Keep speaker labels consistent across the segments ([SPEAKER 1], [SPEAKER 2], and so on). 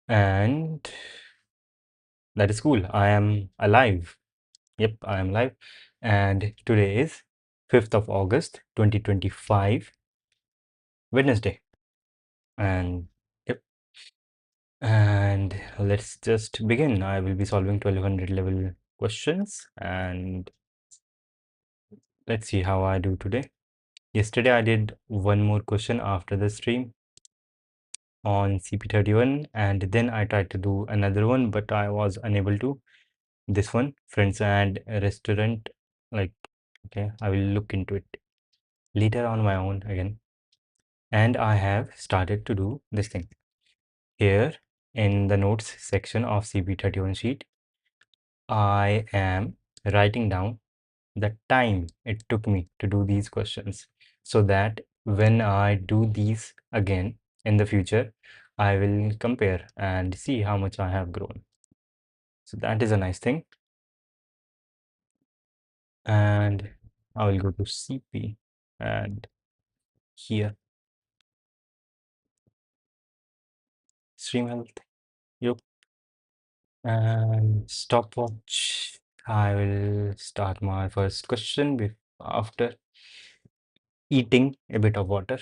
[SPEAKER 1] And that is cool. I am alive. Yep, I am live. And today is 5th of August 2025, Wednesday. And yep, and let's just begin. I will be solving 1200 level questions and let's see how I do today. Yesterday I did one more question after the stream on CP31 and then I tried to do another one, but I was unable to. This one, friends and restaurant, like, okay, I will look into it later on my own again. And I have started to do this thing here in the notes section of CP31 sheet. I am writing down the time it took me to do these questions so that when I do these again in the future, I will compare and see how much I have grown. So that is a nice thing. And I will go to CP and here stream health. Yep. And stopwatch. I will start my first question after eating a bit of water.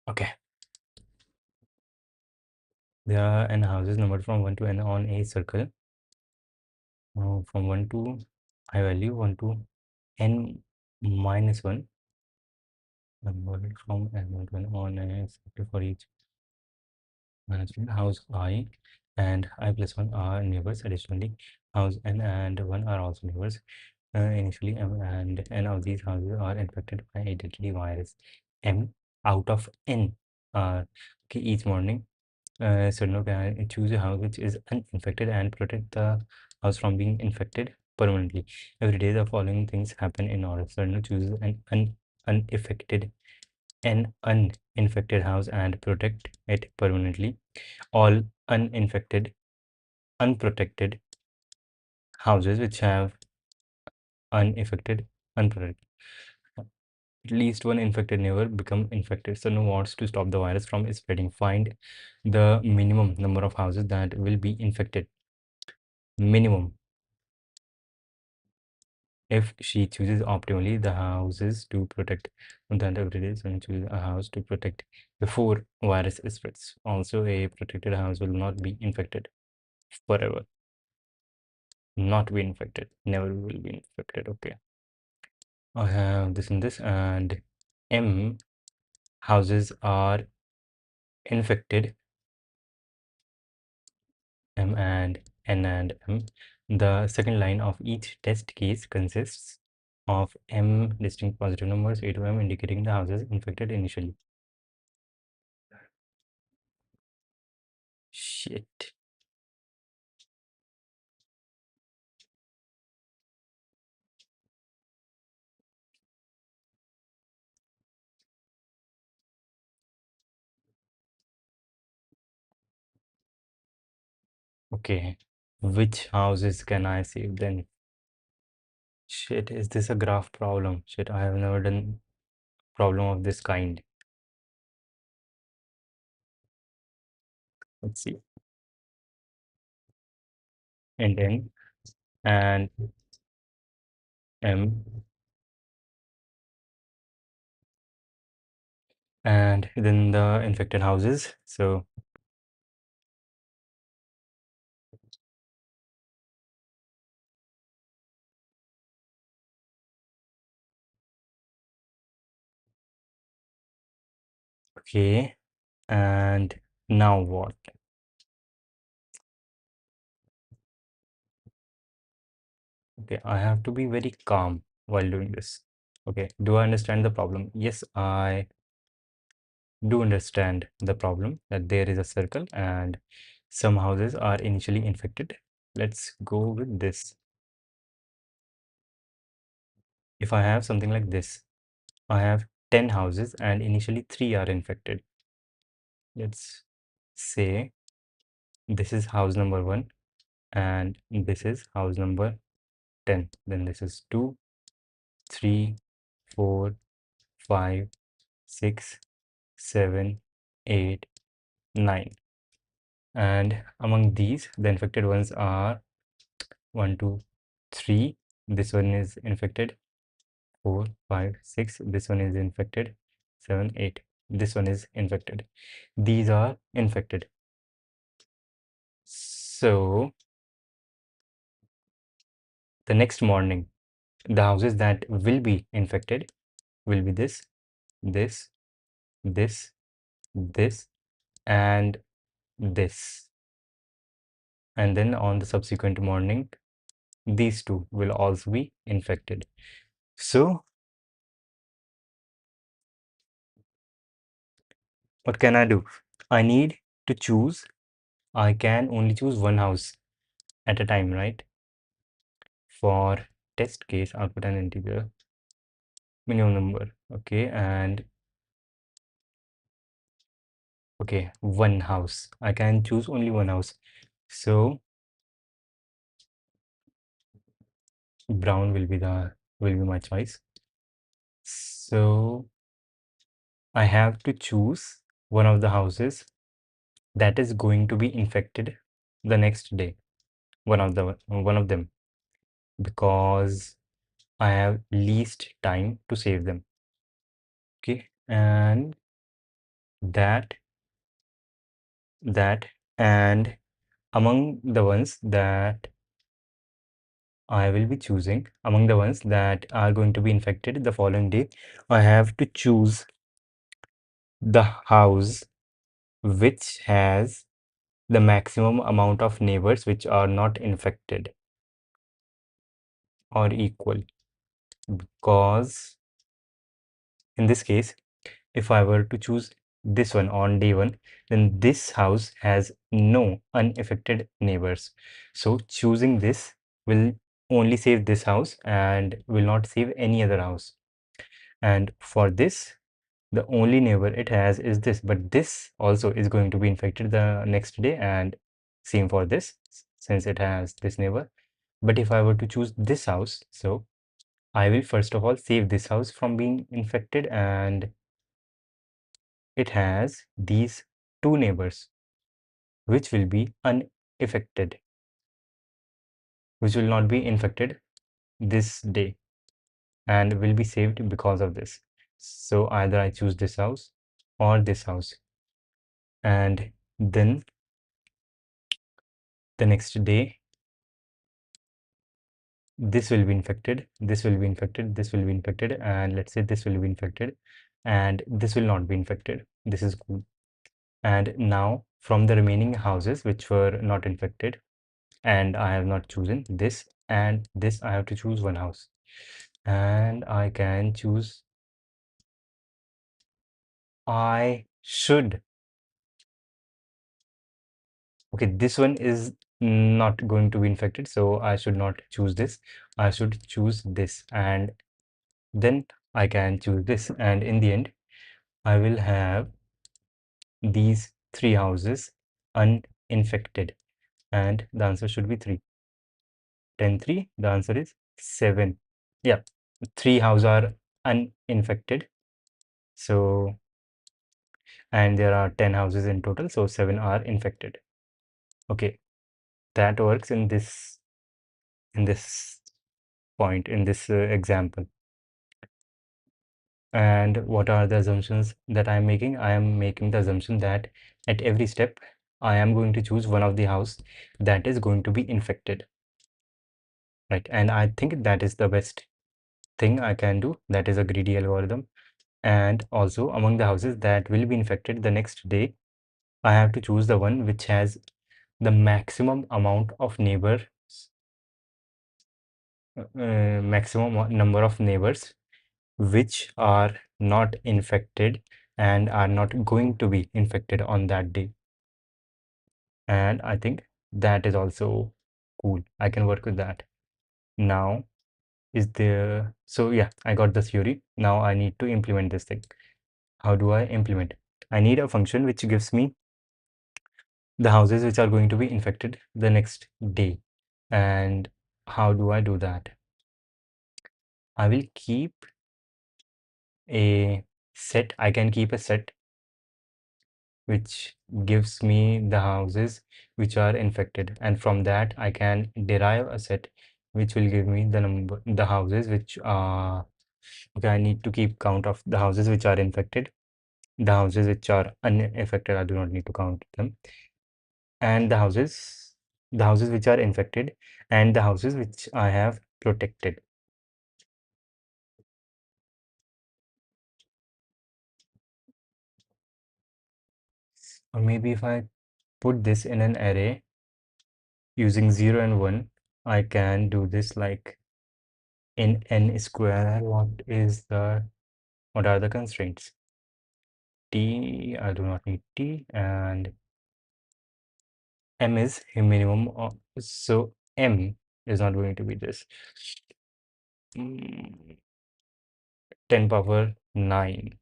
[SPEAKER 1] Okay. There are n houses numbered from 1 to n on a circle. From 1 to high value 1 to n minus 1. Numbered from n to n on a circle for each management house I and I plus 1 are neighbors. Additionally, house n and 1 are also neighbors. Initially, M and N of these houses are infected by a deadly virus. M out of N are okay, each morning. Serno can choose a house which is uninfected and protect the house from being infected permanently. Every day, the following things happen in order. Serno chooses an unaffected an uninfected house and protect it permanently. All uninfected, unprotected houses which have unaffected, unprotected. At least one infected neighbor become infected. So no wants to stop the virus from spreading. Find the minimum number of houses that will be infected. Minimum. If she chooses optimally the houses to protect, then every day so choose a house to protect before virus spreads. Also, a protected house will not be infected forever. Not be infected. Never will be infected. Okay. I have this and this, and M houses are infected. M and N and M. The second line of each test case consists of M distinct positive numbers, A to M, indicating the houses infected initially. Shit. Okay. Which houses can I save then? Shit, is this a graph problem? Shit, I have never done problem of this kind. Let's see. And N and M and then the infected houses. So okay, and now what? Okay, I have to be very calm while doing this. Okay, do I understand the problem? Yes, I do understand the problem that there is a circle and some houses are initially infected. Let's go with this. If I have something like this, I have 10 houses and initially 3 are infected. Let's say this is house number 1 and this is house number 10. Then this is 2, 3, 4, 5, 6, 7, 8, 9. And among these, the infected ones are 1, 2, 3. This one is infected. 4, 5, 6. This one is infected. 7, 8. This one is infected. These are infected. So the next morning, the houses that will be infected will be this, this, this, this, and this. And then on the subsequent morning, these two will also be infected. So what can I do? I need to choose. I can only choose one house at a time, right? For test case, I'll put an integer minimum number. Okay, and okay, one house. I can choose only one house. So brown will be my choice. So I have to choose one of the houses that is going to be infected the next day. One of them, because I have least time to save them. Okay, and that and among the ones that I will be choosing, among the ones that are going to be infected the following day, I have to choose the house which has the maximum amount of neighbors which are not infected or equal, because in this case, if I were to choose this one on day one, then this house has no unaffected neighbors. So choosing this will only save this house and will not save any other house. And for this, the only neighbor it has is this, but this also is going to be infected the next day, and same for this, since it has this neighbor. But if I were to choose this house, so I will first of all save this house from being infected, and it has these two neighbors which will be unaffected, which will not be infected this day and will be saved because of this. So either I choose this house or this house, and then the next day this will be infected, this will be infected, this will be infected, and let's say this will be infected and this will not be infected. This is cool. And now from the remaining houses which were not infected, and I have not chosen this and this, I have to choose one house, and I can choose, I should, okay, this one is not going to be infected, so I should not choose this. I should choose this, and then I can choose this, and in the end I will have these three houses uninfected, and the answer should be 3. 10 3, the answer is 7. Yeah, 3 houses are uninfected, so, and there are 10 houses in total, so 7 are infected. Okay, that works in this point, in this example. And what are the assumptions that I am making? I am making the assumption that at every step I am going to choose one of the house that is going to be infected, right? And I think that is the best thing I can do. That is a greedy algorithm. And also among the houses that will be infected the next day, I have to choose the one which has the maximum amount of neighbors, maximum number of neighbors which are not infected and are not going to be infected on that day. And I think that is also cool. I can work with that. Now is there, so yeah, I got the theory. Now I need to implement this thing. How do I implement? I need a function which gives me the houses which are going to be infected the next day, and how do I do that? I will keep a set. I can keep a set which gives me the houses which are infected, and from that I can derive a set which will give me the houses which are okay. I need to keep count of the houses which are infected, the houses which are unaffected. I do not need to count them, and the houses which are infected, and the houses which I have protected. Or maybe if I put this in an array using 0 and 1, I can do this like in n square. What are the constraints? T, I do not need T, and M is a minimum so M is not going to be this. 10 power 9.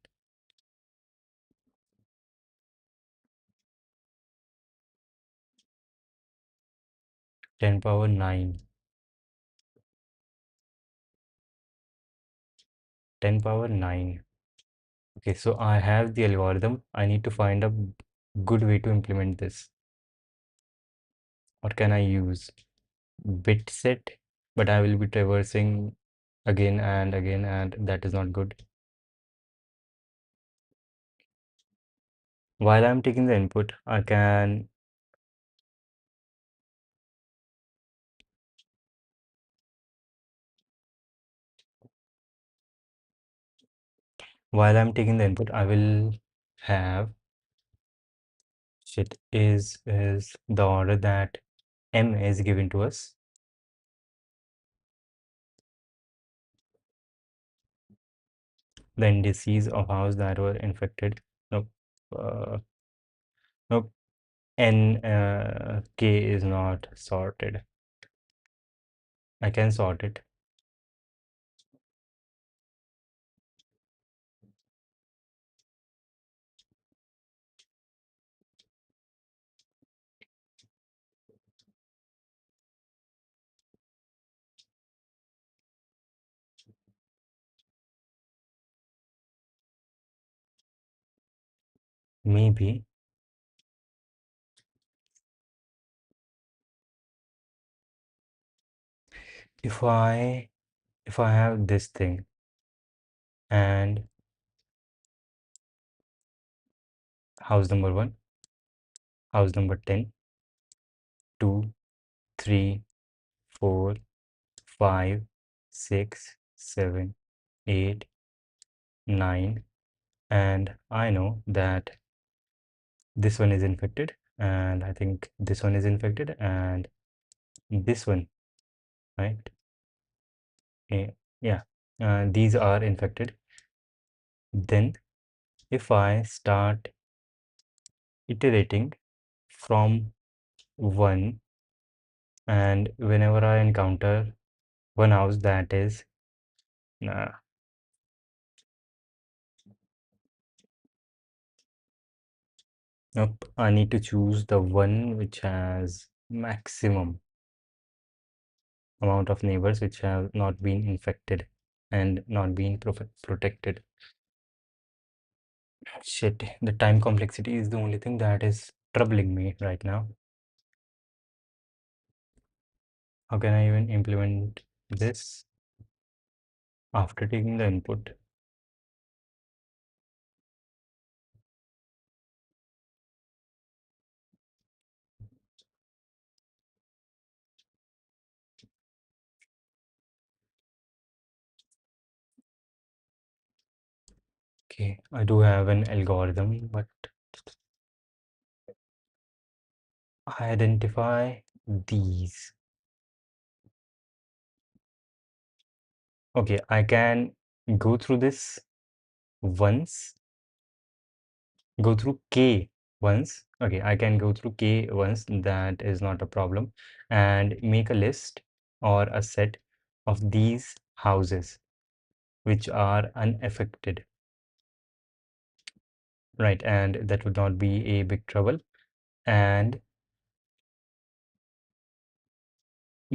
[SPEAKER 1] 10 power 9. 10 power 9. Okay, so I have the algorithm. I need to find a good way to implement this. What can I use? Bit set, but I will be traversing again and again, and that is not good. While I'm taking the input, while I'm taking the input, I will have shit is the order that M is given to us. The indices of house that were infected. Nope. Uh, nope. K is not sorted. I can sort it. Maybe if I have this thing and house number 1, house number 10, 2, 3, 4, 5, 6, 7, 8, 9, and I know that this one is infected, and I think this one is infected, and this one, right? Yeah, these are infected. Then if I start iterating from 1, and whenever I encounter one house that is uh, nope, I need to choose the one which has maximum amount of neighbors which have not been infected and not been protected. Shit, the time complexity is the only thing that is troubling me right now. How can I even implement this after taking the input? Okay, I do have an algorithm, but I identify these. Okay, I can go through this once, go through K once. Okay, I can go through K once, that is not a problem, and make a list or a set of these houses which are unaffected, right? And that would not be a big trouble. And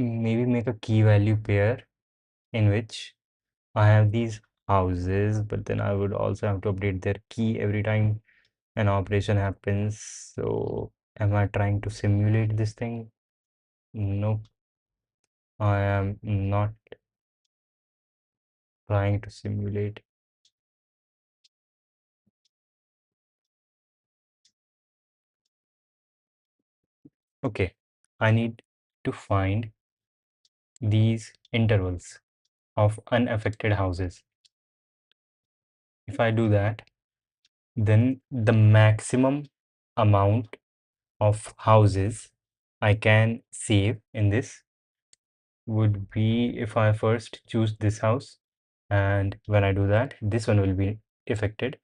[SPEAKER 1] maybe make a key value pair in which I have these houses, but then I would also have to update their key every time an operation happens. So am I trying to simulate this thing? Nope, I am not trying to simulate. Okay, I need to find these intervals of unaffected houses. If I do that, then the maximum amount of houses I can save in this would be if I first choose this house, and when I do that, this one will be infected,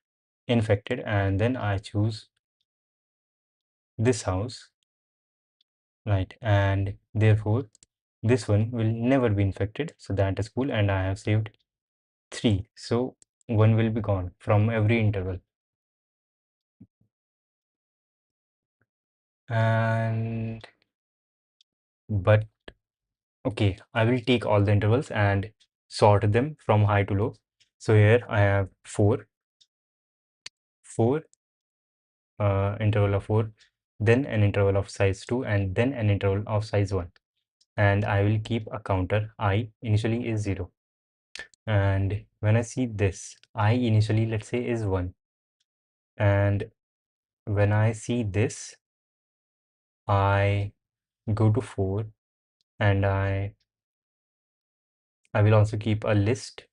[SPEAKER 1] and then I choose this house, right? And therefore, this one will never be infected, so that is cool, and I have saved 3. So one will be gone from every interval. And but okay, I will take all the intervals and sort them from high to low. So here I have 4, 4, interval of 4, then an interval of size 2, and then an interval of size 1. And I will keep a counter. I initially is 0. And when I see this, I initially, let's say, is 1. And when I see this, I go to 4, and I will also keep a list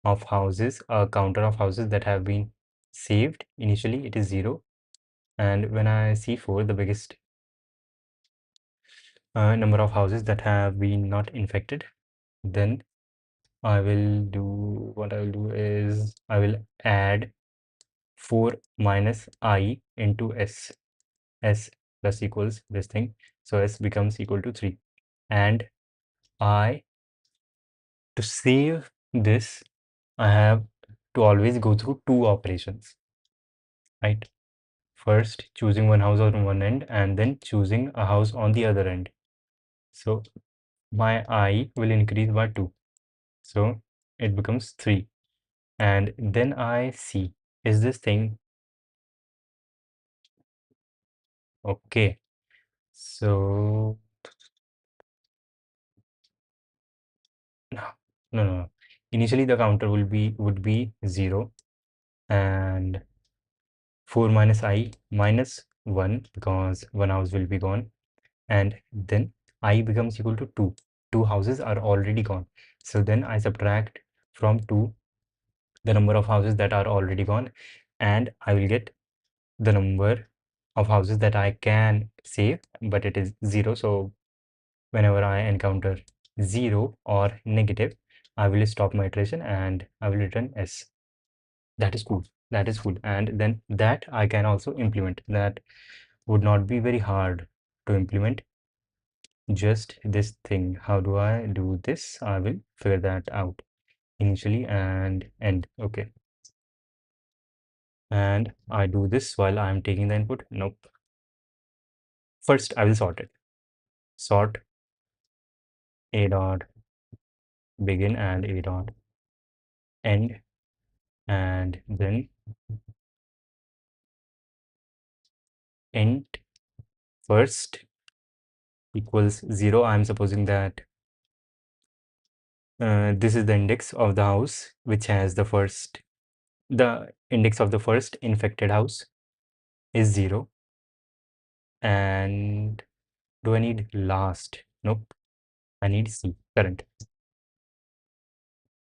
[SPEAKER 1] of houses, a counter of houses that have been saved. Initially, it is 0. And when I see 4, the biggest number of houses that have been not infected, then I will do what I will do is I will add 4 minus I into s plus equals this thing, so s becomes equal to 3, and I to save this I have to always go through 2 operations, right? First choosing one house on one end and then choosing a house on the other end. So my I will increase by 2, so it becomes 3, and then I see is this thing okay. So no, no, no, no. Initially the counter would be 0, and 4 minus I minus 1 because one house will be gone, and then I becomes equal to 2. 2 houses are already gone. So then I subtract from 2 the number of houses that are already gone, and I will get the number of houses that I can save, but it is 0. So whenever I encounter 0 or negative, I will stop my iteration and I will return S. That is cool. That is cool. And then that I can also implement. That would not be very hard to implement. Just this thing. How do I do this? I will figure that out initially and end. Okay. And I do this while I'm taking the input. Nope. First, I will sort it. Sort a dot begin and a dot end, and then int first equals 0. I'm supposing that this is the index of the house which has the index of the first infected house is 0. And do I need last? Nope. I need C,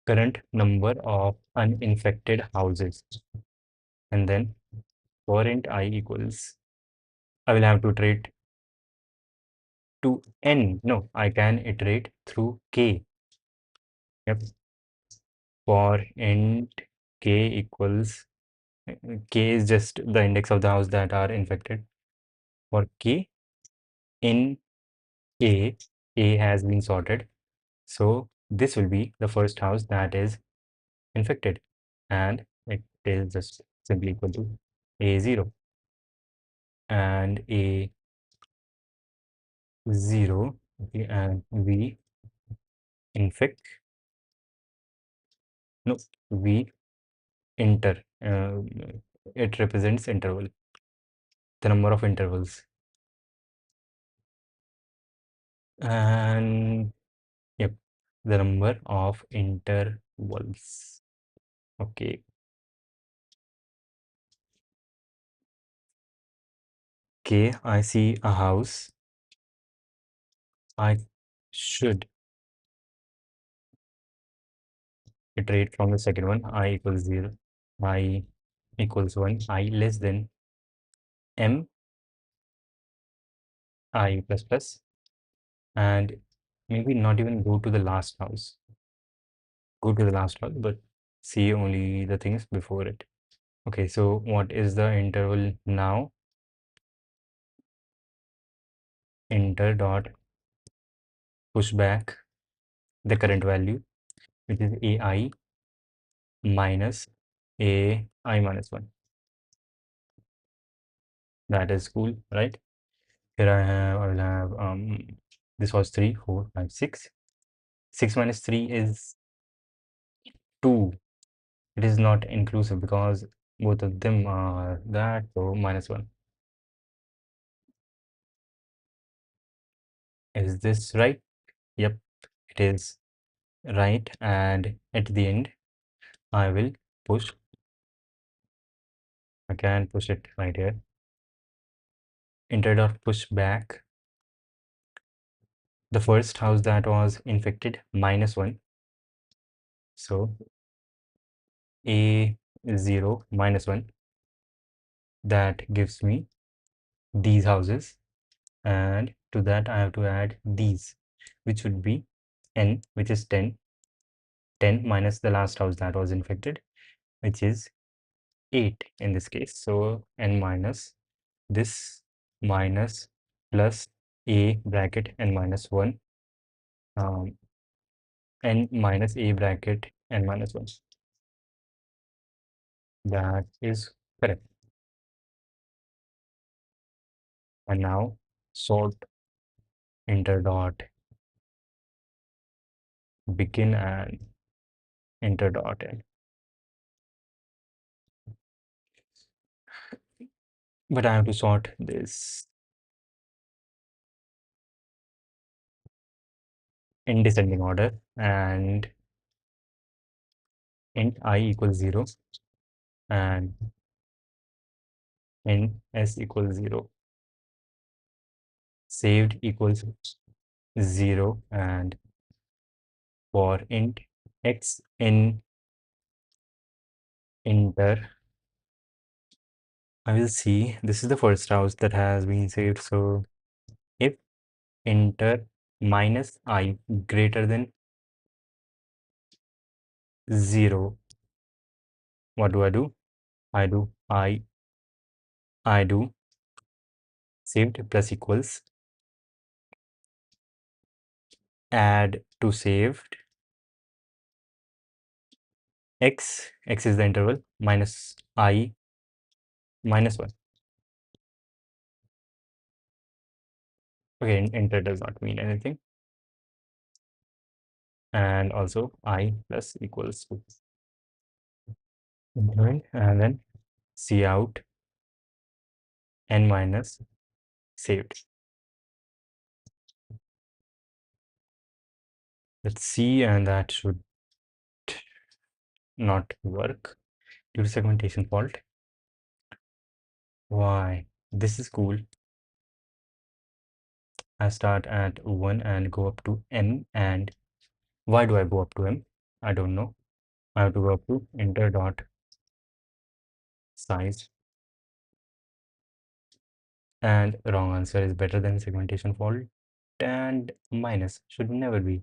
[SPEAKER 1] current number of uninfected houses, and then for int I equals, I will have to iterate to n. No, I can iterate through k. Yep. For int k equals, k is just the index of the house that are infected. For k in a has been sorted, so this will be the first house that is infected, and it is just simply equal to a0, and a0 Okay, and we infect, no, we enter, it represents interval, the number of intervals. And yep, the number of intervals. Okay. Okay, I see a house. I should iterate from the second one. I equals 0, I equals 1, I less than m, I plus plus, and maybe not even go to the last house. Go to the last house, but see only the things before it. Okay, so what is the interval now? Enter dot push back the current value, which is ai minus ai minus 1. That is cool, right? Here I will have this was 3 4 5 6. 6 minus 3 is 2. It is not inclusive because both of them are that, so minus 1. Is this right? Yep, it is right. And at the end I will push, I can push it right here, instead of push back the first house that was infected minus 1. So a0 minus 1, that gives me these houses, and to that I have to add these, which would be n, which is 10. 10 minus the last house that was infected, which is 8 in this case. So n minus this minus plus a bracket n minus 1, um, n minus a bracket n minus 1. That is correct. And now sort enter dot begin and enter dot end. But I have to sort this in descending order, and int I equals 0 and int s equals 0. Saved equals 0, and for int x in enter, I will see this is the first house that has been saved. So if enter minus I greater than 0, what do? I do I do saved plus equals add to saved x is the interval minus I minus 1. Okay, enter does not mean anything, and also I plus equals to increment, and then C out n minus saved. Let's see, and that should not work due to segmentation fault. Why? This is cool. I start at 1 and go up to m, and why do I go up to m? I don't know. I have to go up to enter dot size, and wrong answer is better than segmentation fault, and minus should never be.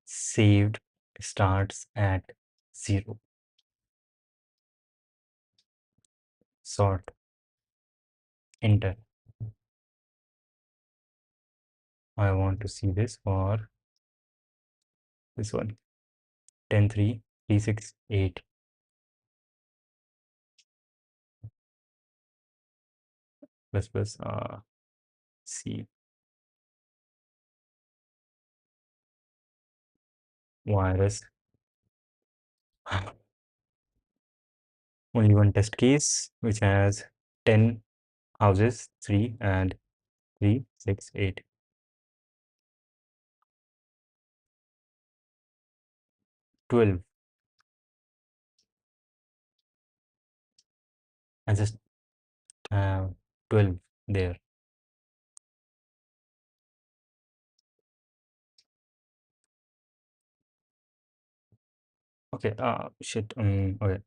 [SPEAKER 1] Saved starts at 0. Sort enter. I want to see this for this one. 10, 3, 3, 6, 8. Plus C. Virus. Only one test case which has 10 houses, 3 and 3, 6, 8. 12. I just have 12 there. Okay, shit. Okay.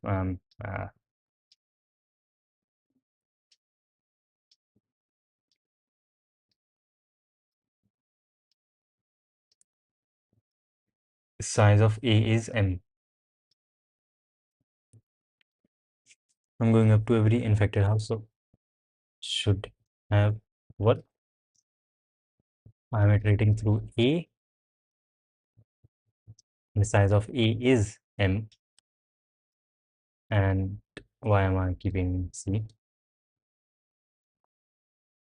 [SPEAKER 1] Size of A is M. I'm going up to every infected house, so should have what? I'm iterating through A. The size of A is M. And why am I keeping C?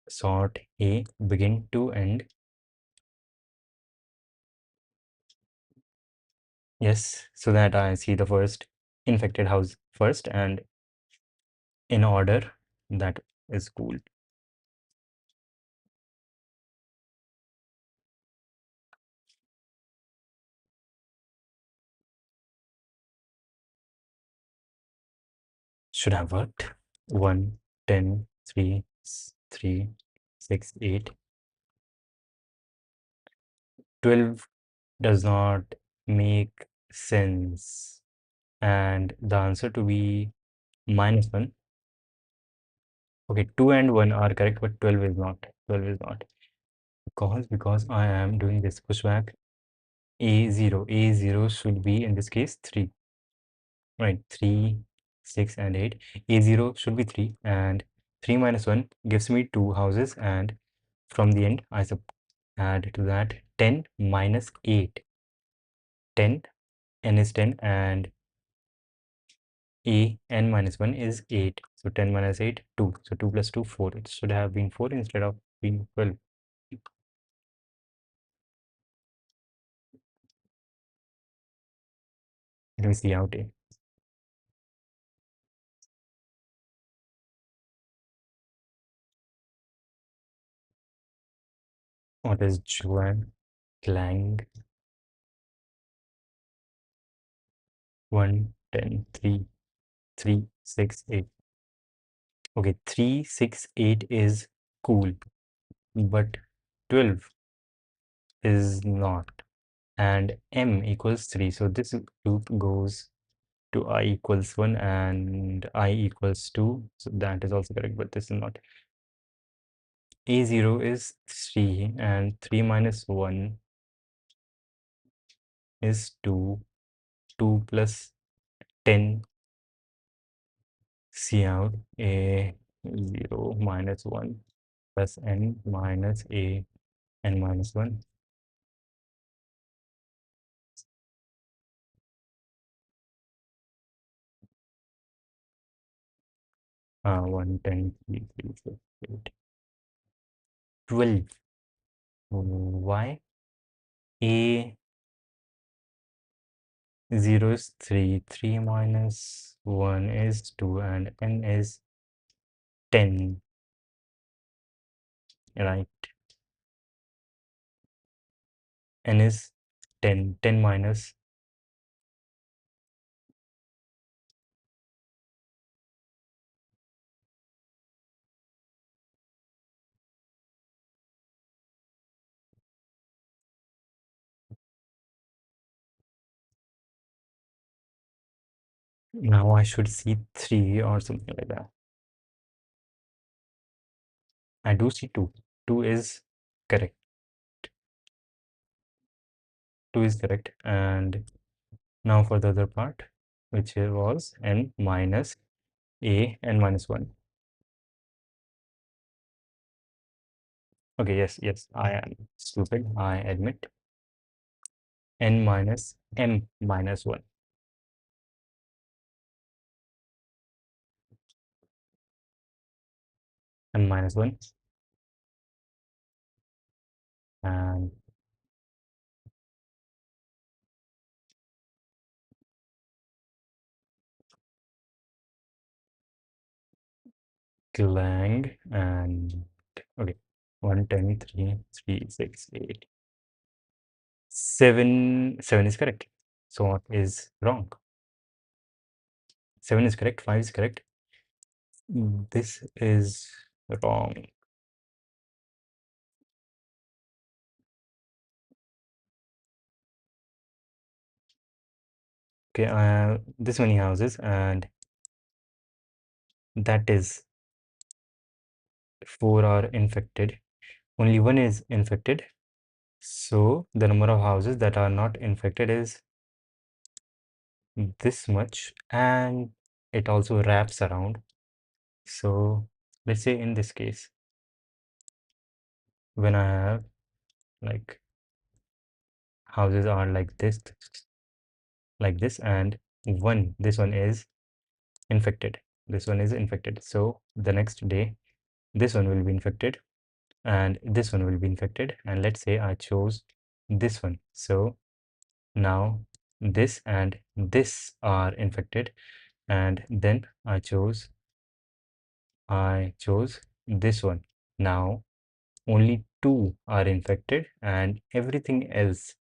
[SPEAKER 1] Sort A, begin to end. Yes, so that I see the first infected house first and in order. That is cool. Should have worked. 1, 10, 3, 3, 6, 8. 12 does not make sense. And the answer to be -1. Okay, 2 and 1 are correct, but 12 is not. 12 is not. Because I am doing this pushback. A0 should be in this case 3. Right, 3, 6 and 8. A0 should be 3 and 3 minus 1 gives me 2 houses, and from the end I add to that 10 minus 8. 10, n is 10 and a n minus 1 is 8. So 10 minus 8, 2. So 2 plus 2, 4. It should have been 4 instead of being 12. Let me see out A. What is Juan Clang? 1, 10, 3, 3, 6, 8. Okay, 3, 6, 8 is cool, but 12 is not. And m equals 3. So this loop goes to I equals 1 and I equals 2. So that is also correct, but this is not. A0 is 3 and 3 minus 1 is 2. 2 plus 10. See out A0 minus 1 plus n minus a n minus 1. 1, 10, 3, 3, 4, 8. 12. Why? A0 is 3. 3 minus 1 is 2 and n is 10. Right? N is 10. 10 minus. Now I should see 3 or something like that. I do see 2. 2 is correct. 2 is correct. And now for the other part, which was n minus a n minus 1. Okay, yes, I am stupid, I admit. N minus M minus 1. M minus 1 and clang and okay. 1, 10, 3, 3, 6, 8. 7 is correct. So what is wrong? 7 is correct, 5 is correct. This is wrong. Okay, I have this many houses and that is 4 are infected. Only 1 is infected. So the number of houses that are not infected is this much, and it also wraps around. So let's say in this case, when I have like houses are like this, and this one is infected. This one is infected. So the next day, this one will be infected, and this one will be infected. And let's say I chose this one. So now this and this are infected, and then I chose this one. Now only 2 are infected and everything else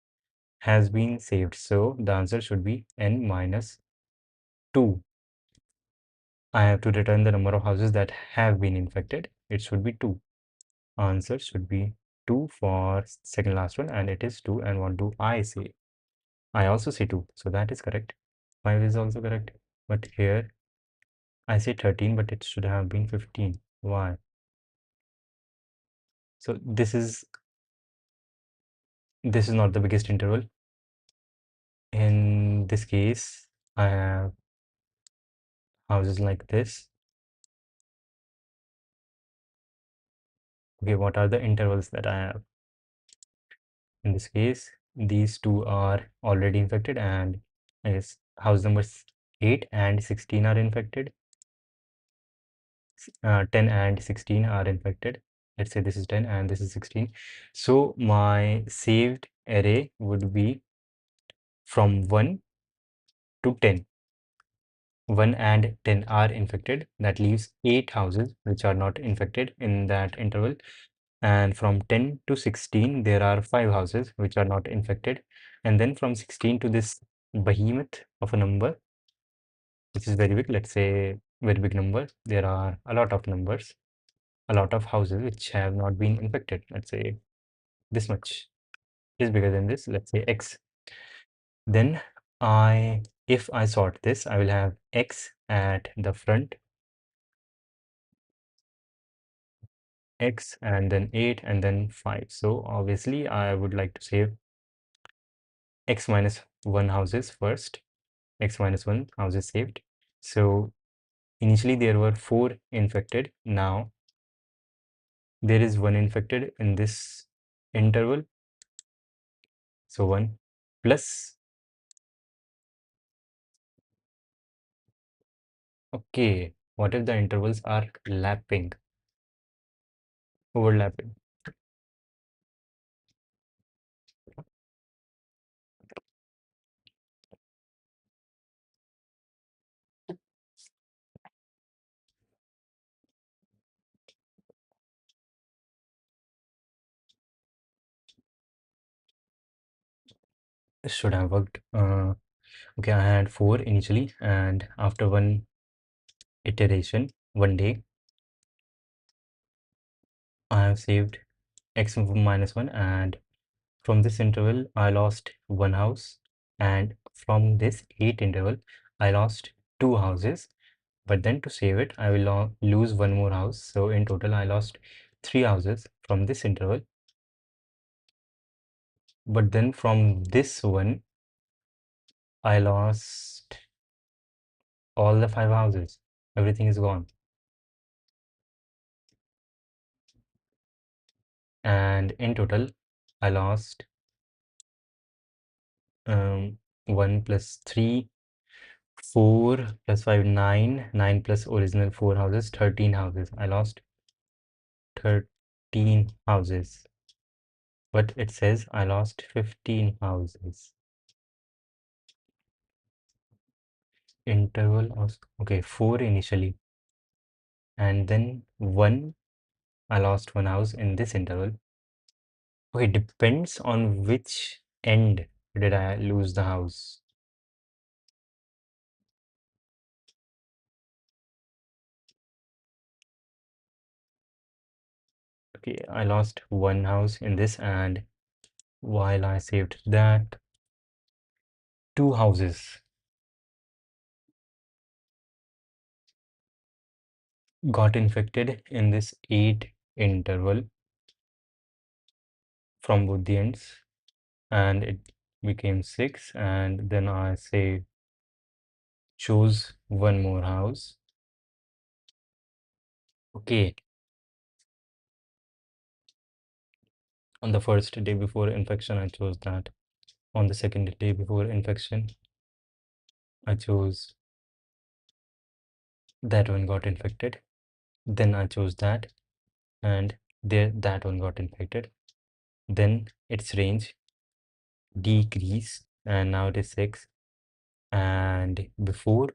[SPEAKER 1] has been saved. So the answer should be n minus 2. I have to return the number of houses that have been infected. It should be 2. Answer should be 2 for second last one, and it is 2. And what do I say? I also say 2. So that is correct. 5 is also correct. But here I say 13, but it should have been 15. Why? So this is not the biggest interval. In this case, I have houses like this. Okay, what are the intervals that I have? In this case, these two are already infected, and I guess house numbers 8 and 16 are infected. 10 and 16 are infected. Let's say this is 10 and this is 16. So my saved array would be from 1 to 10. 1 and 10 are infected. That leaves 8 houses which are not infected in that interval. And from 10 to 16, there are 5 houses which are not infected. And then from 16 to this behemoth of a number, which is very big, let's say very big number, there are a lot of numbers, a lot of houses which have not been infected. Let's say this much is bigger than this, let's say X. Then if I sort this, I will have X at the front, X and then 8 and then 5. So obviously I would like to save X minus 1 houses first. X minus 1 houses saved. So initially there were 4 infected. Now there is 1 infected in this interval. So 1 plus, okay, what if the intervals are overlapping? This should have worked. Okay, I had 4 initially, and after one iteration, one day, I have saved X minus 1, and from this interval, I lost 1 house, and from this 8 interval, I lost 2 houses. But then to save it, I will lose 1 more house. So in total, I lost 3 houses from this interval. But then from this one, I lost all the 5 houses. Everything is gone. and in total I lost 1 plus 3, 4 plus 5, 9, 9 plus original 4 houses, 13 houses. I lost 13 houses, but it says I lost 15 houses. Interval of, okay, 4 initially, and then 1, I lost 1 house in this interval. Okay, depends on which end did I lose the house. Okay, I lost 1 house in this, and while I saved that, 2 houses got infected in this 8 interval from both the ends, and it became 6, and then I say choose 1 more house. Okay, on the first day before infection I chose that. On the second day before infection I chose that one got infected, then I chose that, and there that one got infected, then its range decreased and now it is 6, and before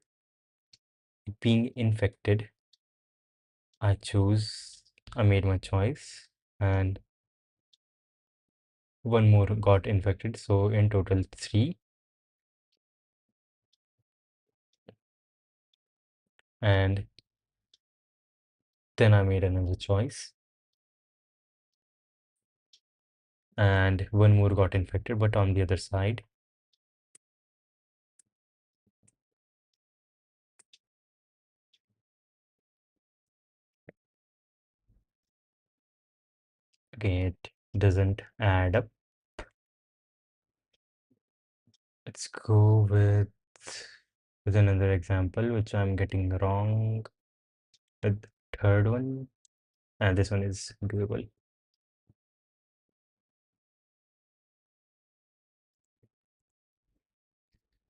[SPEAKER 1] being infected I made my choice, and 1 more got infected, so in total 3, and then I made another choice and 1 more got infected, but on the other side. Okay, it doesn't add up. Let's go with another example, which I'm getting wrong. The third one, and this one is doable.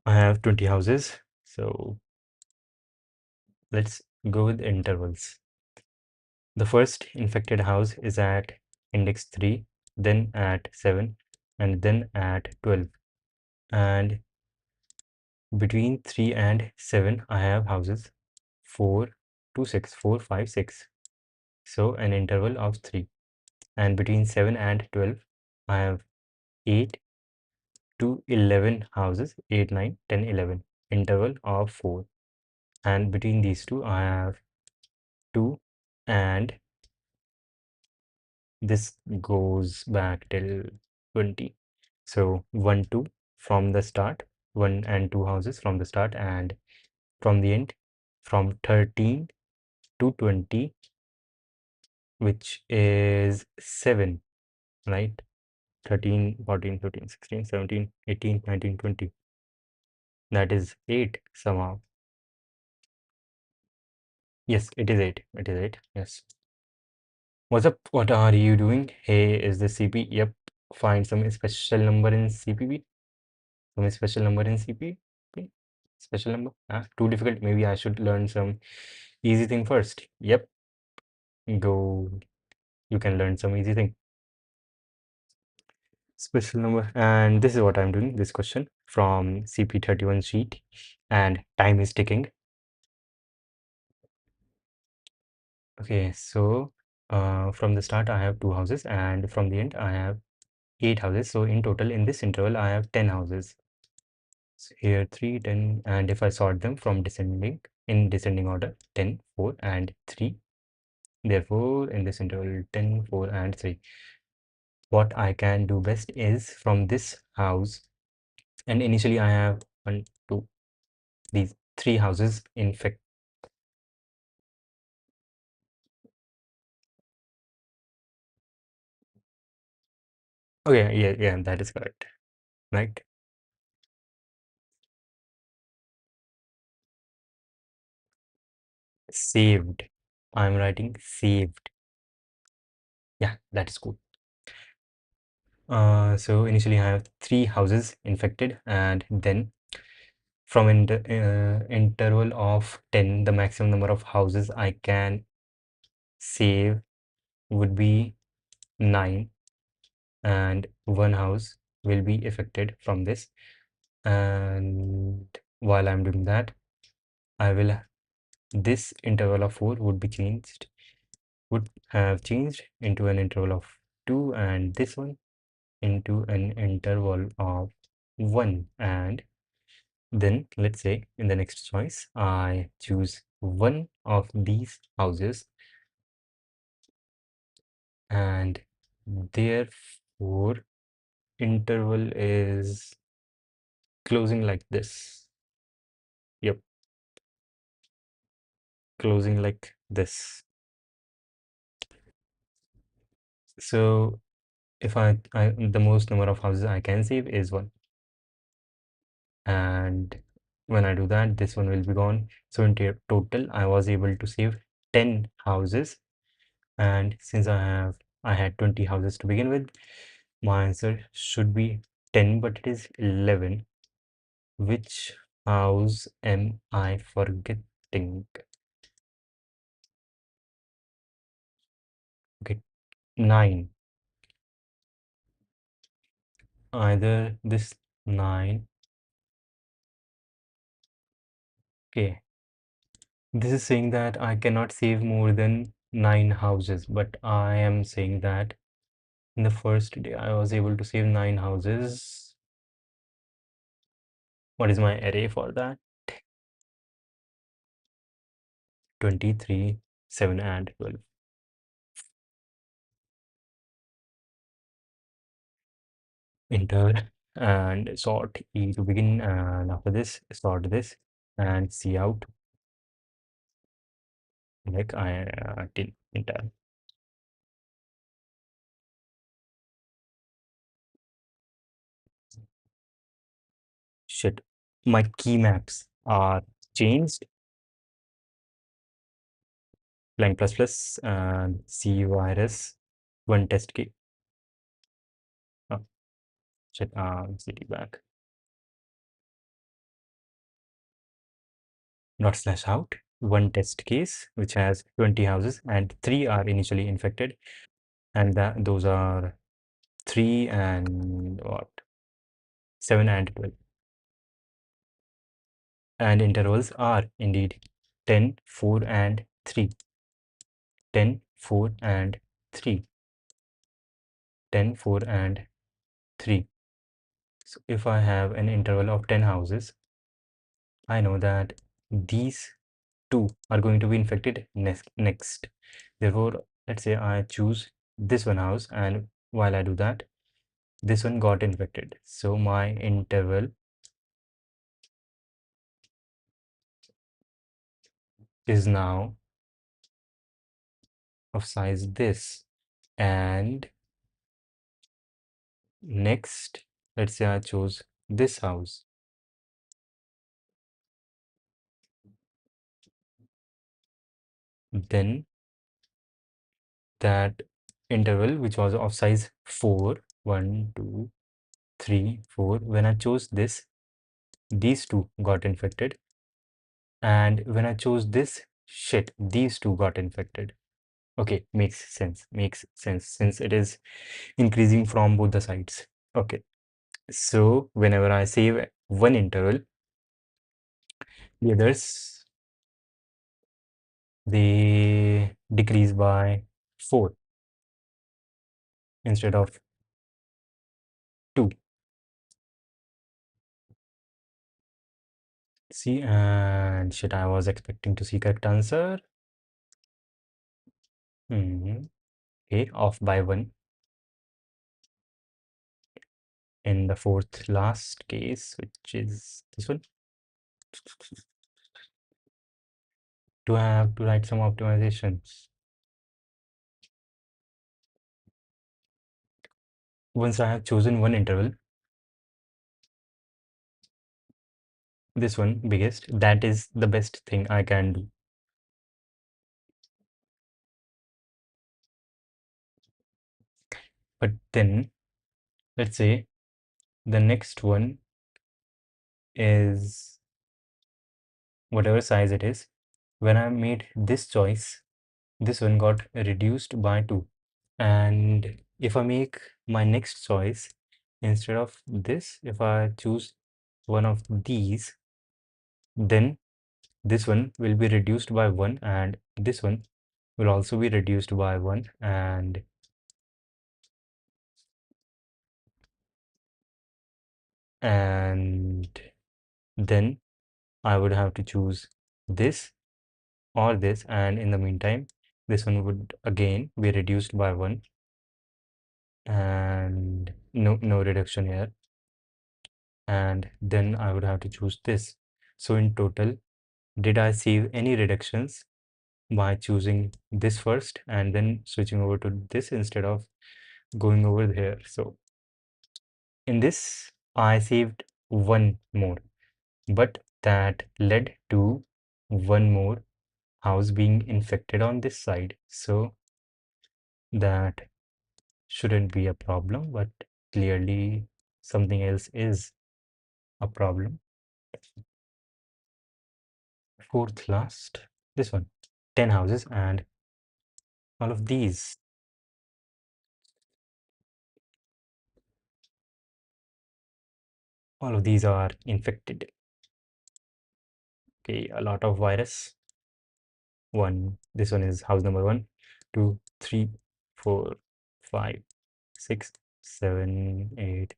[SPEAKER 1] I have 20 houses, so let's go with intervals. The first infected house is at index 3, then at 7, and then at 12. And between 3 and 7, I have houses 4 to 6, 4, 5, 6. So an interval of 3. And between 7 and 12, I have 8 to 11 houses, 8, 9, 10, 11. Interval of 4. And between these two, I have 2, and this goes back till 20. So 1, 2 from the start, 1 and 2 houses from the start, and from the end, from 13 to 20, which is 7, right? 13, 14, 15, 16, 17, 18, 19, 20. That is 8 somehow. Yes, it is 8. It is 8. Yes. What's up? What are you doing? Hey, is this CP? Yep. Find some special number in CPP. Some special number in CPP. Special number. Ah, too difficult. Maybe I should learn some easy thing first. Yep. Go. You can learn some easy thing. Special number. And this is what I'm doing. This question from CP31 sheet. And time is ticking. Okay, so from the start I have 2 houses, and from the end I have 8 houses. So in total in this interval I have 10 houses. So here 3, 10, and if I sort them from descending order, 10, 4, and 3. Therefore in this interval 10, 4, and 3. What I can do best is from this house, and initially I have 1, 2, these 3 houses in fact. Okay, yeah, that is correct, right? Saved. I'm writing saved. Yeah, that's cool. So initially I have 3 houses infected, and then from interval of 10, the maximum number of houses I can save would be 9, and one house will be affected from this. And while I'm doing that, I will this interval of 4 would have changed into an interval of 2, and this one into an interval of 1. And then let's say in the next choice I choose one of these houses, and therefore interval is closing like this. Yep, closing like this. So if I the most number of houses I can save is 1, and when I do that, this one will be gone. So in total I was able to save 10 houses, and since I had 20 houses to begin with, my answer should be 10, but it is 11. Which house am I forgetting? Okay, 9. Either this 9. Okay, this is saying that I cannot save more than 9 houses, but I am saying that in the first day I was able to save 9 houses. What is my array for that? 23, 7, and 12. Enter and sort E to begin, and after this sort this and C out, like I till enter. Shit, my key maps are changed. Lang plus plus and C virus 1 test key. Oh, shit, cd back. Dot slash out 1 test case which has 20 houses, and 3 are initially infected, and those are 3 and what 7 and 12, and intervals are indeed 10, 4, and 3, 10, 4, and 3, 10, 4, and 3. So if I have an interval of 10 houses, I know that these 2 are going to be infected next. Therefore, let's say I choose this one house, and while I do that, this one got infected. So my interval is now of size this. And next, let's say I chose this house. Then that interval, which was of size 4, 1, 2, 3, 4, when I chose this, these 2 got infected. And when I chose this, shit, these 2 got infected. Okay, makes sense since it is increasing from both the sides. Okay, so whenever I save one interval, the others, they decrease by 4 instead of 2. See, and shit, I was expecting to see correct answer. Okay, off by 1 in the fourth last case, which is this one. Do I have to write some optimizations? Once I have chosen one interval, this one biggest, that is the best thing I can do. But then let's say the next one is whatever size it is. When I made this choice, this one got reduced by 2. And if I make my next choice, instead of this, if I choose one of these, then this one will be reduced by 1, and this one will also be reduced by 1, and then I would have to choose this or this, and in the meantime this one would again be reduced by 1, and no reduction here, and then I would have to choose this. So in total, did I save any reductions by choosing this first and then switching over to this instead of going over here? So in this I saved one more, but that led to one more house being infected on this side, so that shouldn't be a problem, but clearly something else is a problem. Fourth last, this one, 10 houses, and all of these, are infected. Okay, a lot of virus. This one is house number 1, 2, 3, 4, 5, 6, 7, 8,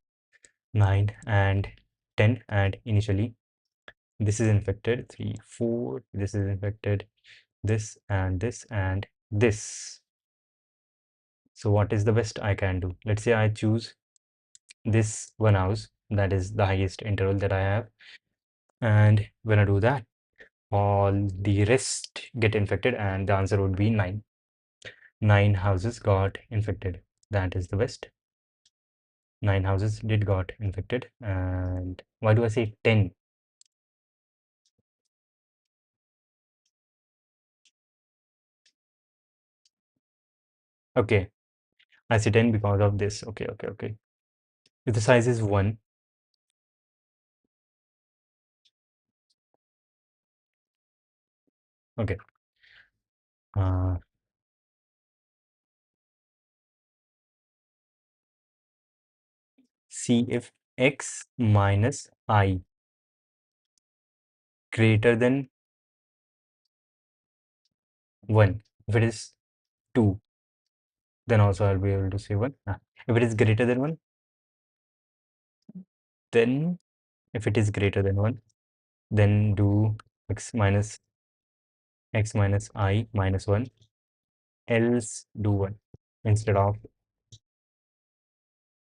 [SPEAKER 1] 9, and 10. And initially this is infected, 3, 4, this is infected, this and this and this. So what is the best I can do? Let's say I choose this one house, that is the highest interval that I have, and when I do that, all the rest get infected, and the answer would be 9. 9 houses got infected. That is the best. 9 houses did got infected. And why do I say 10? Okay, I say 10 because of this. Okay. If the size is 1, okay. Uh, see if x minus I greater than 1. If it is 2, then also I'll be able to say 1. If it is greater than 1, then if it is greater than 1, then do x minus I minus 1, else do 1 instead of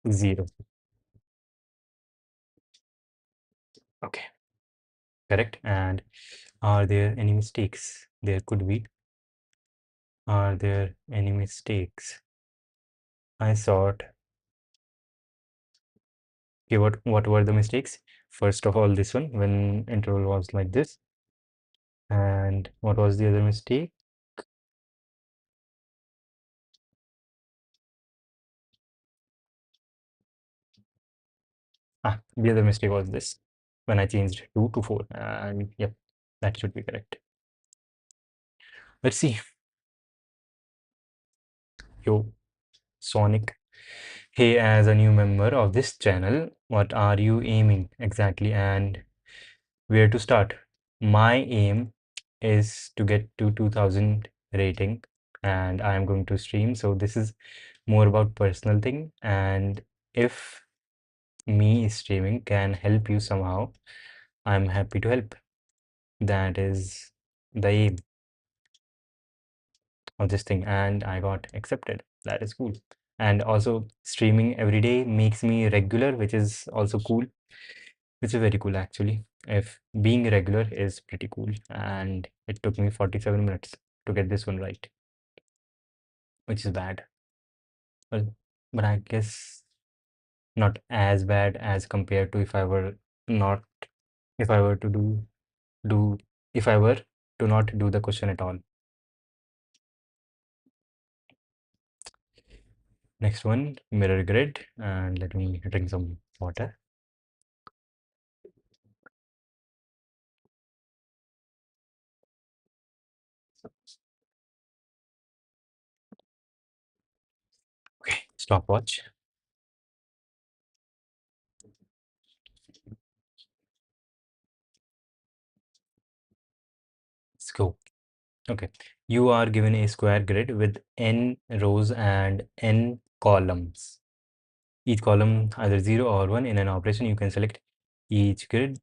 [SPEAKER 1] 0. Okay, correct. And are there any mistakes? There could be. Are there any mistakes? I thought, okay, what were the mistakes? First of all, this one, when interval was like this. And what was the other mistake? The other mistake was this, when I changed 2 to 4. And yep, that should be correct. Let's see. Yo, Sonic. Hey, as a new member of this channel, what are you aiming exactly and where to start? My aim is to get to 2000 rating, and I am going to stream. So this is more about personal thing, and if me streaming can help you somehow, I'm happy to help. That is the aim of this thing, and I got accepted. That is cool. And also streaming every day makes me regular, which is also cool, which is very cool actually. If being regular is pretty cool, and it took me 47 minutes to get this one right, which is bad. Well, but I guess not as bad as compared to if I were not, if I were to do if I were to not do the question at all. Next one, mirror grid, and let me drink some water. Okay, stopwatch. Let's go. Okay, you are given a square grid with n rows and n columns. Each column either 0 or 1. In an operation, you can select each grid.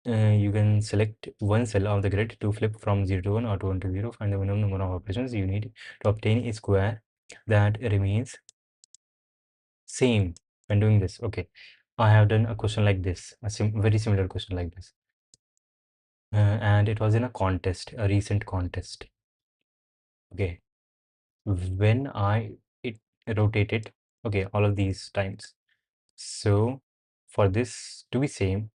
[SPEAKER 1] You can select one cell of the grid to flip from 0 to 1 or to 1 to 0. Find the minimum number of operations you need to obtain a square that remains same when doing this. Okay, I have done a question like this, a very similar question like this. And it was in a contest, a recent contest. Okay, when it rotated, okay, all of these times. So for this to be same,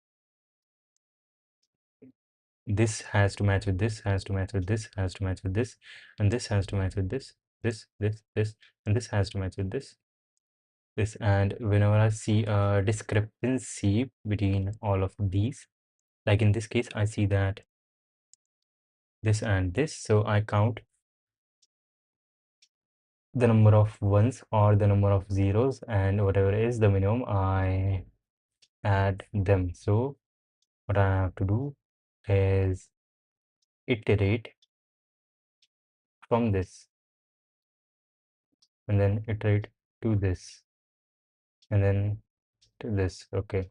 [SPEAKER 1] this has to match with this, has to match with this, has to match with this, and this has to match with this, and this has to match with this. And whenever I see a discrepancy between all of these, like in this case, I see that this and this, so I count the number of ones or the number of zeros, and whatever is the minimum, I add them. So what I have to do is iterate from this, and then iterate to this, and then to this. Okay,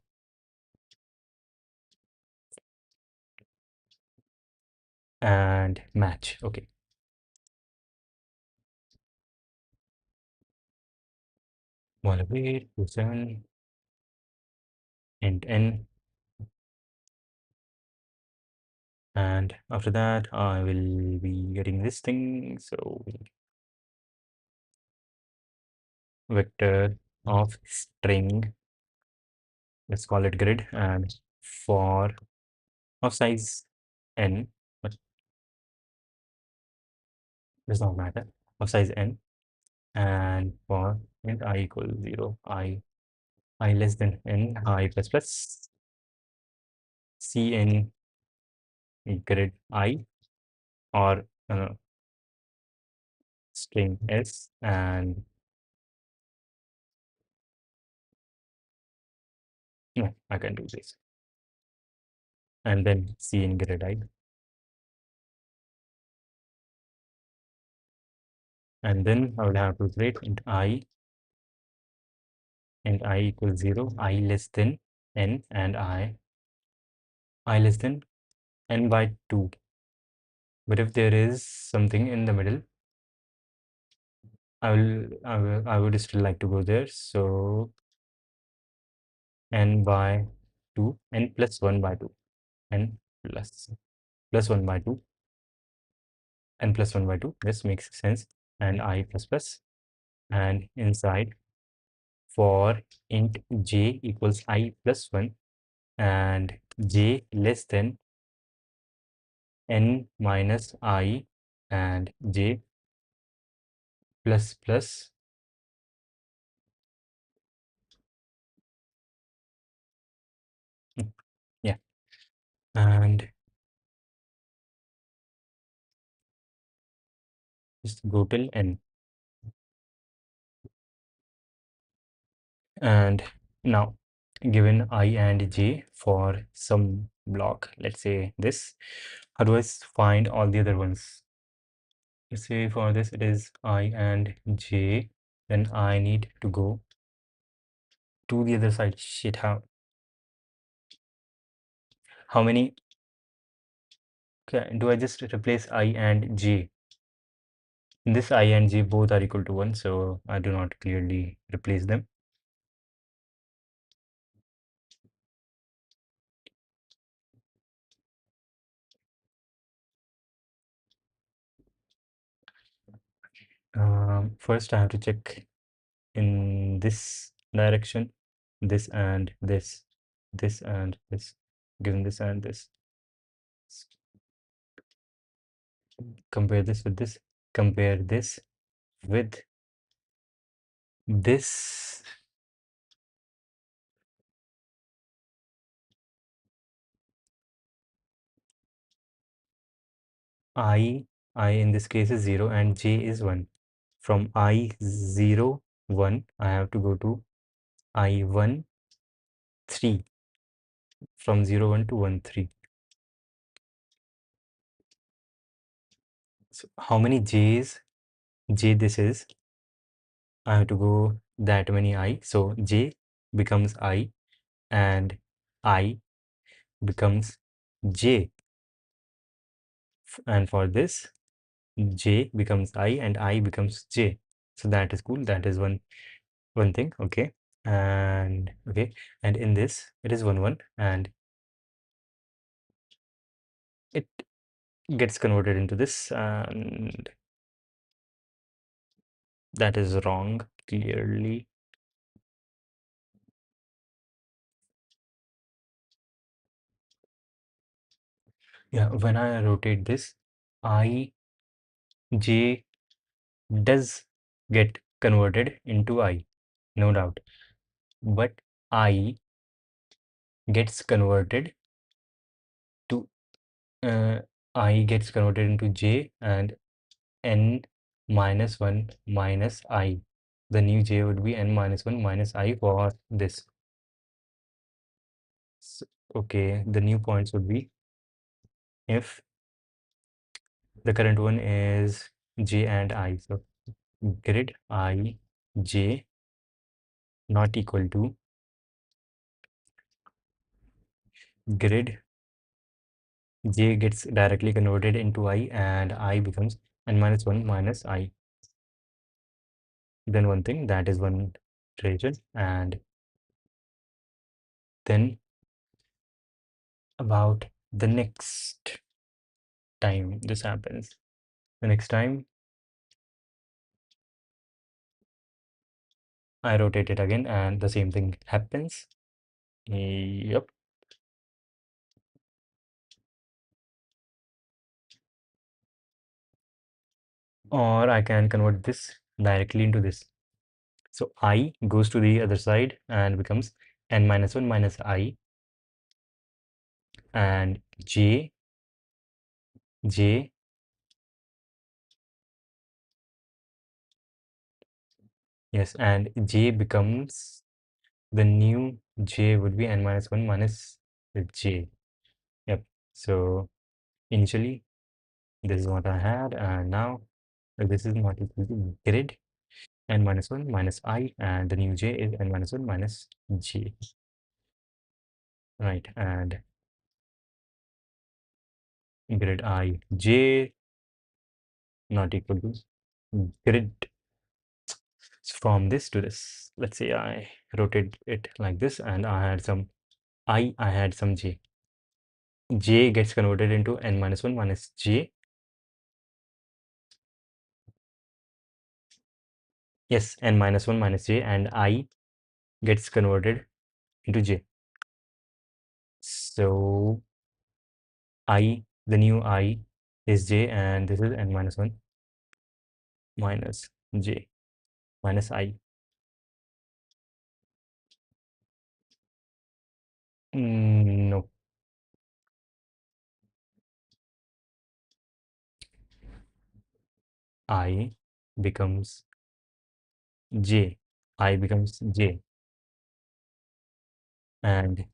[SPEAKER 1] and match. Okay, one of 8 to 7 and n, and after that I will be getting this thing. So vector of string, let's call it grid, and for of size n, but does not matter, of size n, and for int I equals 0, I less than n, I plus plus cn grid I, or string s, and no, I can do this, and then cn grid I, and then I will have to iterate int I, and I equals 0, I less than n, and I less than n by 2. But if there is something in the middle, I would still like to go there. So n by 2, n plus 1 by 2, n plus 1 by 2, n plus 1 by 2. This makes sense. And I plus plus, and inside for int j equals I plus 1, and j less than n minus I, and j plus plus yeah, and just go till n. And now given I and j for some block, let's say this, how do I find all the other ones? Let's say for this it is I and j, then I need to go to the other side. Shit, how many? Okay, do I just replace I and j? In this I and j both are equal to 1, so I do not clearly replace them. First I have to check in this direction, this and this and this, given this and this. Compare this with this, compare this with this I in this case is 0 and j is 1. From I 0 1 I have to go to I 1 3, from 0 1 to 1 3. So how many j's j this is? I have to go that many I. So j becomes I and I becomes j. And for this, j becomes I and I becomes j. So that is cool. That is one thing. Okay. And okay. And in this, it is 1 1 and it gets converted into this, and that is wrong clearly. Yeah, when I rotate this, I j does get converted into I, no doubt, but I gets converted to I gets converted into j and n minus 1 minus I. The new j would be n minus 1 minus I for this. Okay, the new points would be if the current one is j and I. So grid I j not equal to grid j gets directly converted into I and I becomes n minus 1 minus I. Then one thing, that is one iteration, and then about the next time this happens. The next time I rotate it again and the same thing happens. Yep. Or I can convert this directly into this. So I goes to the other side and becomes n minus 1 minus I, and j yes, and j becomes the new j would be n minus 1 minus the j. Yep. So initially this is what I had, and now this is not equal to grid n minus 1 minus I, and the new j is n minus 1 minus j. Right, and grid I j not equal to grid from this to this. Let's say I rotate it like this and I had some I had some j. J gets converted into n minus 1 minus j. Yes, n minus 1 minus j, and I gets converted into j. So the new I is j, and this is n minus 1 minus j minus I. No, I becomes j. I becomes j. And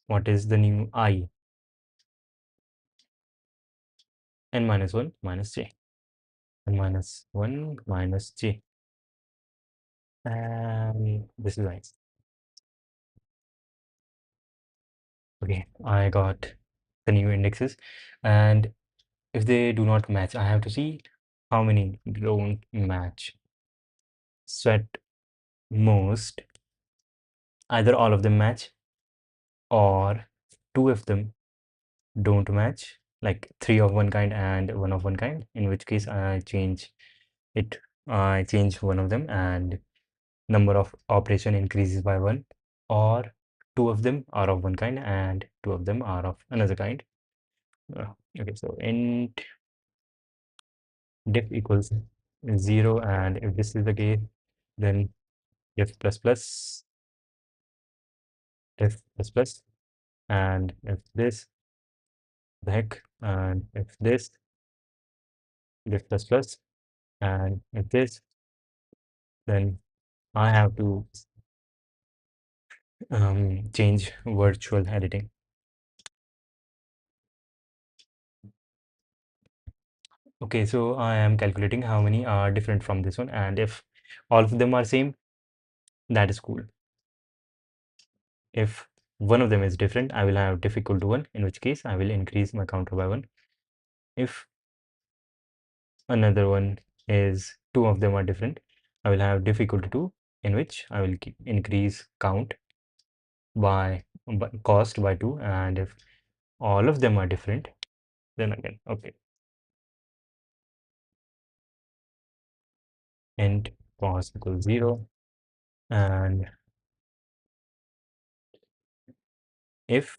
[SPEAKER 1] what is the new I? N minus 1 minus j. N minus 1 minus j. And this is I. Okay, I got the new indexes, and if they do not match, I have to see how many don't match. So at most, either all of them match or two of them don't match, like three of one kind and one of one kind, in which case I change it. I change one of them and number of operation increases by one, or two of them are of one kind and two of them are of another kind. Okay, so int diff equals 0, and if this is the case, then if plus plus, if plus plus, and if this, the heck, and if this, if plus plus, and if this, then I have to change virtual editing. Okay, so I am calculating how many are different from this one, and if all of them are same, that is cool. If one of them is different, I will have diff equal to 1, in which case I will increase my counter by 1. If another one is two of them are different, I will have diff equal to 2, in which I will increase count by cost by 2, and if all of them are different, then again, okay, int cost equals 0, and if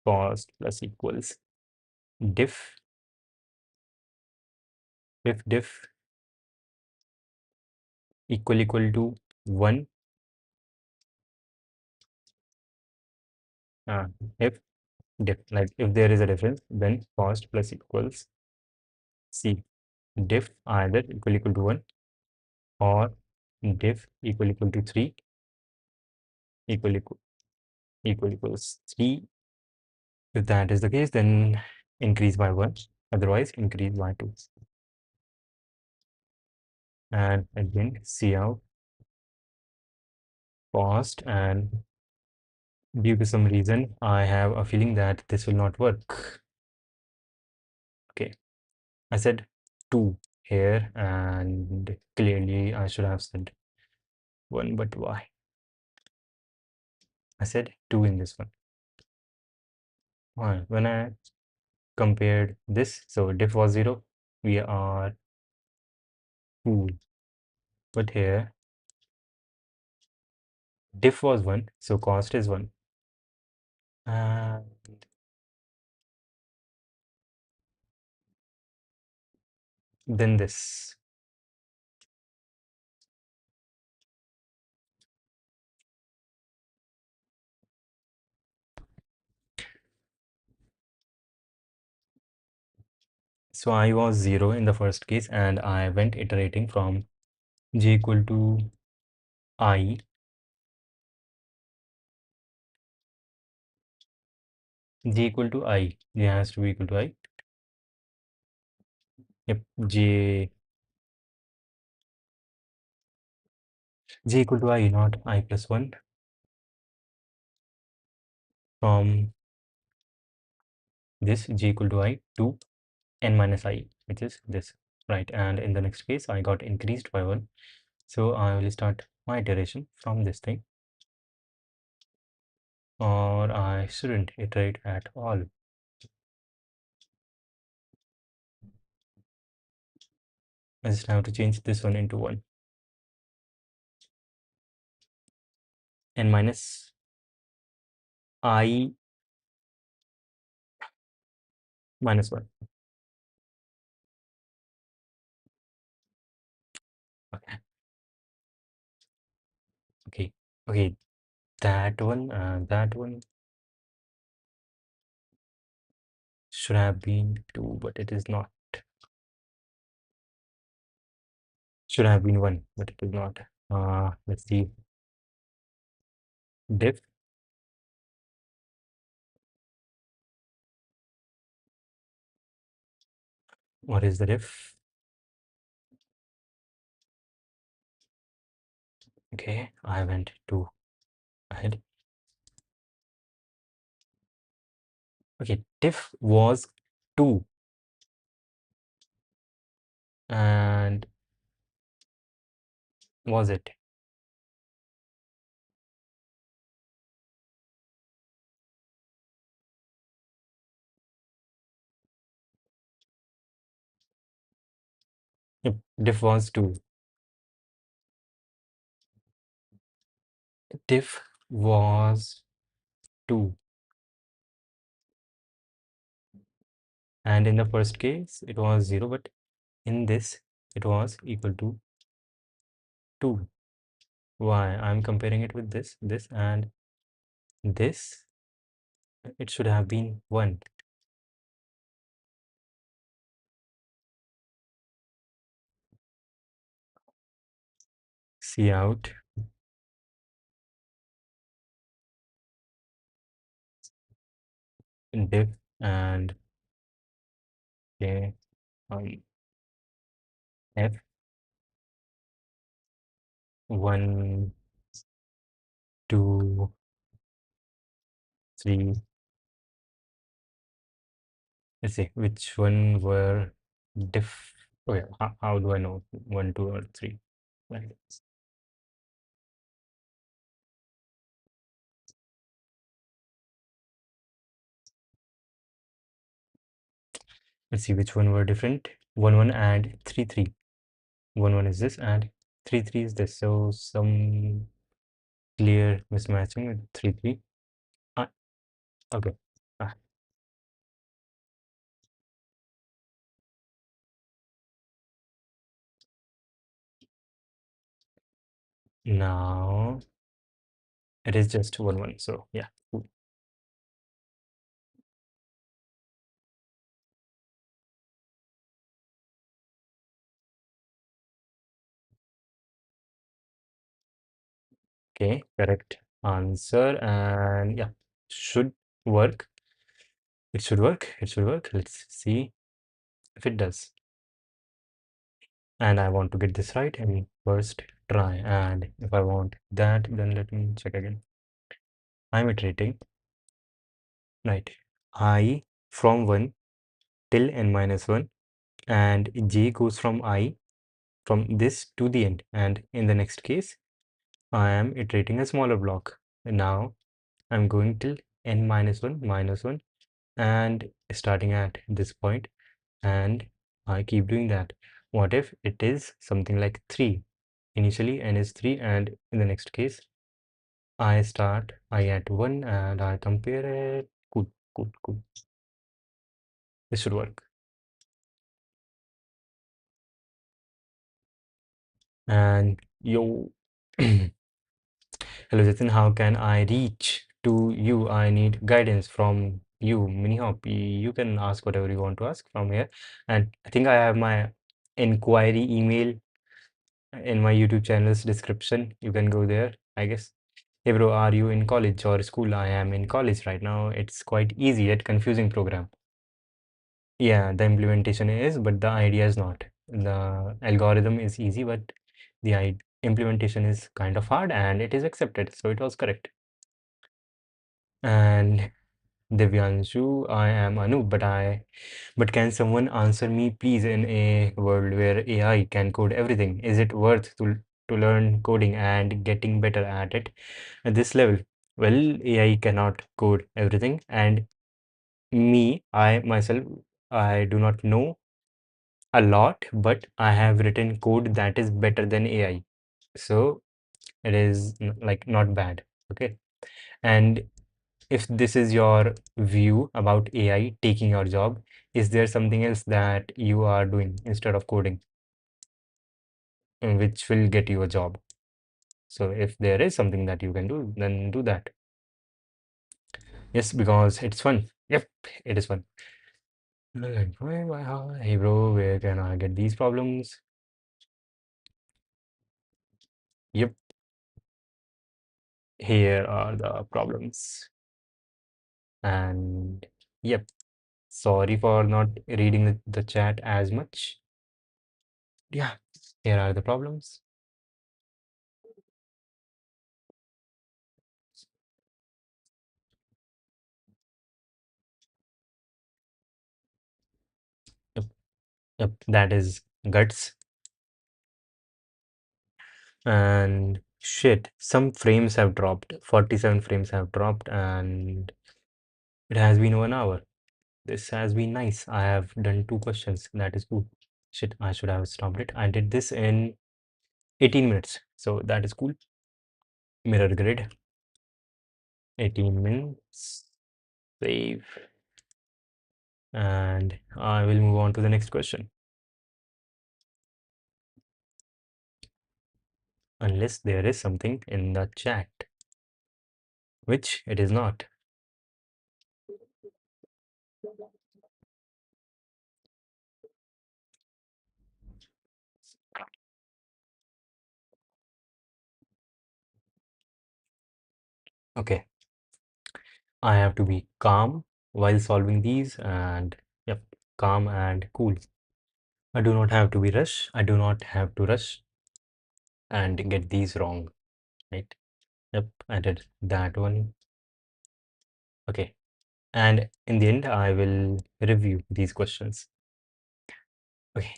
[SPEAKER 1] cost plus equals diff, if diff equal to 1, uh, if diff, like if there is a difference, then cost plus equals c, diff either equal to 1 or diff equal to 3, equal equal equals 3. If that is the case, then increase by 1, otherwise increase by 2. And again, see out cost, and due to some reason, I have a feeling that this will not work. Okay, I said 2 here, and clearly I should have said 1, but why? I said 2 in this one. Why? When I compared this, so diff was 0, we are cool. But here, diff was 1, so cost is 1. And then this. So I was 0 in the first case, and I went iterating from j equal to I. J equal to I. J has to be equal to I. Yep, j equal to I, not I plus 1. From this j equal to I to n minus I, which is this, right? And in the next case, I got increased by 1. So I will start my iteration from this thing, or I shouldn't iterate at all. I just have to change this one into 1. N minus I minus 1. Okay. Okay. Okay. That one should have been 2, but it is not. Should have been 1, but it is not. Let's see. Diff. What is the diff? Okay, I went 2 ahead. Okay, diff was 2, and was it? Yep, diff was 2. Diff was 2. And in the first case, it was 0, but in this it was equal to 2. Why? I'm comparing it with this, and this, it should have been 1. See out diff and okay, f 1, 2, 3. Let's see which one were diff. Okay, how do I know 1, 2, or 3? Right. Let's see which one were different. 1, 1 and 3, 3. 1, 1 is this, and 3, 3 is this. So some clear mismatching with 3, 3. Ah, okay. Ah, now it is just 1, 1. So yeah, cool. Okay, correct answer, and yeah, should work. It should work. It should work. Let's see if it does. And I want to get this right in first try. And if I want that, then let me check again. I'm iterating, right? I from 1 till n minus 1, and j goes from I from this to the end. And in the next case, I am iterating a smaller block. And now I'm going till n minus 1 minus 1 and starting at this point, and I keep doing that. What if it is something like 3? Initially n is 3, and in the next case I start I at 1 and I compare it. Cool, cool, cool. This should work. And yo, hello Jatin, how can I reach to you? I need guidance from you. Mini hop, you can ask whatever you want to ask from here. And I think I have my inquiry email in my YouTube channel's description. You can go there, I guess. Hey bro, are you in college or school? I am in college right now. It's quite easy yet confusing program. Yeah, the implementation is, but the idea is not. The algorithm is easy, but the implementation is kind of hard, and it is accepted. So it was correct. And Divyanshu, I am Anu, but can someone answer me, please, in a world where AI can code everything? Is it worth to learn coding and getting better at it at this level? Well, AI cannot code everything, and I myself, I do not know a lot, but I have written code that is better than AI. So it is like not bad. Okay. And if this is your view about AI taking your job, is there something else that you are doing instead of coding, which will get you a job? So if there is something that you can do, then do that. Yes, because it's fun. Yep, it is fun. Like, hey bro, where can I get these problems? Yep, here are the problems. And yep, sorry for not reading the chat as much. Yeah, here are the problems. Yep, yep, that is guts. And shit, some frames have dropped. 47 frames have dropped, and it has been 1 hour. This has been nice. I have done 2 questions. That is cool. Shit, I should have stopped it. I did this in 18 minutes. So that is cool. Mirror grid. 18 minutes. Save. And I will move on to the next question. unless there is something in the chat, which it is not. Okay, I have to be calm while solving these, and yep, calm and cool. I do not have to be rush. I do not have to rush and get these wrong, right? Yep, I did that one. Okay, and in the end, I will review these questions. Okay.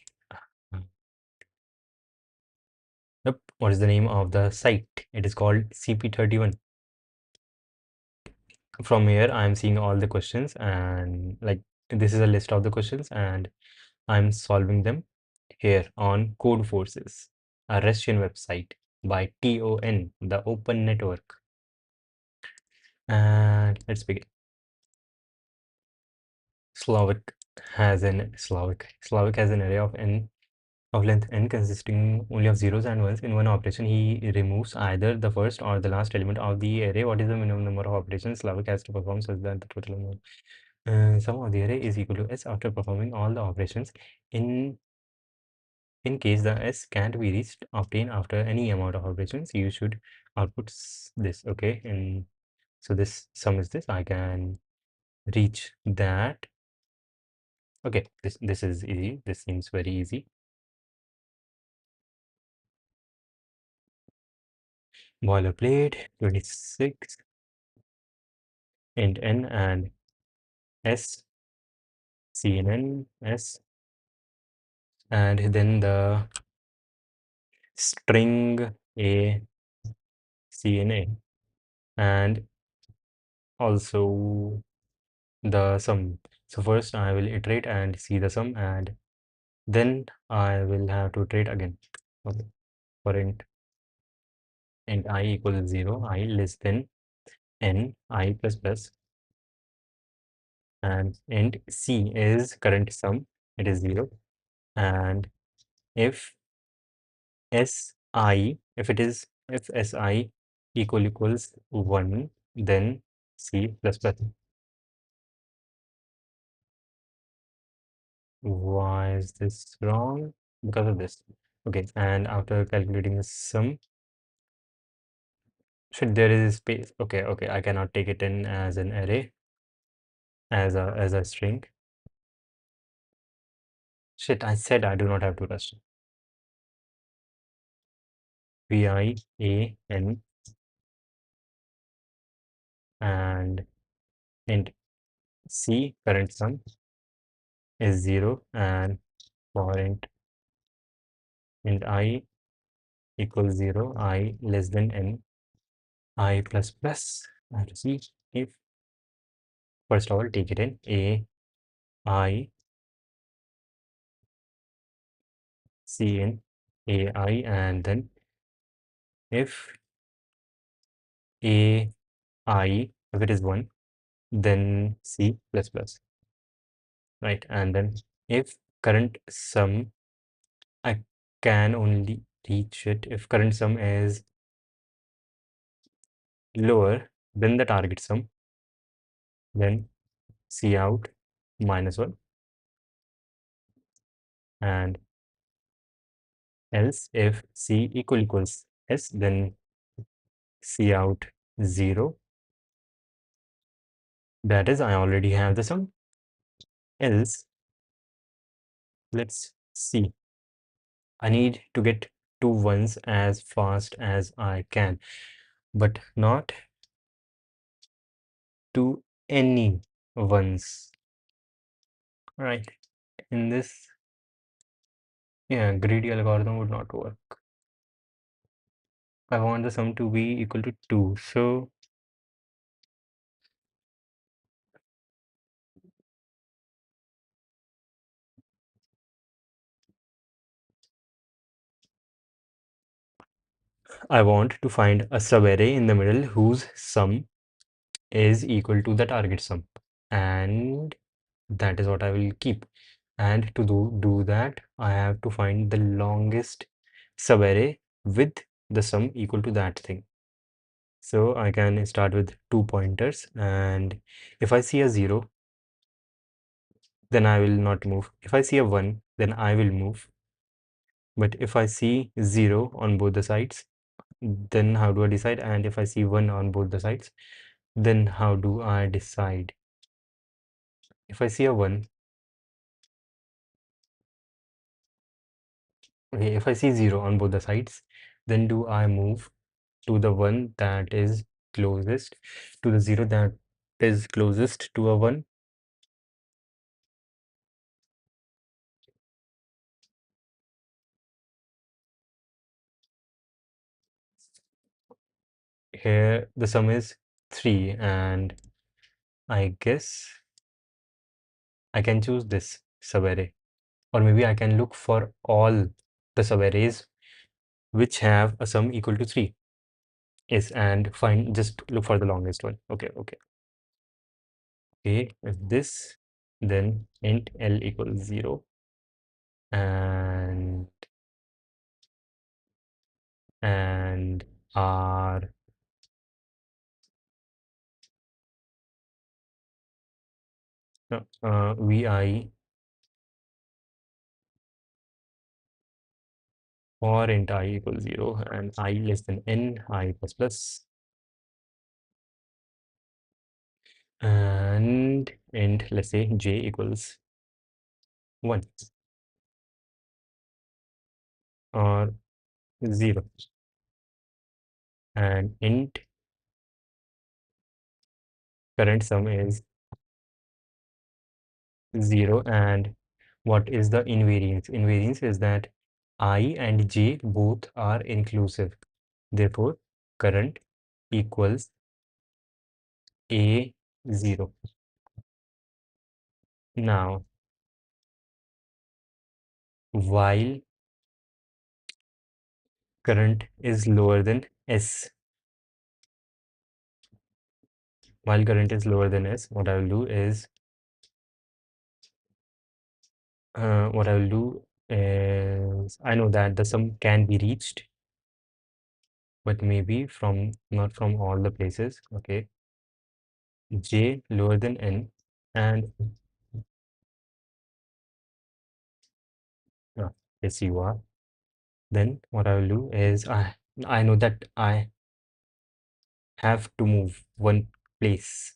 [SPEAKER 1] Yep, what is the name of the site? It is called CP31. From here, I'm seeing all the questions, and like this is a list of the questions, and I'm solving them here on Code Forces, a Russian website by TON, the Open Network. And let's begin. Slavic has an array of n of length n consisting only of zeros and ones. In one operation, he removes either the first or the last element of the array. What is the minimum number of operations Slavic has to perform such that the total number sum of the array is equal to s after performing all the operations? In case the s can't be reached, obtained after any amount of operations, you should output this. Okay, and so this sum is this. I can reach that. Okay, this is easy. This seems very easy. Boilerplate 26 int n and s cnn s, and then the string a cna, and also the sum. So first I will iterate and see the sum, and then I will have to iterate again. Okay. For int I equals 0, I less than n I plus plus, and int c is current sum, it is 0, and if if si equals 1, then c plus plus. Why is this wrong? Because of this. Okay, and after calculating the sum, should there is space. Okay, I cannot take it in as an array, as a string. Shit, I said I do not have to rush. VIAN and int c current sum is 0, and for int I equals 0, I less than n I plus plus, and see if first of all take it in a I c in a I, and then if a I, if it is 1, then c plus plus, right? And then if current sum, I can only reach it if current sum is lower than the target sum, then c out -1, and else if c equals s, then c out 0. That is, I already have the sum. Else, let's see. I need to get two ones as fast as I can, but not to any ones, right? In this, yeah, greedy algorithm would not work. I want the sum to be equal to 2, so I want to find a subarray in the middle whose sum is equal to the target sum, and that is what I will keep. And to do that, I have to find the longest subarray with the sum equal to that thing. So I can start with 2 pointers, and if I see a 0, then I will not move. If I see a 1, then I will move. But if I see 0 on both the sides, then how do I decide? And if I see 1 on both the sides, then how do I decide? If I see a 1, okay, if I see 0 on both the sides, then do I move to the one that is closest to the 0 that is closest to a 1? Here the sum is 3, and I guess I can choose this subarray, or maybe I can look for all the subarrays which have a sum equal to 3. Yes, and find, just look for the longest one. Okay, if this, then int l equals 0, and r no, vi for int I equals 0 and I less than n, I plus plus, and int, let's say j equals 1 or 0, and int current sum is 0. And what is the invariance? Invariance is that I and j both are inclusive. Therefore, current equals A0. Now, while current is lower than S, while current is lower than S, what I will do is, I know that the sum can be reached, but maybe from not from all the places. Okay, j lower than n, and yes, you are. Then what I will do is, I know that I have to move one place.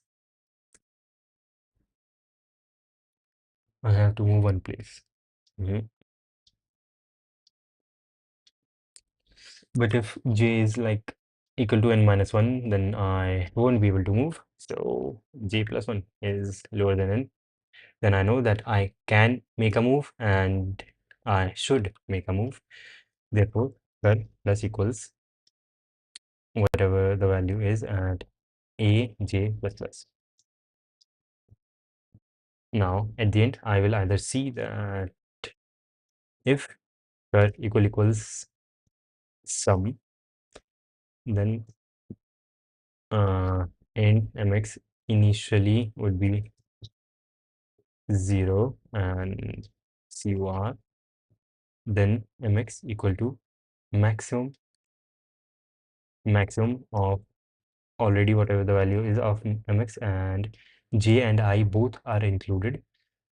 [SPEAKER 1] I have to move one place. Mhm. But if j is like equal to n minus 1, then I won't be able to move. So j plus 1 is lower than n. Then I know that I can make a move and I should make a move. Therefore, curl plus equals whatever the value is at a j plus plus. Now, at the end, I will either see that if curl equals sum, then int mx initially would be 0 and cur, then mx equal to maximum of already whatever the value is of mx, and j and I both are included.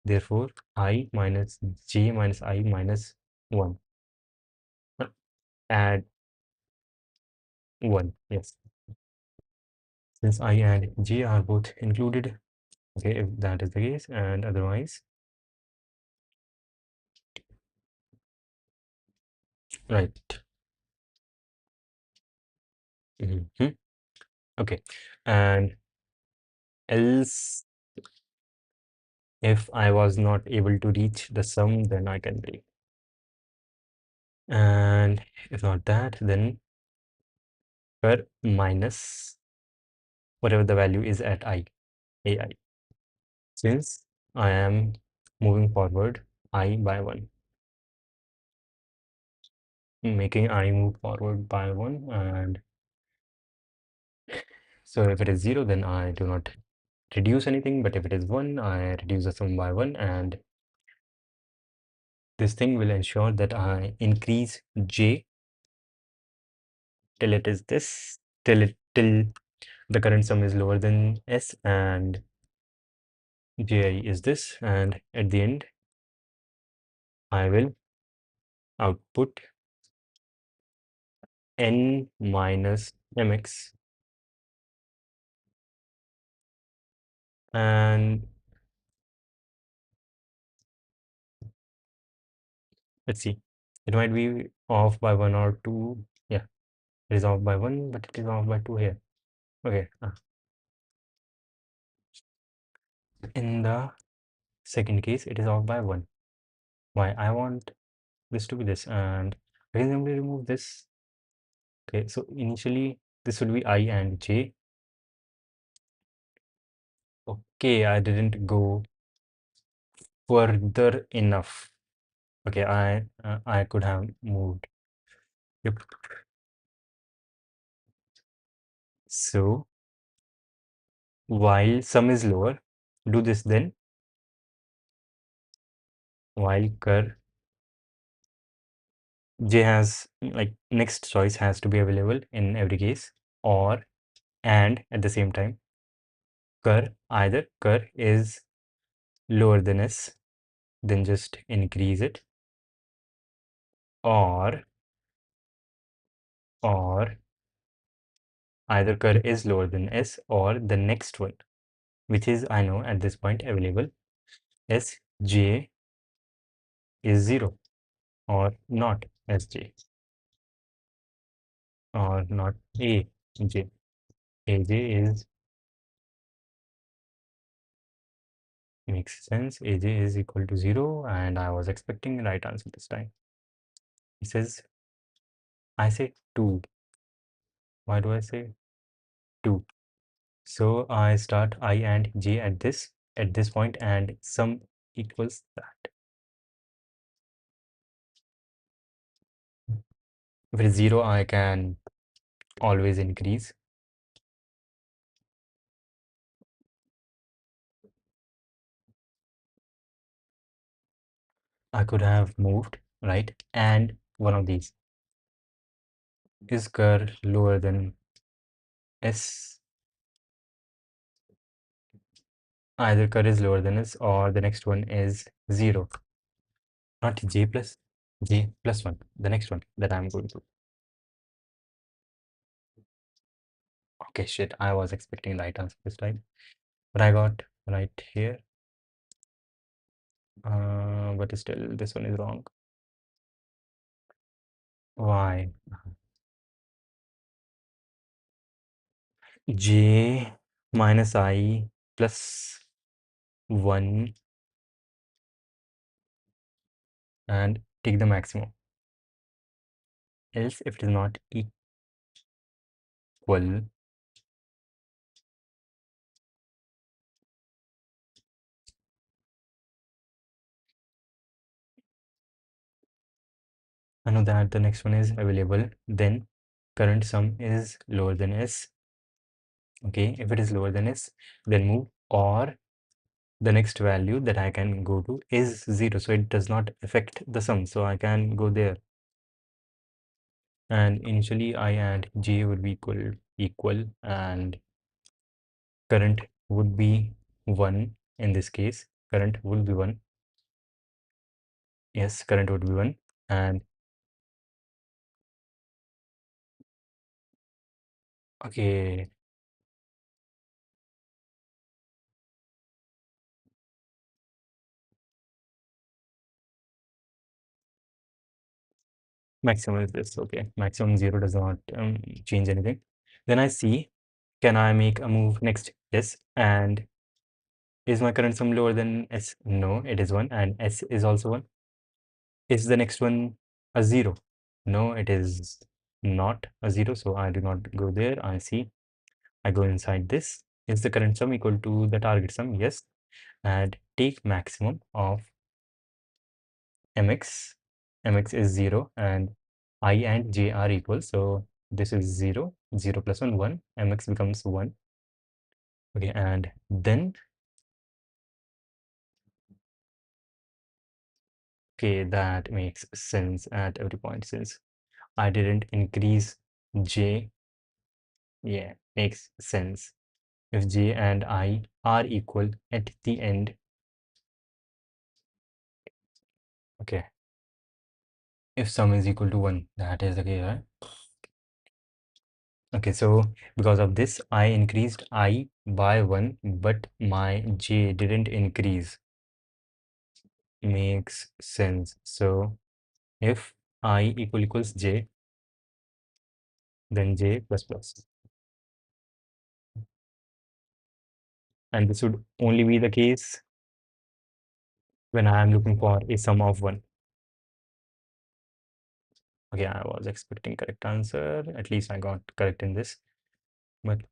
[SPEAKER 1] Therefore, I minus j minus I minus 1. Add 1, yes. Since I and j are both included, okay, if that is the case, and otherwise, right. Mhm. Okay, and else if I was not able to reach the sum, then I can break. And if not that, then per minus whatever the value is at I, ai. Since I am moving forward I by 1, making I move forward by 1, and so if it is 0, then I do not reduce anything, but if it is 1, I reduce the sum by 1, and this thing will ensure that I increase j till it is this, till the current sum is lower than S and ji is this, and at the end I will output n minus mx, and let's see, it might be off by 1 or 2. Yeah, it is off by 1, but it is off by 2 here. Okay, in the second case it is off by 1. Why? I want this to be this, and I can simply remove this. Okay, so initially this would be I and j. Okay, I didn't go further enough. Okay, I could have moved. Yep. So while sum is lower, do this then. While cur j has, like, next choice has to be available in every case, or and at the same time either cur is lower than s, then just increase it, or either cur is lower than s or the next one, which is, I know at this point available, sj is 0 or not sj, or not aj. Aj is, makes sense, aj is equal to 0, and I was expecting the right answer this time. It says, I say 2. Why do I say 2? So I start I and j at this point, and sum equals that. If it is 0, I can always increase. I could have moved, right? And one of these. Is cur lower than s? Either cur is lower than s, or the next one is 0. Not j plus 1. The next one that I'm going to. Okay, shit. I was expecting the right answer this time, but I got right here. But still, this one is wrong. Why? J minus I plus 1 and take the maximum. Else, if it is not equal, I know that the next one is available, then current sum is lower than S. Okay, if it is lower than S, then move, or the next value that I can go to is 0, so it does not affect the sum, so I can go there. And initially I and j would be equal, and current would be 1 in this case. Current would be 1. Yes, current would be 1, and okay, maximum is this. Okay, maximum 0 does not change anything. Then I see, can I make a move next? Yes. And is my current sum lower than s? No, it is 1, and s is also 1. Is the next one a 0? No, it is not a 0, so I do not go there. I see, I go inside this. Is the current sum equal to the target sum? Yes. And take maximum of mx. Mx is 0, and I and j are equal, so this is 0. 0 plus 1, 1. Mx becomes 1. Okay, and then, okay, that makes sense at every point, since I didn't increase j, yeah, makes sense. If j and I are equal at the end, okay, if sum is equal to 1, that is the case, right? Okay, so because of this, I increased I by 1, but my j didn't increase. Makes sense. So if I equals j, then j plus plus. And this would only be the case when I am looking for a sum of 1. Okay, I was expecting correct answer. At least I got correct in this. But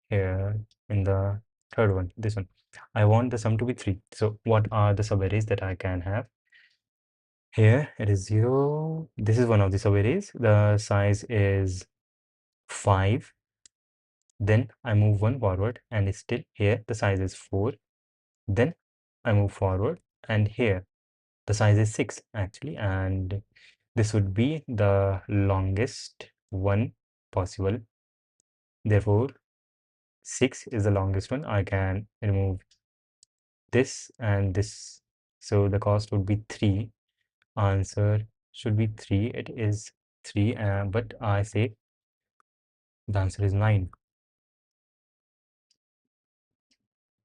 [SPEAKER 1] here in the third one, this one, I want the sum to be 3. So what are the subarrays that I can have? Here it is 0. This is one of the subarrays. The size is 5. Then I move 1 forward and still here the size is 4. Then I move forward and here the size is 6 actually, and this would be the longest one possible. Therefore 6 is the longest one. I can remove this and this, so the cost would be 3. Answer should be 3. It is 3, but I say the answer is 9.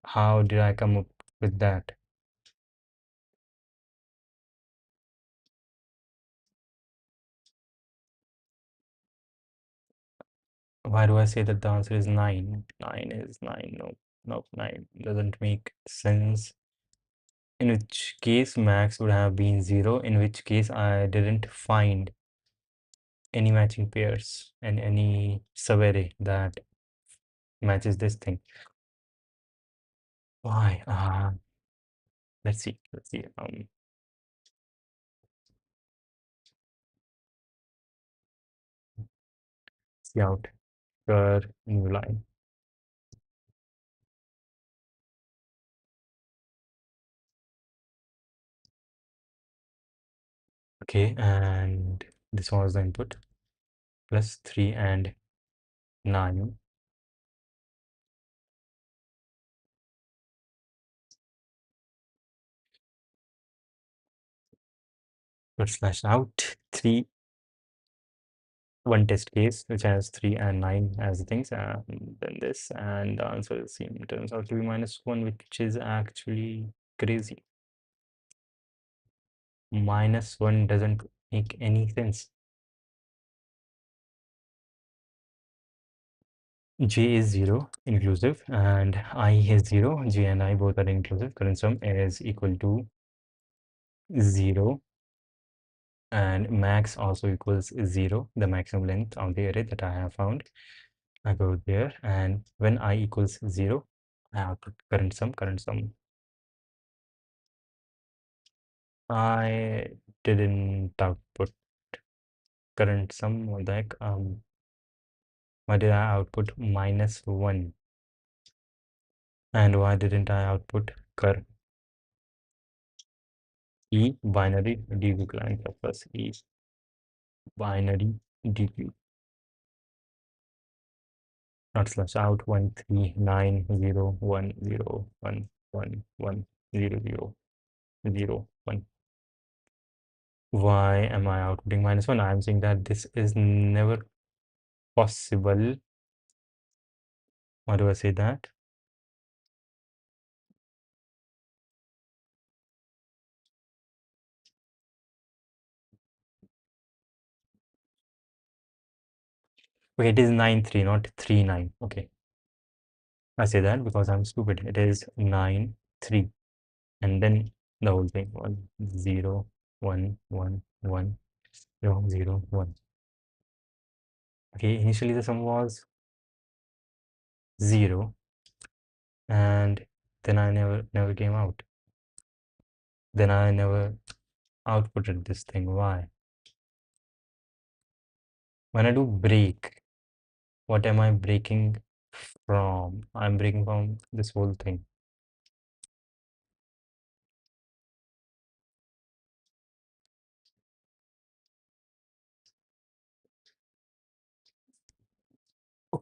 [SPEAKER 1] How did I come up with that? Why do I say that the answer is 9? 9 is 9. No, no, 9 doesn't make sense. In which case max would have been 0, in which case I didn't find any matching pairs and any subarray that matches this thing. Why? Let's see. Let's see. See out your new line. Okay, and this was the input plus 3 and 9. Let's slash out 3, one test case which has 3 and 9 as the things, and then this, and the answer turns out to be -1, which is actually crazy. -1 doesn't make any sense. J is 0 inclusive and I is 0. J and I both are inclusive. Current sum is equal to 0 and max also equals 0, the maximum length of the array that I have found. I go there, and when I equals 0, I output current sum, current sum. I didn't output current sum. What the heck? Why did I output -1? And why didn't I output cur? E binary dq client plus E binary dq, not slash out 139010111100001. Why am I outputting -1? I'm saying that this is never possible. Why do I say that? Okay, it is 9 3, not 3 9. Okay, I say that because I'm stupid. It is 9 3, and then the whole thing 1 0 1 1 1 0 0 1. Okay, initially the sum was 0, and then I never came out. Then I never outputted this thing. Why? When I do break, what am I breaking from? I'm breaking from this whole thing.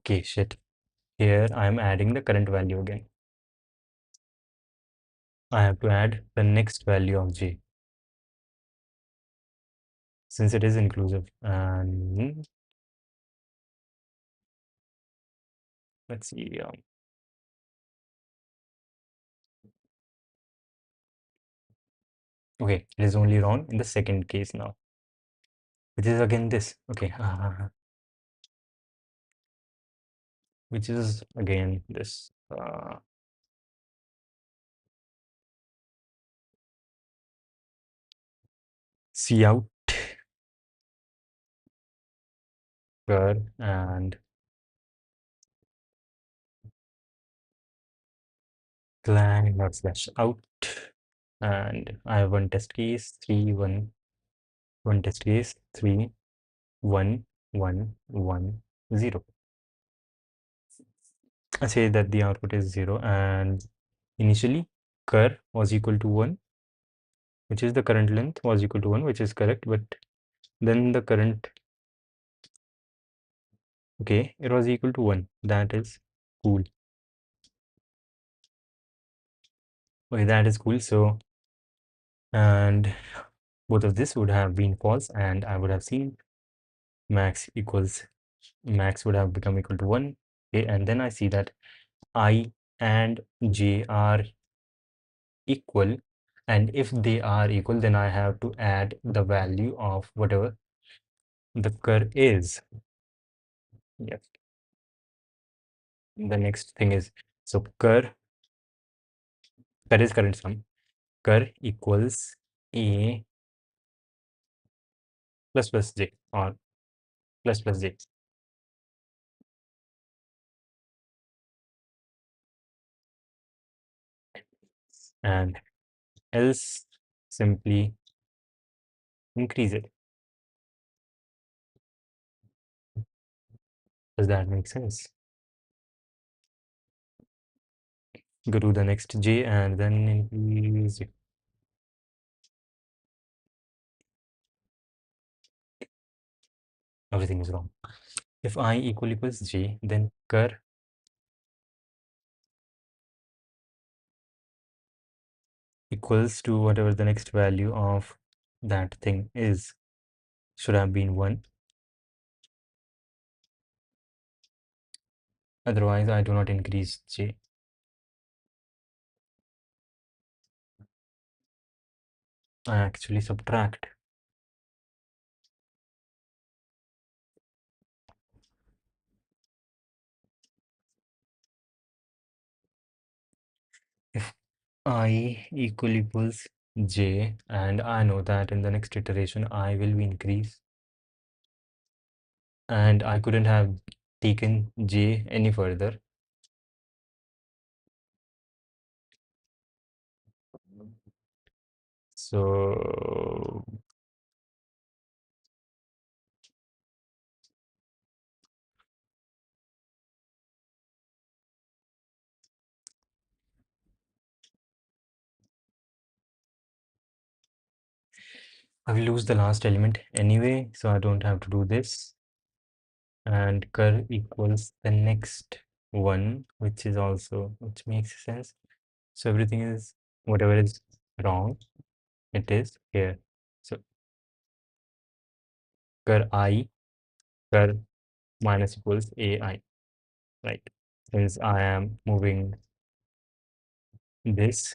[SPEAKER 1] Okay, shit. Here I am adding the current value again. I have to add the next value of j since it is inclusive. And let's see. Okay, it is only wrong in the second case now, which is again this. Okay, which is again this. See out and clang dot slash out, and I have one test case 3 1 test case 3 1 1 1 0. I say that the output is 0, and initially cur was equal to 1, which is the current length, was equal to 1, which is correct, but then the current, okay, it was equal to 1. That is cool. Okay, that is cool. So, and both of this would have been false, and I would have seen max would have become equal to 1. Okay, and then I see that I and j are equal, and if they are equal, then I have to add the value of whatever the cur is. Yes. The next thing is, so cur, that is current sum, cur equals a plus j or plus j. And else simply increase it. Does that make sense? Go to the next j and then increase it. Everything is wrong. If I equals j, then cur equals to whatever the next value of that thing is. Should have been 1. Otherwise, I do not increase j. I actually subtract. If I equals j, and I know that in the next iteration I will be increase, and I couldn't have taken j any further. So I will lose the last element anyway, so I don't have to do this. And cur equals the next one, which makes sense. So everything is, whatever is wrong, it is here. So cur minus equals ai, right? Since I am moving this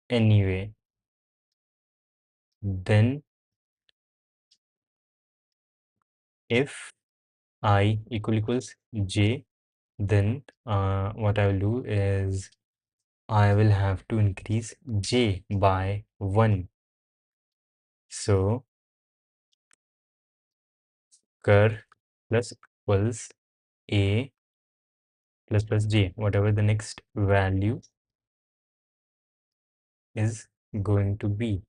[SPEAKER 1] anyway, then if I equals j, then what I will do is I will have to increase j by 1. So cur plus equals a plus j, whatever the next value is going to be.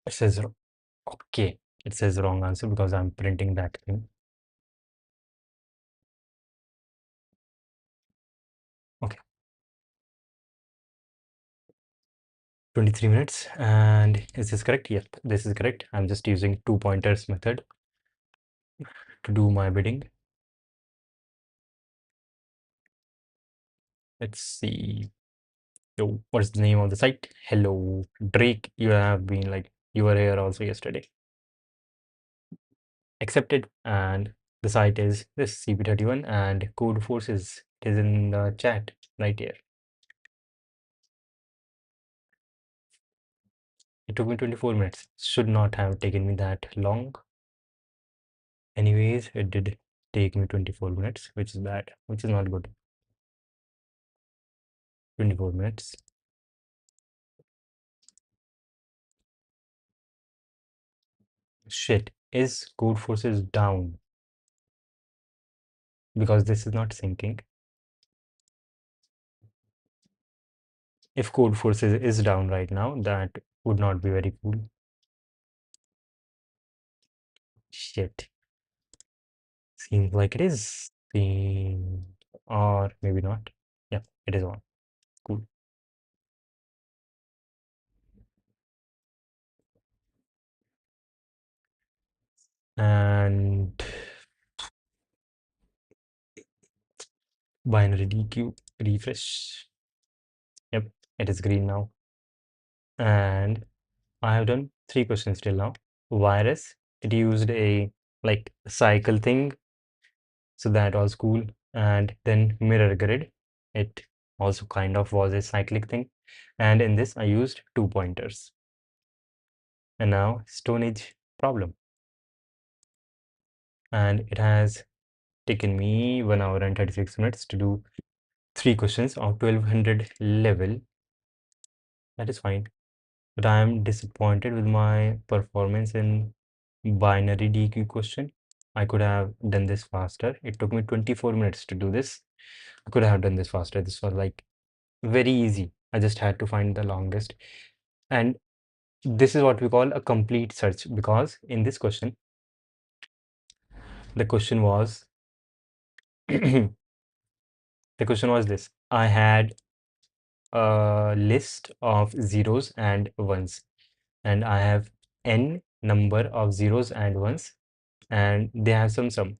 [SPEAKER 1] It says okay, it says wrong answer because I'm printing that thing. Okay. 23 minutes. And is this correct? Yep, this is correct. I'm just using two pointers method to do my bidding. Let's see. Yo, what's the name of the site? Hello, Drake. You have been like, you were here also yesterday. Accepted. And the site is this CP31 and code forces is in the chat right here. It took me 24 minutes. Should not have taken me that long. Anyways, it did take me 24 minutes, which is bad, which is not good. 24 minutes. Shit, is code forces down? Because this is not syncing. If code forces is down right now, that would not be very cool. Shit. Seems like it is. Or maybe not. Yeah, it is on. Cool. And binary DQ refresh. Yep, it is green now. And I have done three questions till now. Virus, it used a like cycle thing, so that was cool. And then mirror grid, it also kind of was a cyclic thing. And in this, I used two pointers. And now Stone Age problem. And it has taken me 1 hour and 36 minutes to do three questions of 1200 level. That is fine. But I am disappointed with my performance in binary DQ question. I could have done this faster. It took me 24 minutes to do this. I could have done this faster. This was like very easy. I just had to find the longest. And this is what we call a complete search, because in this question, the question was the question was this. I had a list of zeros and ones, and I have n number of zeros and ones, and they have some sum.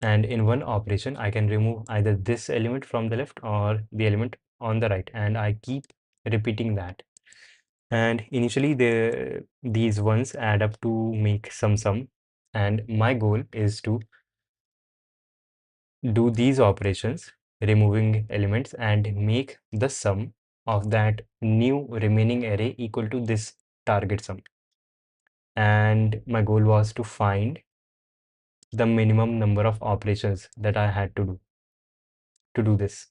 [SPEAKER 1] And in one operation, I can remove either this element from the left or the element on the right, and I keep repeating that. And initially, these ones add up to make some sum, and my goal is to do these operations, removing elements, and make the sum of that new remaining array equal to this target sum. And my goal was to find the minimum number of operations that I had to do this.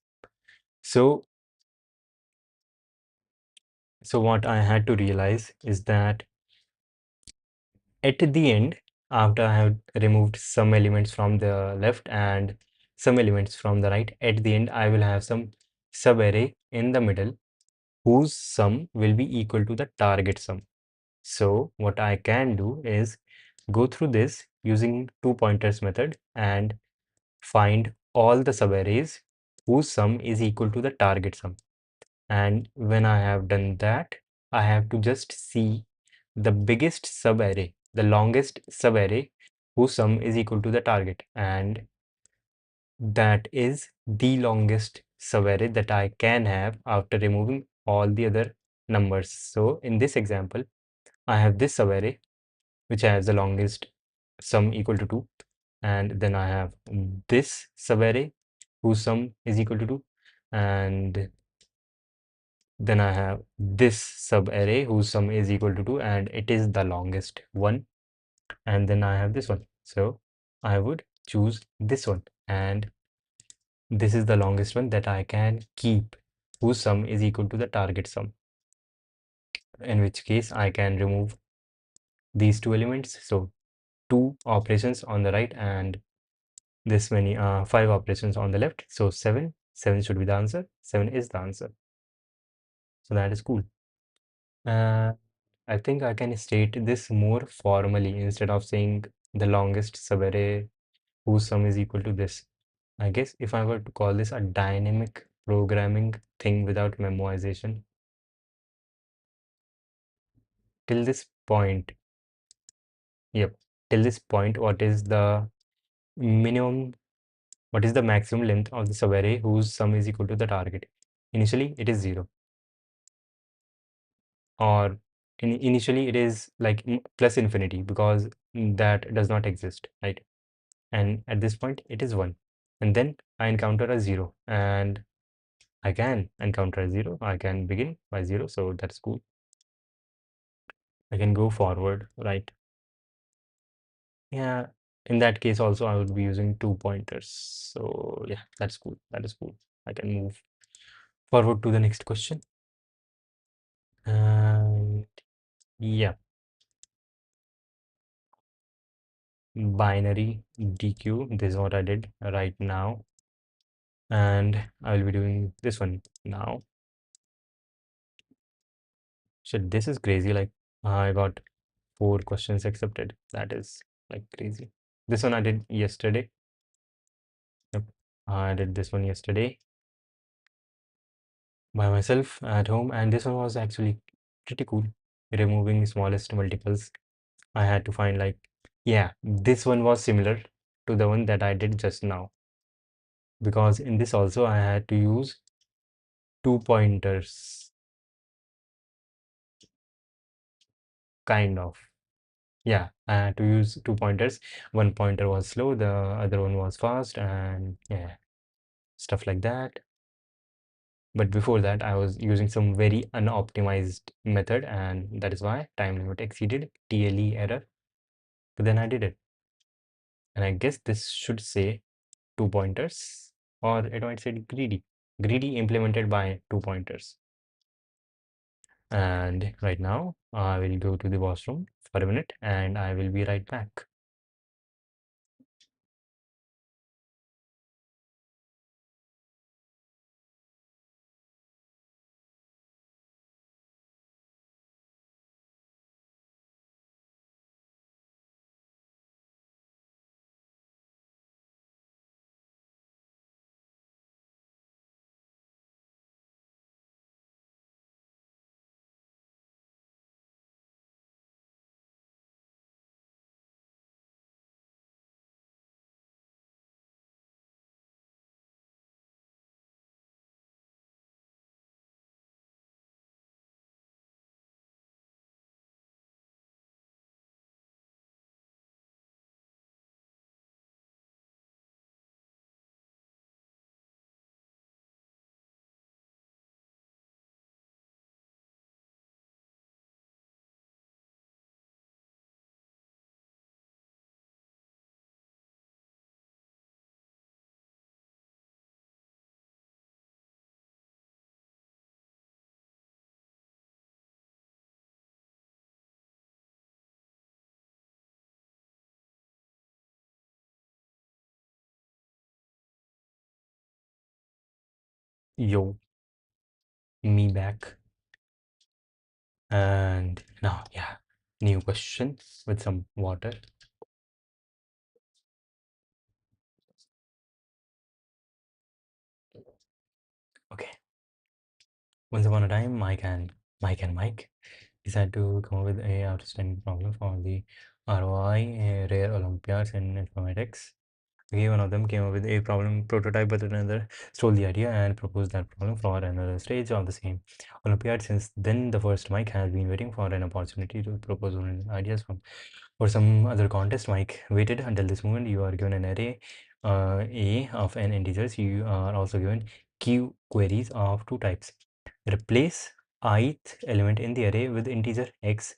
[SPEAKER 1] So what I had to realize is that at the end, after I have removed some elements from the left and some elements from the right, at the end I will have some subarray in the middle whose sum will be equal to the target sum. So what I can do is go through this using two pointers method and find all the subarrays whose sum is equal to the target sum. And when I have done that, I have to just see the biggest subarray, the longest subarray whose sum is equal to the target. And that is the longest subarray that I can have after removing all the other numbers. So in this example, I have this subarray which has the longest sum equal to 2, and then I have this subarray whose sum is equal to 2, and then I have this subarray whose sum is equal to 2, and it is the longest one. And then I have this one. So I would choose this one, and this is the longest one that I can keep, whose sum is equal to the target sum. In which case I can remove these two elements. So two operations on the right and this many five operations on the left. So 7 should be the answer. 7 is the answer. So that is cool. Uh, I think I can state this more formally instead of saying the longest subarray whose sum is equal to this. I guess if I were to call this a dynamic programming thing without memoization, till this point, yep, till this point, what is the minimum, what is the maximum length of the subarray whose sum is equal to the target? Initially, it is 0, or initially it is like plus infinity because that does not exist, right? And at this point, it is 1. And then I encounter a 0, and I can encounter a 0. I can begin by 0, so that's cool. I can go forward, right? Yeah, in that case also I would be using 2 pointers. So yeah, that's cool. That is cool. I can move forward to the next question. And yeah, binary DQ. This is what I did right now. And I will be doing this one now. So this is crazy. Like I got 4 questions accepted. That is like crazy. This one I did yesterday. Yep. I did this one yesterday by myself at home, and this one was actually pretty cool. Removing smallest multiples. I had to find like, yeah, this one was similar to the one that I did just now, because in this also I had to use 2 pointers, kind of. Yeah, I had to use 2 pointers. One pointer was slow, the other one was fast, and yeah, stuff like that. But before that, I was using some very unoptimized method, and that is why time limit exceeded TLE error. But then I did it. And I guess this should say 2 pointers, or it might say greedy. Greedy implemented by 2 pointers. And right now, I will go to the washroom for a minute, and I will be right back. Yo, me back. And now, yeah, new question with some water. Okay. Once upon a time, Mike decided to come up with a outstanding problem for the ROI rare Olympiads in informatics. Okay, one of them came up with a problem prototype, but another stole the idea and proposed that problem for another stage of the same Olympiad. Since then, the first Mike has been waiting for an opportunity to propose ideas from for some other contest. Mike waited until this moment. You are given an array A of n integers. You are also given Q queries of 2 types. Replace ith element in the array with integer x,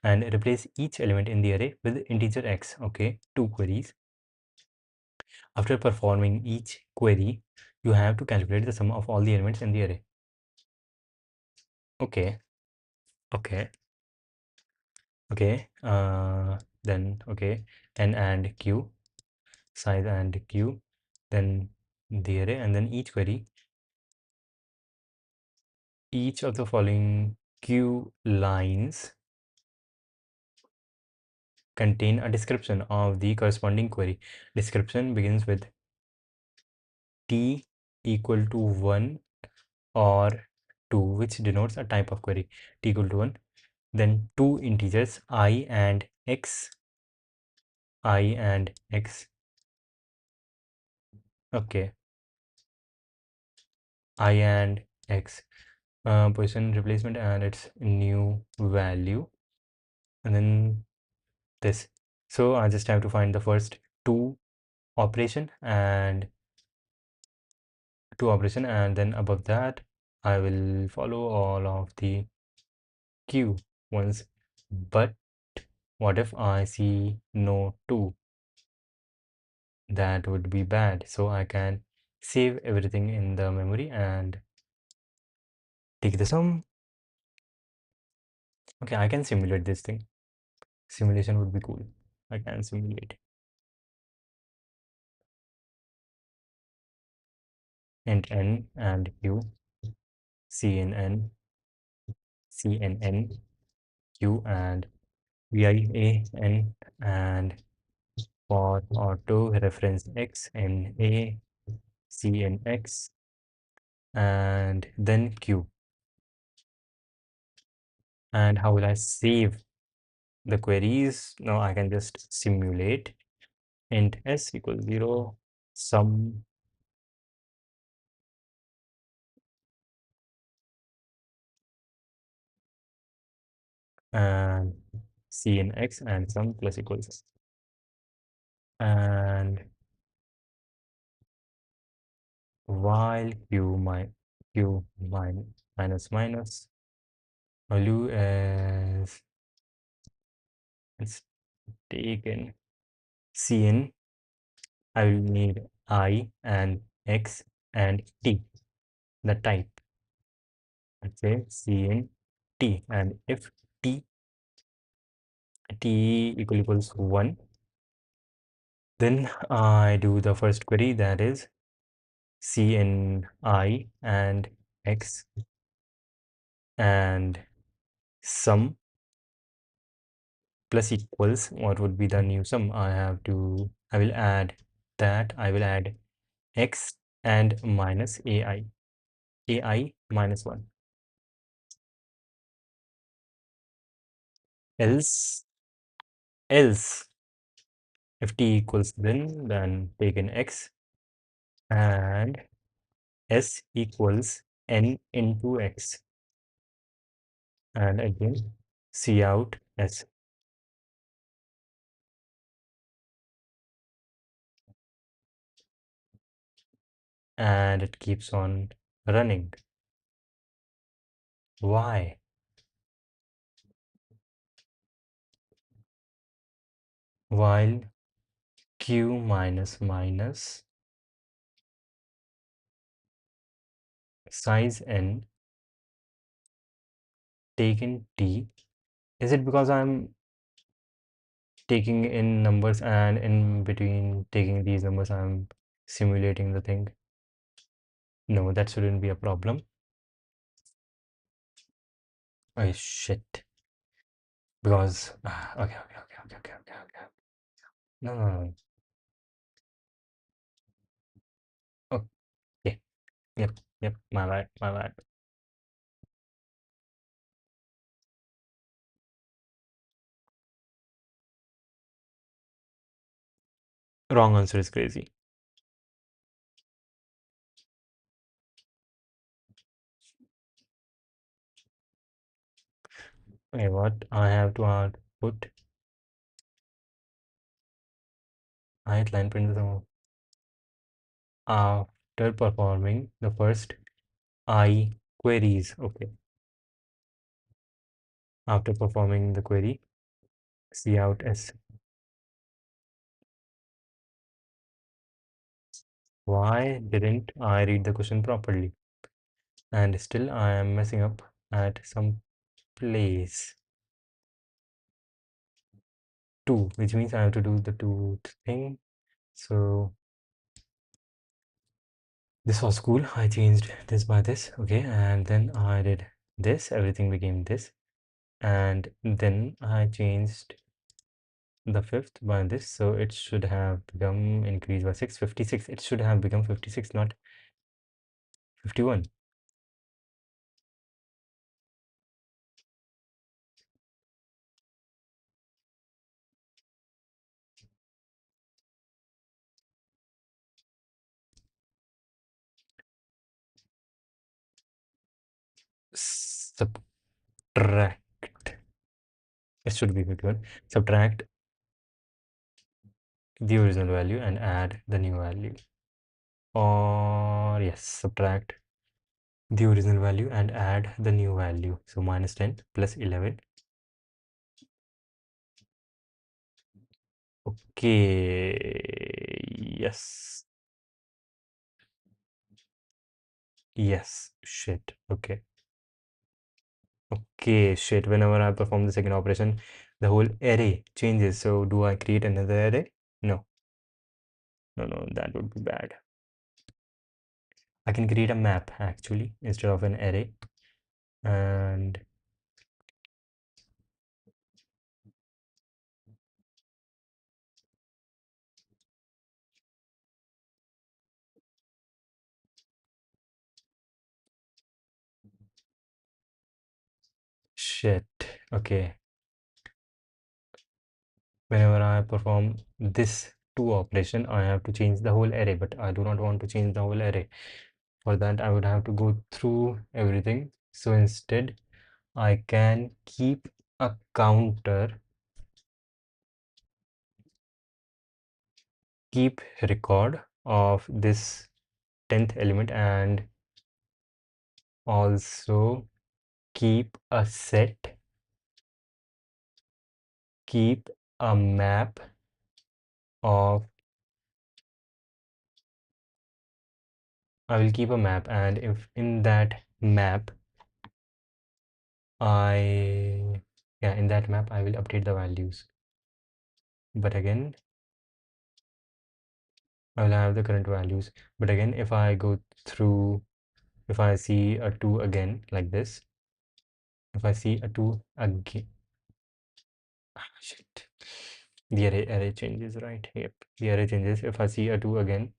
[SPEAKER 1] and replace each element in the array with integer x. Okay, 2 queries. After performing each query, you have to calculate the sum of all the elements in the array. Okay, okay, okay. Then okay, n and q, size and q, then the array, and then each query. Each of the following q lines contain a description of the corresponding query. Description begins with t equal to 1 or 2, which denotes a type of query. T equal to 1, then two integers I and x, okay, I and x, position replacement and its new value, and then this. So I just have to find the first two operation and then above that I will follow all of the q ones. But what if I see no 2? That would be bad. So I can save everything in the memory and take the sum. Okay, I can simulate this thing. Simulation would be cool. I can simulate int n and q, cnn, cnn, q, and vian, and for auto reference x n a cnx, and then q. And how will I save the queries? Now I can just simulate int s equals 0, sum, and cnx, and sum plus equals, and while q minus minus value as it's taken cn, I will need I and x and t, the type. Let's say cn t, and if t equals 1, then I do the first query, that is cni and x and sum plus equals, what would be the new sum? I will add x and minus ai minus 1. Else if t equals, then take an x and s equals n into x, and again cout s, and it keeps on running. Why? While q minus minus size n taken t. Is it because I'm taking in numbers and in between taking these numbers I'm simulating the thing? No, that shouldn't be a problem. Oh shit. Because okay. No. Okay. Yep. My bad. Wrong answer is crazy. Okay, what I have to output ith line print the sum after performing the first I queries. Okay. After performing the query, cout s. Why didn't I read the question properly? And still I am messing up at some place. 2, which means I have to do the 2 thing. So this was cool. I changed this by this, okay, and then I did this, everything became this, and then I changed the fifth by this, so it should have become increased by 56. It should have become 56, not 51. subtract, it should be 51, subtract the original value and add the new value, or yes, subtract the original value and add the new value. So minus 10 plus 11. Okay, yes, yes, shit, okay. Okay, shit, whenever I perform the second operation, the whole array changes. So do I create another array? No, no, that would be bad. I can create a map actually instead of an array. And shit, okay. Whenever I perform this two operation, I have to change the whole array, but I do not want to change the whole array. For that, I would have to go through everything. So instead, I can keep a counter, keep record of this 10th element, and also keep a set, keep a map of, I will keep a map, and if in that map in that map I will update the values. But again, I will have the current values. But again, if I go through, if I see a 2 again like this, if I see a 2 again, shit, the array changes, right? Yep, the array changes. If I see a 2 again,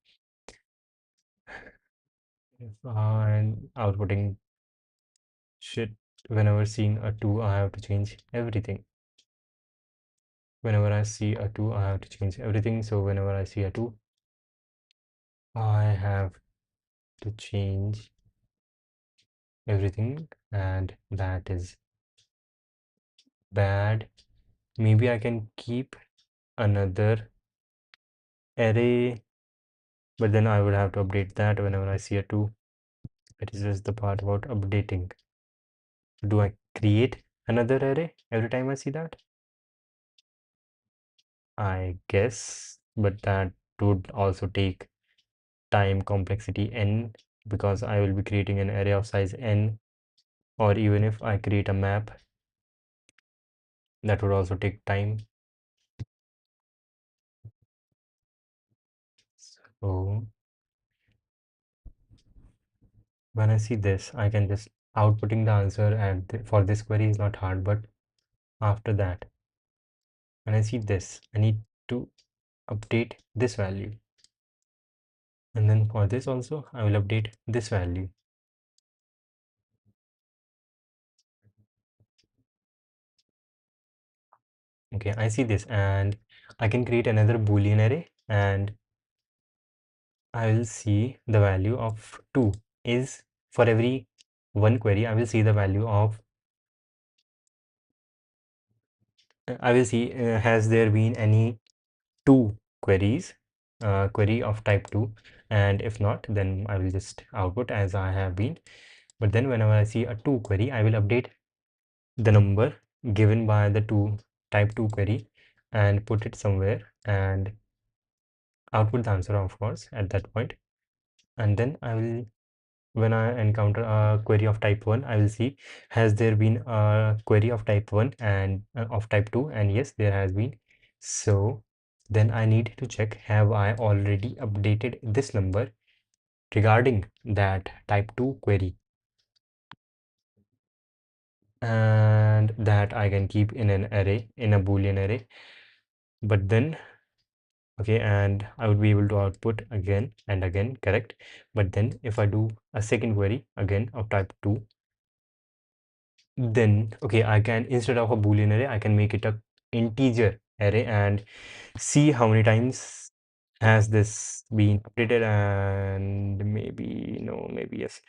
[SPEAKER 1] if I'm outputting shit, whenever seeing a 2, I have to change everything. Whenever I see a 2, I have to change everything. So whenever I see a 2, I have to change everything, and that is bad. Maybe I can keep another array, but then I would have to update that whenever I see a 2. It is just the part about updating. Do I create another array every time I see that? I guess, but that would also take time complexity n, because I will be creating an array of size n, or even if I create a map, that would also take time. So when I see this, I can just outputting the answer, and for this query is not hard, but after that, when I see this, I need to update this value, and then for this also I will update this value. Okay, I see this, and I can create another boolean array, and I will see the value of 2 is, for every one query I will see the value of, I will see has there been any 2 queries, query of type 2, and if not, then I will just output as I have been. But then whenever I see a 2 query, I will update the number given by the type 2 query and put it somewhere and output the answer, of course, at that point. And then I will, when I encounter a query of type 1, I will see has there been a query of type 1 and of type 2, and yes, there has been. So then I need to check, have I already updated this number regarding that type 2 query, and that I can keep in an array, in a boolean array. But then okay, and I would be able to output again and again correct. But then if I do a second query again of type 2, then okay, I can, instead of a boolean array, I can make it a integer array and see how many times has this been updated, and maybe no, maybe yes.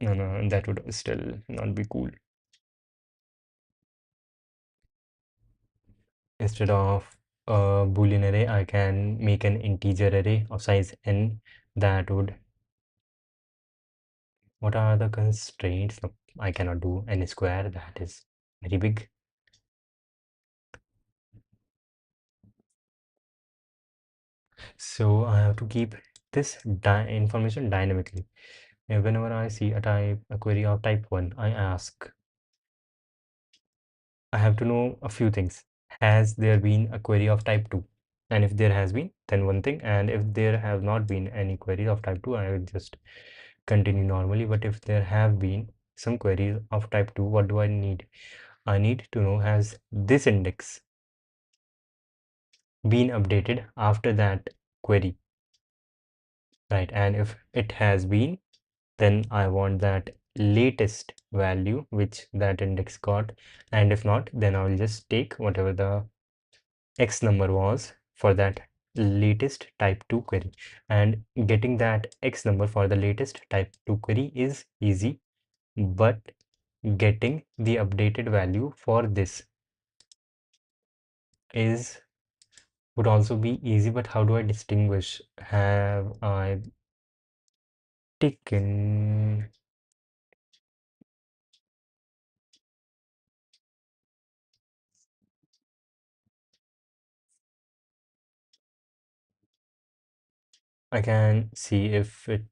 [SPEAKER 1] No, that would still not be cool. Instead of a Boolean array, I can make an integer array of size n that would. What are the constraints? No, I cannot do n square, that is very big. So I have to keep this information dynamically. Whenever I see a query of type 1, I ask, I have to know a few things. Has there been a query of type 2? And if there has been, then one thing. And if there have not been any queries of type 2, I will just continue normally. But if there have been some queries of type 2, what do I need? I need to know, has this index been updated after that query, right? And if it has been, then I want that latest value which that index got, and if not, then I will just take whatever the x number was for that latest type 2 query. And getting that x number for the latest type 2 query is easy, but getting the updated value for this is would also be easy. But how do I distinguish? Have I taken I can see if it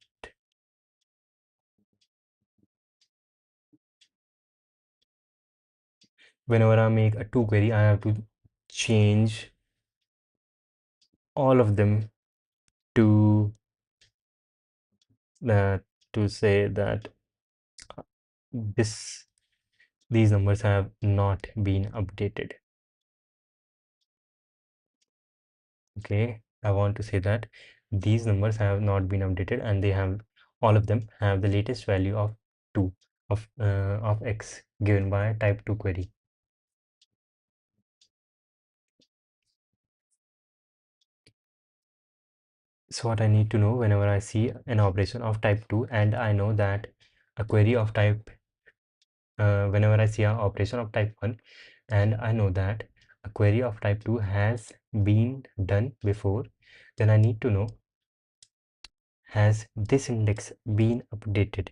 [SPEAKER 1] whenever I make a 2 query, I have to change all of them to that to say that this these numbers have not been updated. Okay, I want to say that these numbers have not been updated, and they have all of them have the latest value of 2 of x given by type 2 query. So what I need to know whenever I see an operation of type 2, and I know that a query of type whenever I see an operation of type 1, and I know that a query of type 2 has been done before, then I need to know, has this index been updated?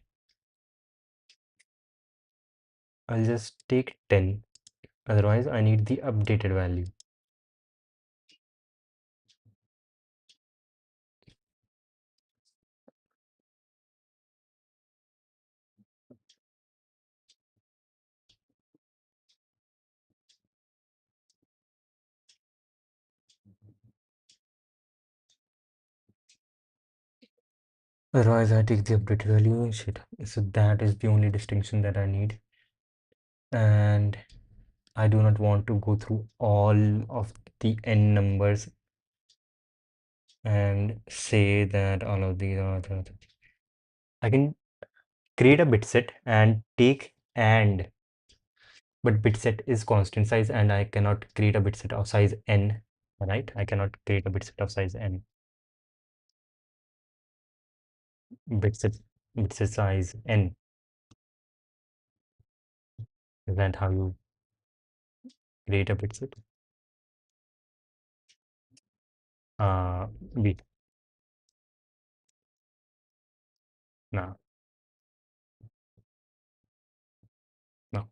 [SPEAKER 1] I'll just take 10, otherwise I need the updated value. Otherwise I take the updated value. Shit. So that is the only distinction that I need, and I do not want to go through all of the n numbers and say that all of these are I can create a bit set and take and, but bit set is constant size and I cannot create a bit set of size n, right? I cannot create a bit set of size n. bit set bit set size n. Is that how you create a bit set? uh b no, no,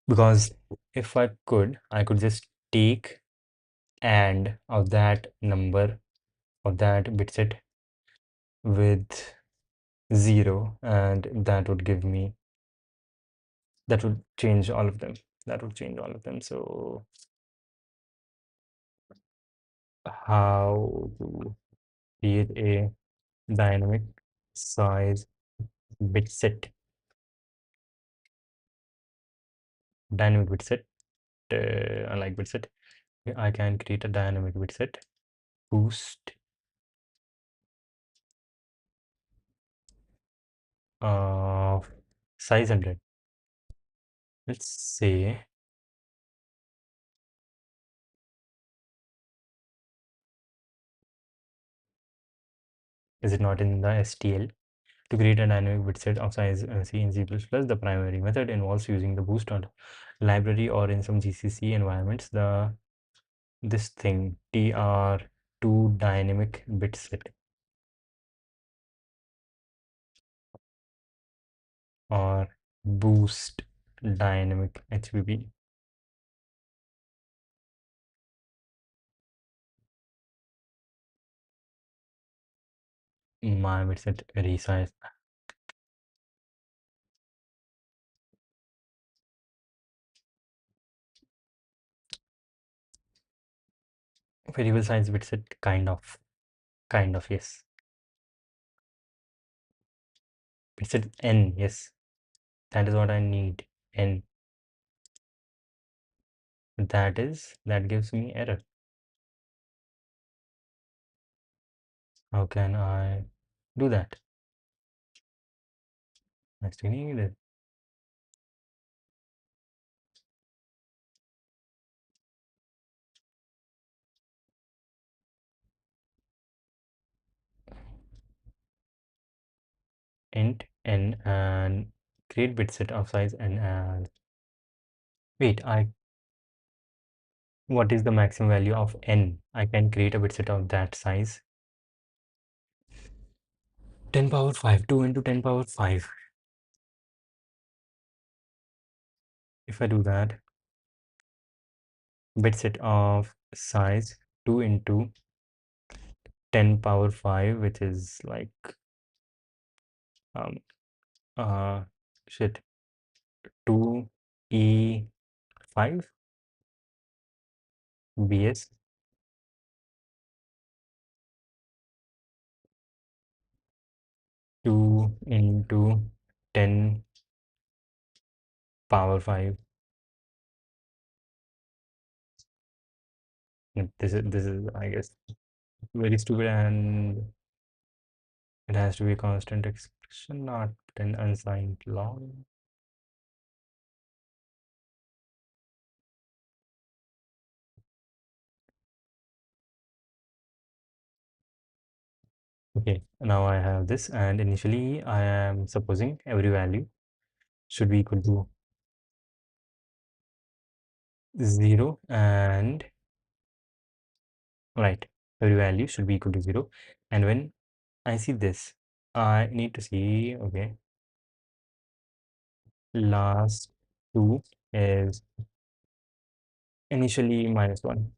[SPEAKER 1] because if I could just take and of that number of that bit set with 0, and that would give me, that would change all of them, so how to create a dynamic size bit set, dynamic bit set, unlike bit set, I can create a dynamic bit set, boost of size 100. Let's say is it not in the STL? To create a dynamic bit set of size C in C++, the primary method involves using the boost library, or in some GCC environments, this thing tr2 dynamic bit set, or boost dynamic HBB. My bit set resize. Variable size bit set, kind of, yes. Bit set n, yes, that is what I need. N, that gives me error. How can I do that? I still need it. Int n and create bit set of size n, and wait, what is the maximum value of n? I can create a bit set of that size. 10 power 5, 2 into 10 power 5. If I do that, bit set of size 2 into 10 power 5, which is like um shit 2e5 bs 2 into 10 power 5. This is I guess very stupid, and it has to be a constant expression, not an unsigned long. Okay, now I have this, and initially I am supposing every value should be equal to 0, and right, every value should be equal to 0. And when I see this, I need to see, okay, last 2 is initially -1.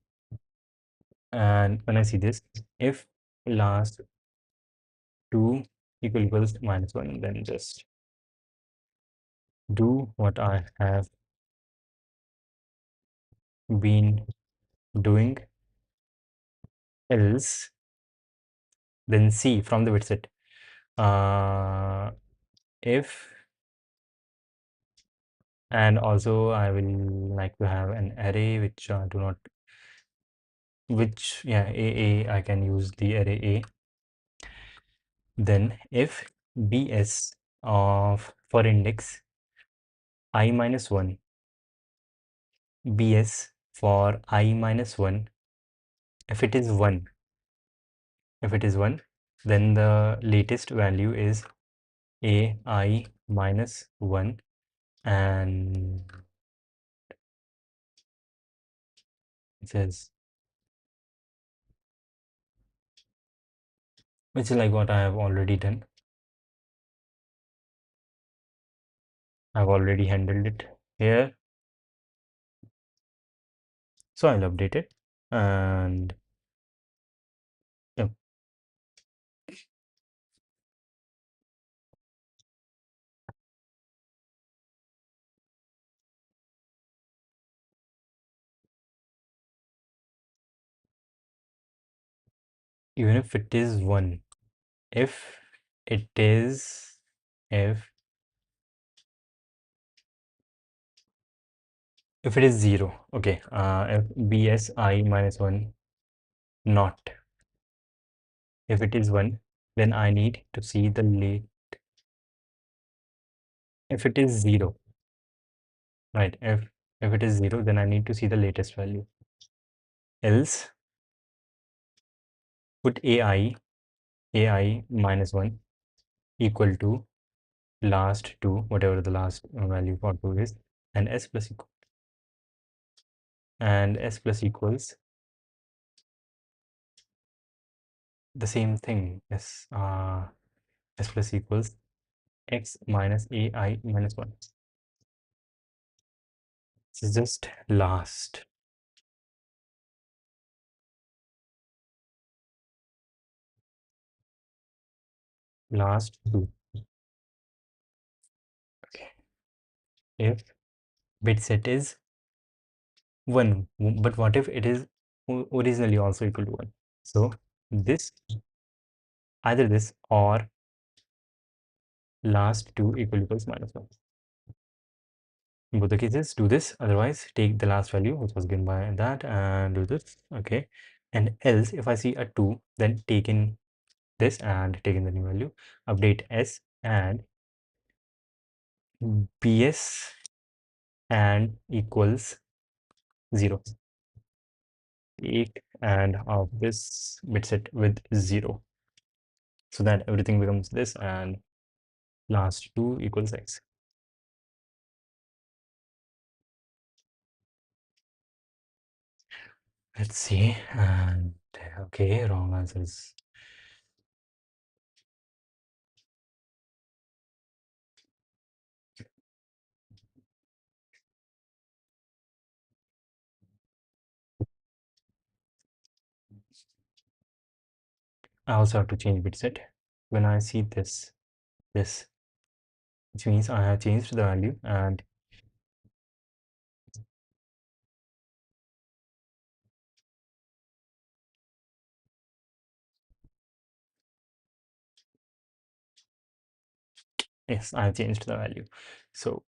[SPEAKER 1] And when I see this, if last 2 equals -1, then just do what I have been doing, else then see from the bit set if, and also I will like to have an array which do not, which, yeah, I can use the array A. Then if bs of, for index I minus 1, bs for I minus 1, if it is 1, then the latest value is ai minus 1, and it says, which is like what I have already done. I've already handled it here, so I'll update it. And yeah, even if it is 1, if it is, if it is 0, okay, if bs I minus 1 not, if it is 1, then I need to see the late, if it is 0, right, if it is 0, then I need to see the latest value, else put ai minus 1, equal to last 2, whatever the last value for 2 is, and s plus equal, and s plus equals the same thing as s plus equals x minus ai minus 1. This is just last two. Okay. If bit set is 1, but what if it is originally also equal to 1? So this, either this or last 2 equals minus 1. In both the cases, do this. Otherwise, take the last value, which was given by that, and do this. Okay. And else, if I see a 2, then take in this and take in the new value, update s and bs and equals 0. Take and of this bit set with 0, so that everything becomes this, and last 2 equals x. Let's see. And okay, wrong answers. I also have to change bit set when I see this, which means I have changed the value, and yes, I have changed the value. So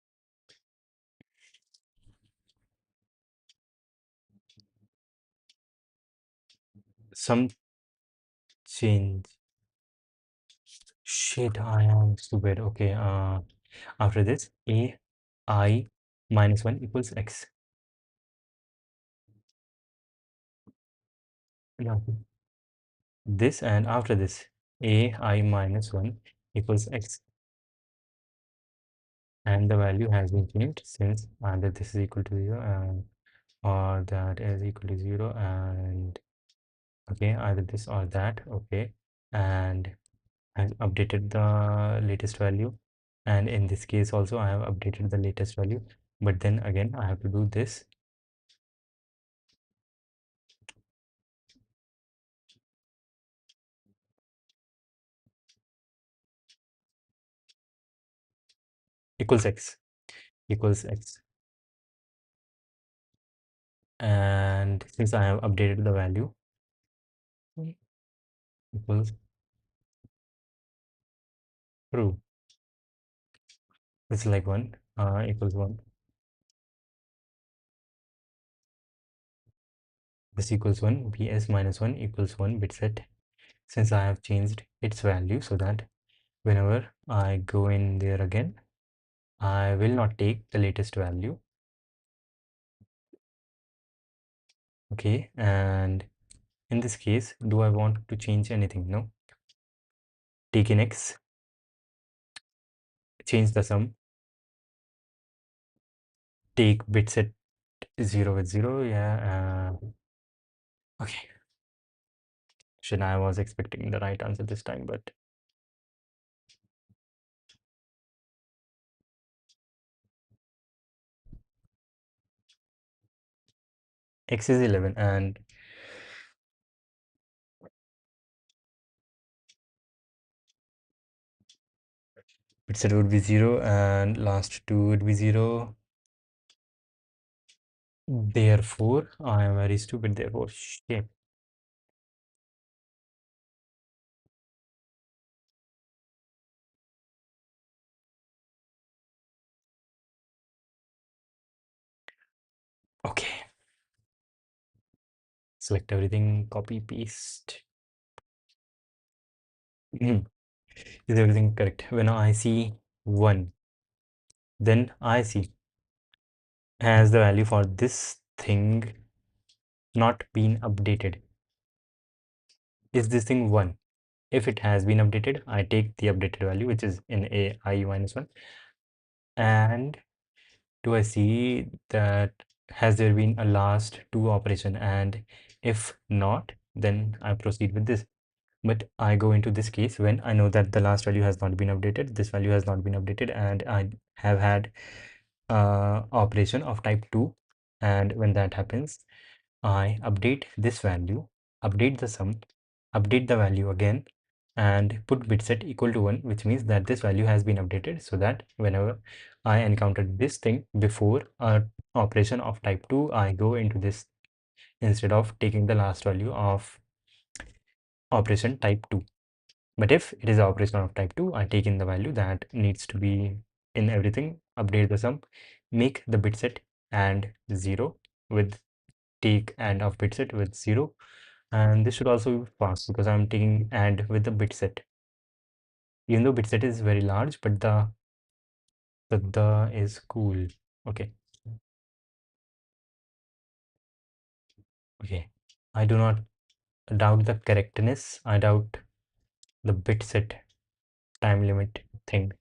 [SPEAKER 1] some change. Shit, I am stupid. Okay, after this, ai minus 1 equals x. No, this, and after this, ai minus 1 equals x, and the value has been changed since either this is equal to 0 and or that is equal to 0, and okay, either this or that. Okay, and I've updated the latest value, and in this case also I have updated the latest value, but then again I have to do this. Equals x, equals x, and since I have updated the value, equals true. It's like 1, equals 1. This equals 1, bs minus 1 equals 1 bit set, since I have changed its value, so that whenever I go in there again, I will not take the latest value. Okay, and in this case, do I want to change anything? No. Take in x, change the sum, take bit set 0 with 0. Yeah. Okay. Should I was expecting the right answer this time, but x is 11, and bit set would be 0, and last 2 would be 0. Therefore, I am very stupid. Therefore, shit. Okay. Select everything, copy, paste. Is everything correct? When I see 1, then I see has the value for this thing not been updated. Is this thing 1? If it has been updated, I take the updated value, which is in a I minus 1, and do I see that has there been a last two operation, and if not, then I proceed with this. But I go into this case when I know that the last value has not been updated, this value has not been updated, and I have had operation of type 2, and when that happens, I update this value, update the sum, update the value again, and put bit set equal to 1, which means that this value has been updated, so that whenever I encountered this thing before a operation of type 2, I go into this instead of taking the last value of operation type 2. But if it is an operation of type 2, I take in the value that needs to be in everything, update the sum, make the bit set and 0 with take and of bit set with 0, and this should also be fast because I'm taking and with the bit set. Even though bit set is very large, but the is cool. Okay. Okay. I do not doubt the correctness. I doubt the bit set time limit thing.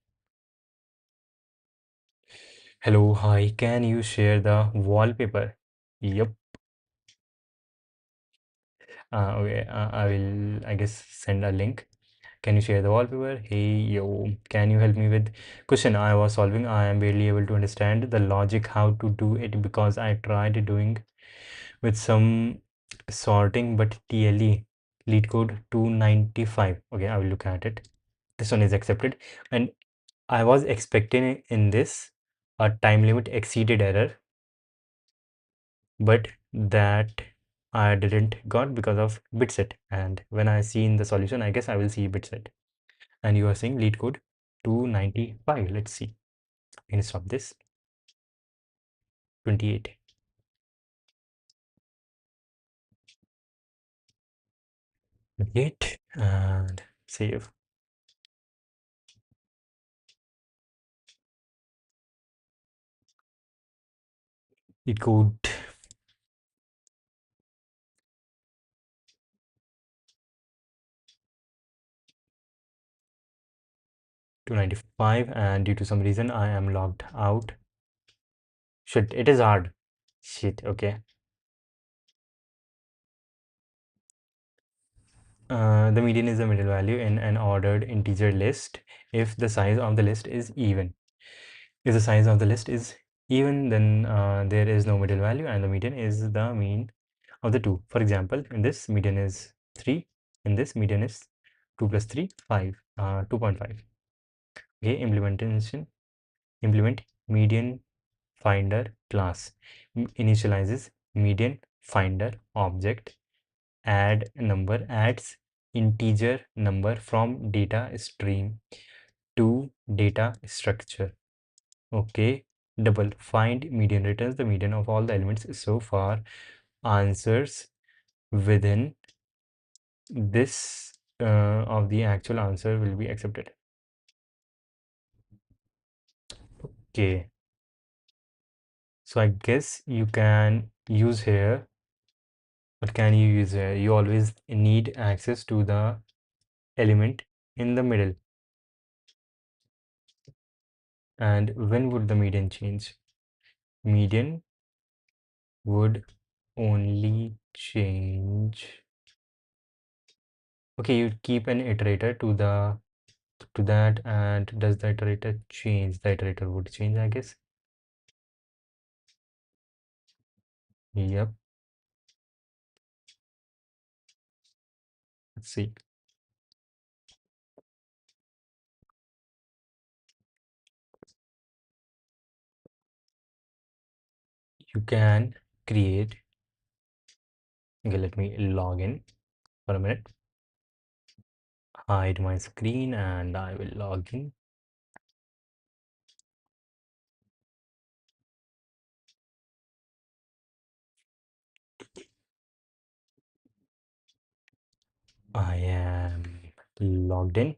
[SPEAKER 1] Hello, hi. Can you share the wallpaper? Yep. Okay. I will, I guess, send a link. Can you share the wallpaper? Hey, yo, can you help me with question I was solving? I am barely able to understand the logic how to do it because I tried doing with some sorting, but TLE lead code 295. Okay, I will look at it. This one is accepted, and I was expecting in this a time limit exceeded error, but that I didn't got because of bitset. And when I see in the solution, I guess I will see bitset. And you are saying lead code 295. Let's see. Can stop this? 28. 28 and save. Lead code 295, and due to some reason I am logged out. Shit, it is hard. Shit, okay. The median is the middle value in an ordered integer list if the size of the list is even. If the size of the list is even, then there is no middle value and the median is the mean of the two. For example, in this median is 3, in this median is 2 plus 3, 5, 2.5. Okay, implement median finder class, initializes median finder object, add number, adds integer number from data stream to data structure. Okay, double find median returns the median of all the elements so far. Answers within this of the actual answer will be accepted. Okay, so I guess you can use here. What can you use here? You always need access to the element in the middle. And when would the median change? Median would only change. Okay, you keep an iterator to that, and does the iterator change? The iterator would change, I guess. Yep. Let's see. You can create. Okay, let me log in for a minute. Hide my screen and I will log in. I am logged in.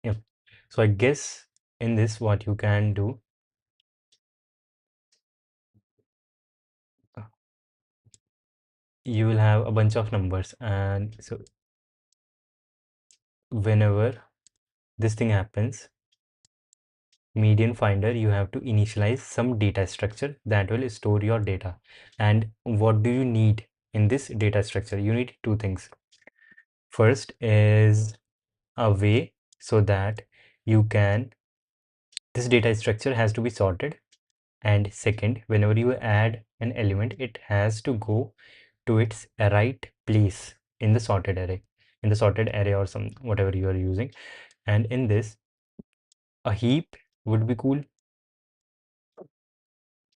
[SPEAKER 1] Yep. So I guess in this what you can do, you will have a bunch of numbers, and so whenever this thing happens, median finder, you have to initialize some data structure that will store your data. And what do you need in this data structure? You need two things. First is a way so that you can, this data structure has to be sorted. And second, whenever you add an element, it has to go to its right place in the sorted array, or some whatever you are using. And in this, a heap would be cool,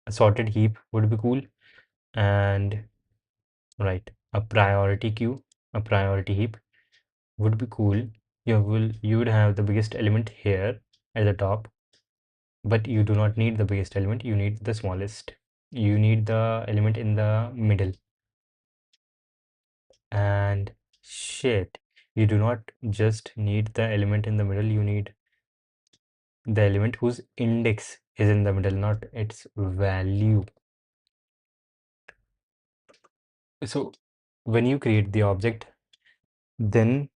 [SPEAKER 1] a sorted heap would be cool, and right, a priority queue, a priority heap would be cool. You would have the biggest element here at the top, but you do not need the biggest element, you need the smallest. You need the element in the middle. And shit, you do not just need the element in the middle, you need the element whose index is in the middle, not its value. So when you create the object, then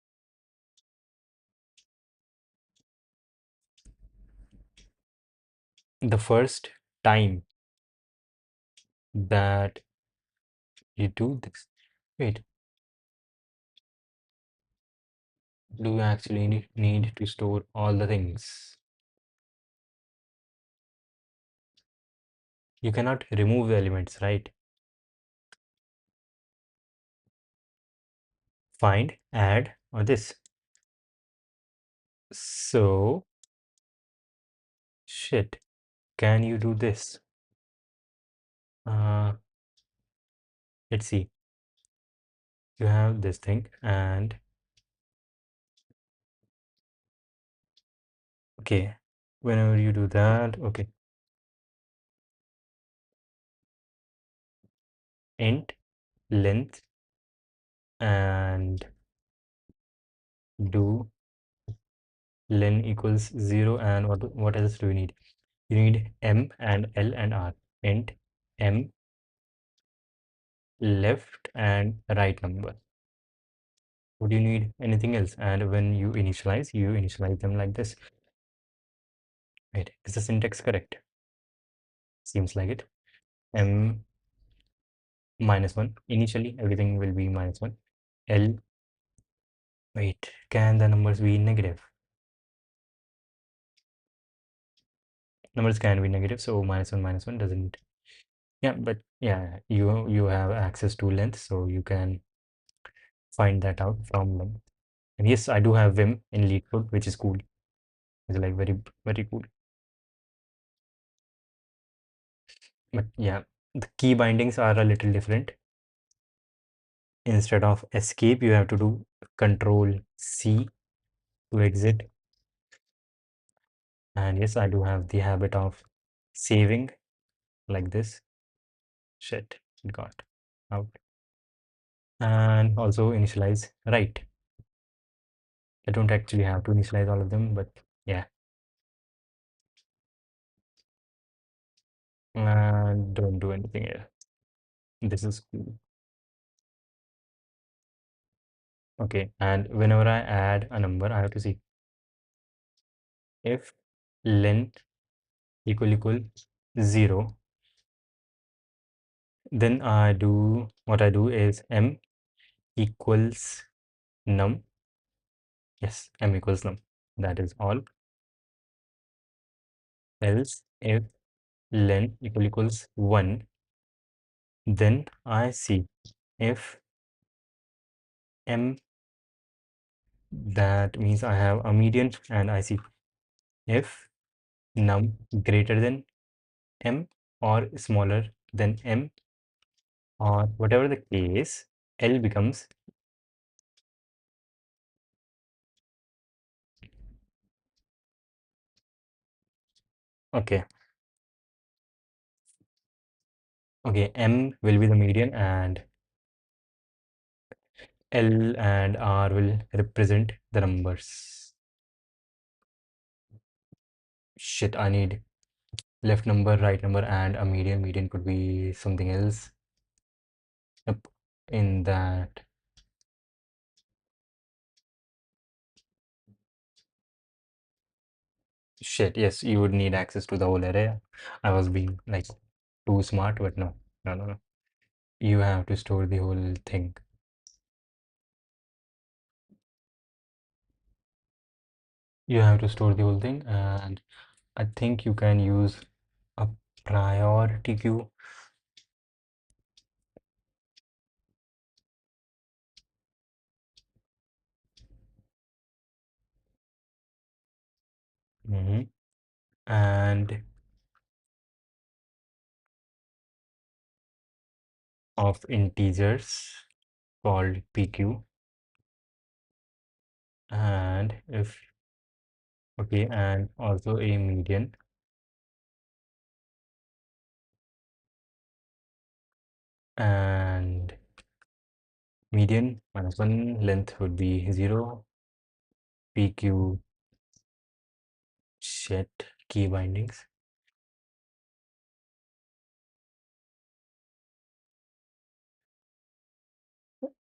[SPEAKER 1] the first time that you do this, wait, do you actually need to store all the things? You cannot remove the elements, right? Find, add, or this. So, shit, can you do this? Uh, let's see. You have this thing, and okay, whenever you do that, okay, int length and do len equals 0, and what else do you need? You need m and l and r. Int m left and right number. Would you need anything else? And when you initialize them like this. Wait, is the syntax correct? Seems like it. M -1. Initially, everything will be -1. L, wait, can the numbers be negative? Numbers can be negative, so -1 doesn't. Yeah, but yeah, you have access to length, so you can find that out from length. And yes, I do have Vim in LeetCode, which is cool. It's like very cool. But yeah, the key bindings are a little different. Instead of escape, you have to do Control C to exit. And yes, I do have the habit of saving like this. Shit, it got out. And also initialize right. I don't actually have to initialize all of them, but yeah. And don't do anything here. This is cool. Okay, and whenever I add a number, I have to see if len equal 0, then what I do is m equals num. Yes, m equals num. That is all. Else, if len equals 1, then I see if m, that means I have a median, and I see if num greater than m or smaller than m, or whatever the case, L becomes okay. Okay, M will be the median, and L and R will represent the numbers. Shit, I need left number, right number, and a median. Median could be something else. Yep. in that shit, yes, you would need access to the whole array. I was being like too smart, but no, no, no, no. You have to store the whole thing. You have to store the whole thing, and I think you can use a priority queue. And of integers called PQ, and if okay, and also a median, and median minus 1 length would be 0. PQ set key bindings,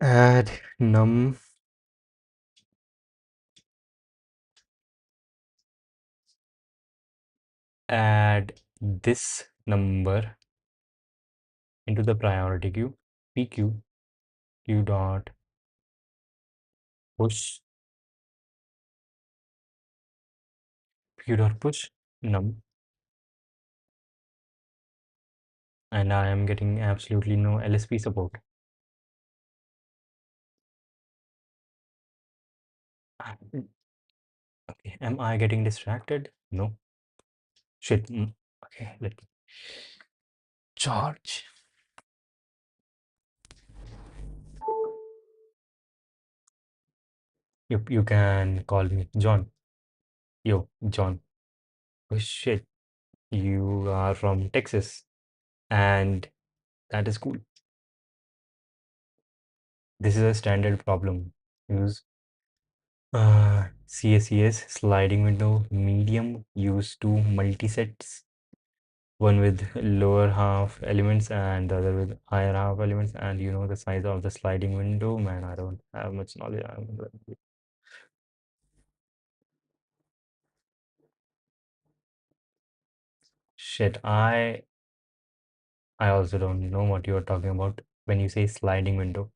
[SPEAKER 1] add num add this number into the priority queue. PQ q dot push q dot push num, and I am getting absolutely no LSP support. Okay, am I getting distracted? No. Shit. Okay, let me charge. You can call me John. Yo, John. Oh shit. You are from Texas, and that is cool. This is a standard problem. Use CSES sliding window medium used two multisets, one with lower half elements and the other with higher half elements, and you know the size of the sliding window. Man, I don't have much knowledge. Shit, I also don't know what you are talking about when you say sliding window.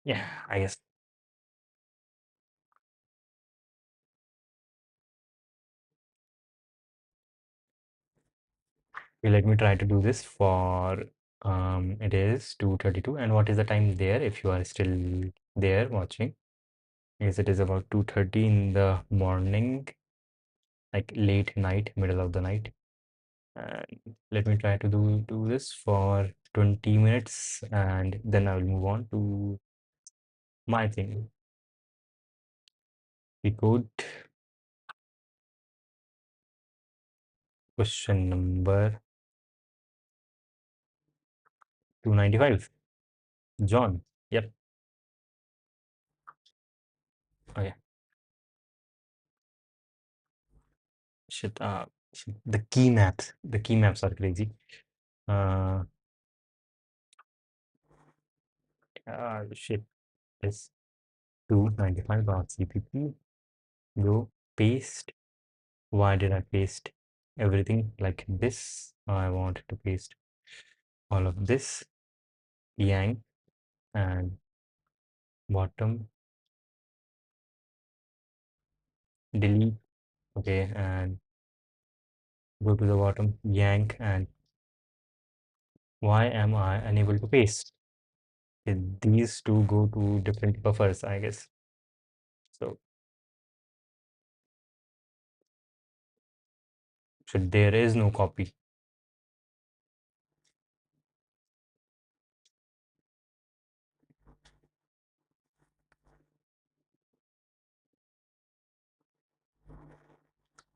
[SPEAKER 1] Yeah, I guess. Okay, let me try to do this for it is 2:32, and what is the time there if you are still there watching? Yes, it is about 2:30 in the morning, like late night, middle of the night. And let me try to do this for 20 minutes, and then I will move on to my thing. The code question number 295. John. Yep. Okay. Shit. Shit. The key maps. The key maps are crazy. Uh, Shit. Is 295.cpp. Go paste. Why did I paste everything like this? I want to paste all of this. Yang and bottom. Delete. Okay, and go to the bottom. Yank, and why am I unable to paste? These two go to different buffers, I guess. So there is no copy.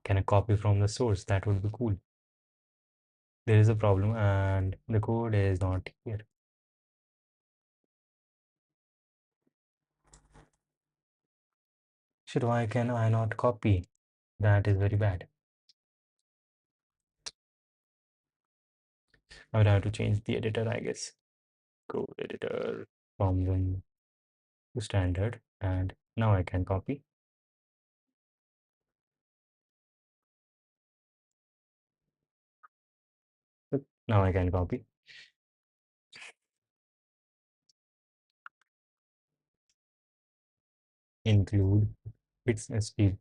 [SPEAKER 1] Can I copy from the source? That would be cool. There is a problem and the code is not here. Shit, why can I not copy? That is very bad. I would have to change the editor, I guess. Code editor from them to standard, and now I can copy. Now I can copy. Include bits std++.h.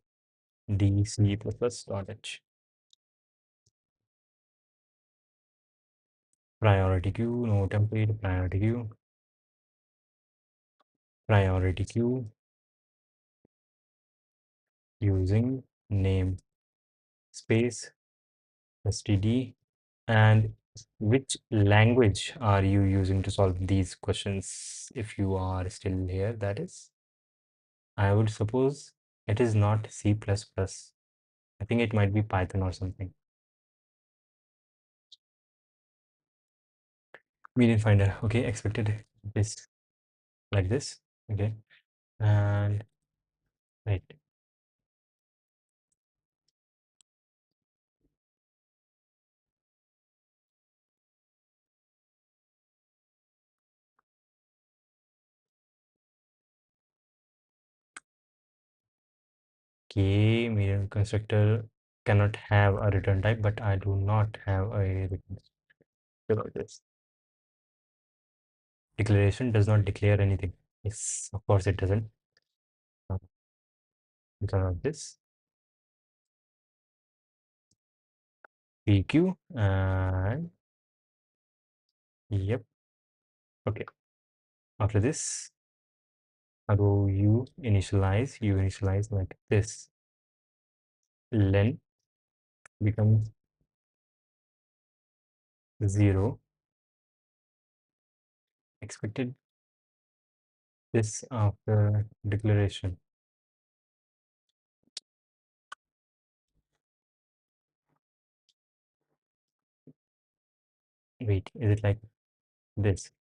[SPEAKER 1] Priority queue, no template, priority queue using name space std. And which language are you using to solve these questions if you are still here? That is, I would suppose it is not C++. I think it might be Python or something. Median finder. Okay, expected this like this. Okay, and right. Okay, median constructor cannot have a return type, but I do not have a return about this. Declaration does not declare anything. Yes, of course it doesn't. Because of this PQ and yep. Okay. After this, how do you initialize? You initialize like this. Len becomes 0. Expected this after declaration. Wait, is it like this?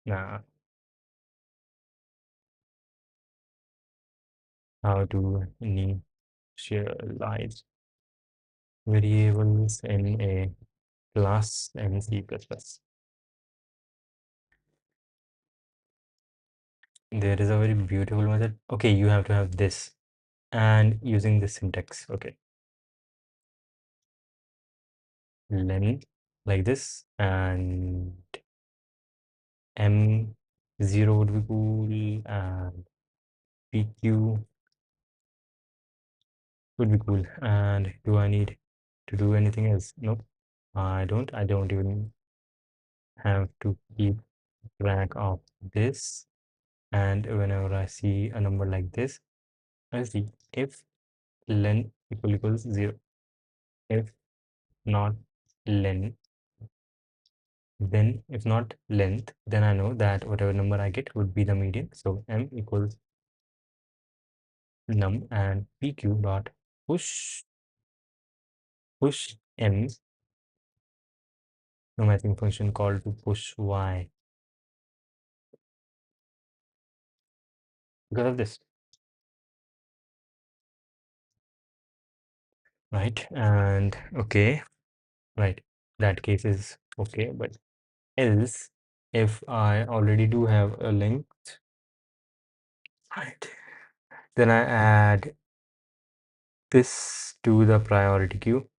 [SPEAKER 1] Nah. How to initialize variables in a class in C++. There is a very beautiful method. Okay, you have to have this and using this syntax. Okay. Len like this, and M0 would be cool, and PQ would be cool. And do I need to do anything else? Nope, I don't. I don't even have to keep track of this. And whenever I see a number like this, I see if len equals 0. If not len, then if not length, then I know that whatever number I get would be the median. So M equals num and pq dot push m, no mapping function called to push y because of this, right? And okay, right, that case is okay, but else if I already do have a length, right, then I add this to the priority queue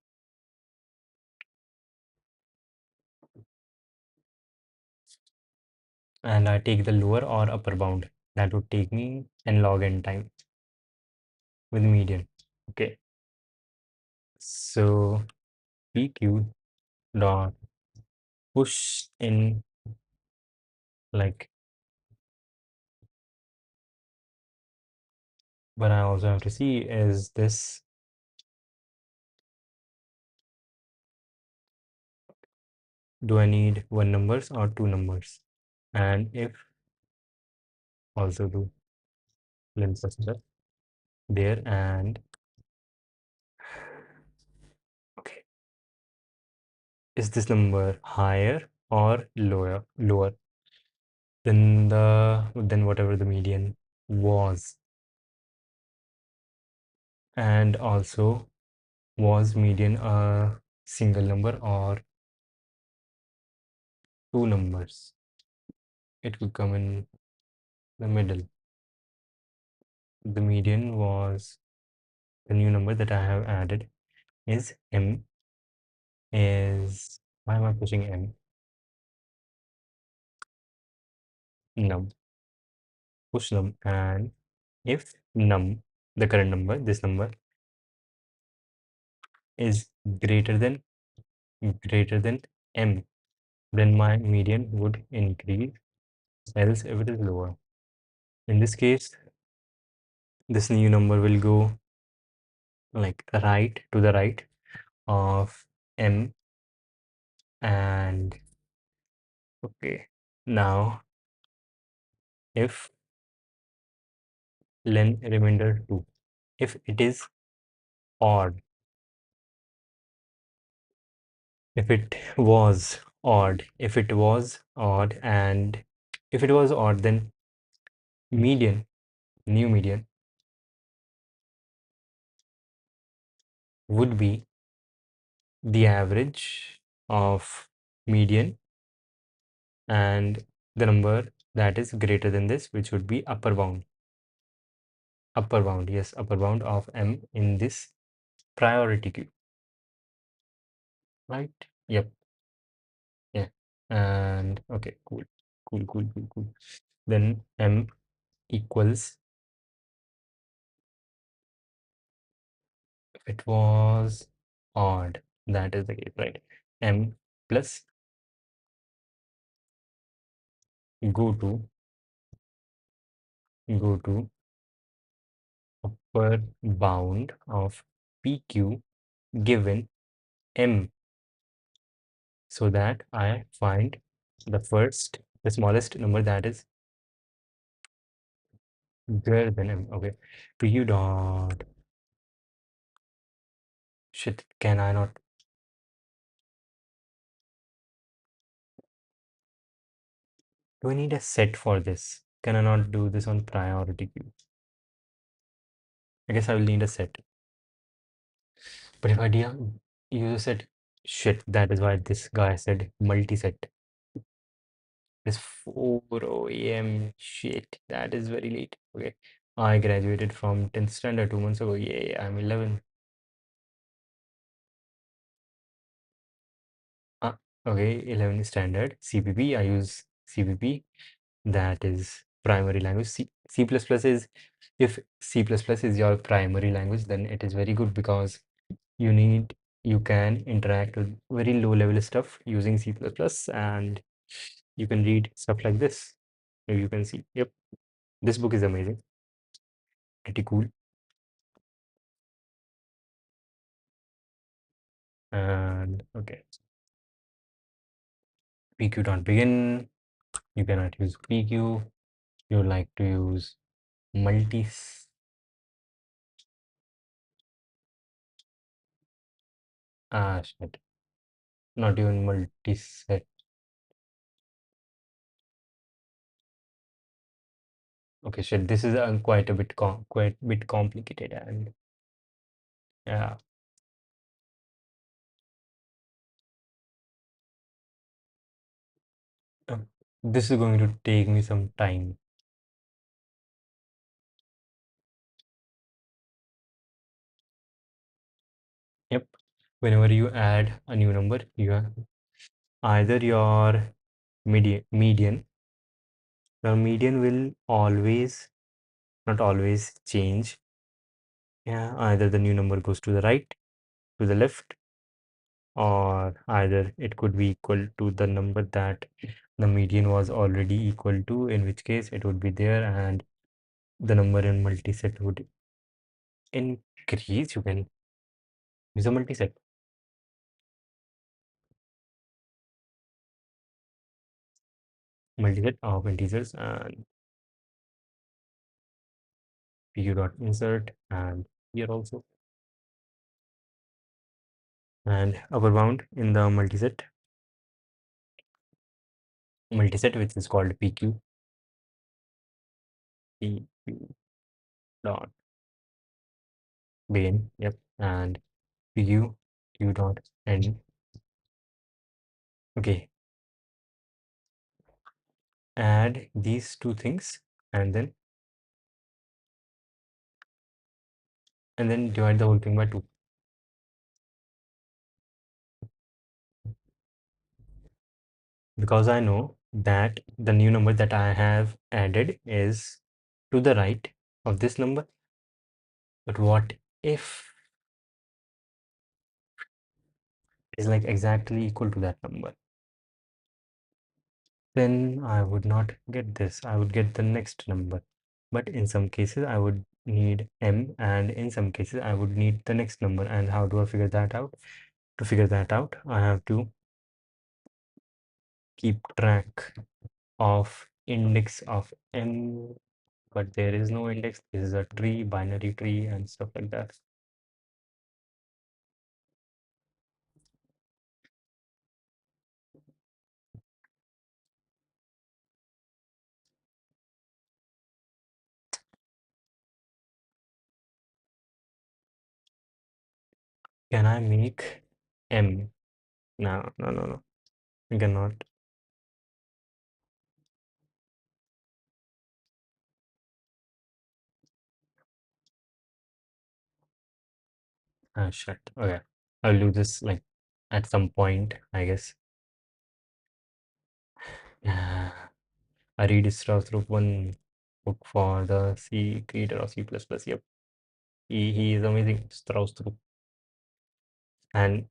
[SPEAKER 1] and I take the lower or upper bound. That would take me n log n time with median. Okay, so pq dot push in, like, but I also have to see, is this, do I need one numbers or two numbers? And if also do length consider there, and okay, is this number higher or lower than whatever the median was? And also Was median a single number or two numbers? It could come in the middle. The median was the new number that I have added is m, is, why am I pushing m? Num, push num, and if num, the current number, this number, is greater than m, then my median would increase, else if it is lower. In this case, this new number will go like right to the right of m, and okay, now if len remainder 2, if it is odd, if it was odd, and if it was odd, then median, new median would be the average of median and the number that is greater than this, which would be upper bound. Upper bound, yes, upper bound of m in this priority queue, right? Yep, yeah. And okay, cool. Then m equals, if it was odd, that is the case, right? M plus go to upper bound of PQ given M, so that I find the smallest number that is greater than M. Okay, PQ dot, shit, can I not? Do I need a set for this? Can I not do this on priority queue? I guess I will need a set. But if I use a set, shit, that is why this guy said multi-set. It's 4 a.m. Shit, that is very late. Okay, I graduated from 10th standard 2 months ago. Yeah, I'm 11. Uh, okay, 11 standard. CPP, I use CPP. That is primary language. C++ is, if C++ is your primary language, then it is very good because you can interact with very low level stuff using C++, and you can read stuff like this. Here you can see, yep, this book is amazing, pretty cool. And okay, PQ don't begin. You cannot use PQ. You like to use multi. Ah, shit. Not even multi-set. Okay, shit. This is quite a bit complicated, and yeah, uh, this is going to take me some time. Yep. Whenever you add a new number, you have either your median will always, not always, change. Yeah, either the new number goes to the right, to the left, or either it could be equal to the number that the median was already equal to, in which case it would be there, and the number in multiset would increase. You can use a multiset of integers, and pu dot insert, and here also, and upper bound in the multiset which is called pq dot begin, yep, and q dot n. Okay, add these two things and then divide the whole thing by 2. Because I know that the new number that I have added is to the right of this number. But what if it is like exactly equal to that number? Then I would not get this. I would get the next number. But in some cases, I would need m, and in some cases, I would need the next number. And how do I figure that out? To figure that out, I have to keep track of index of m, but there is no index. This is a tree, binary tree, and stuff like that. Can I make m? No, no, no, no. I cannot. Ah, shit. Okay. I'll do this like at some point, I guess. Yeah. I read Strauss-Group one book for the C creator of C++. Yep. He is amazing, Strauss-Group. And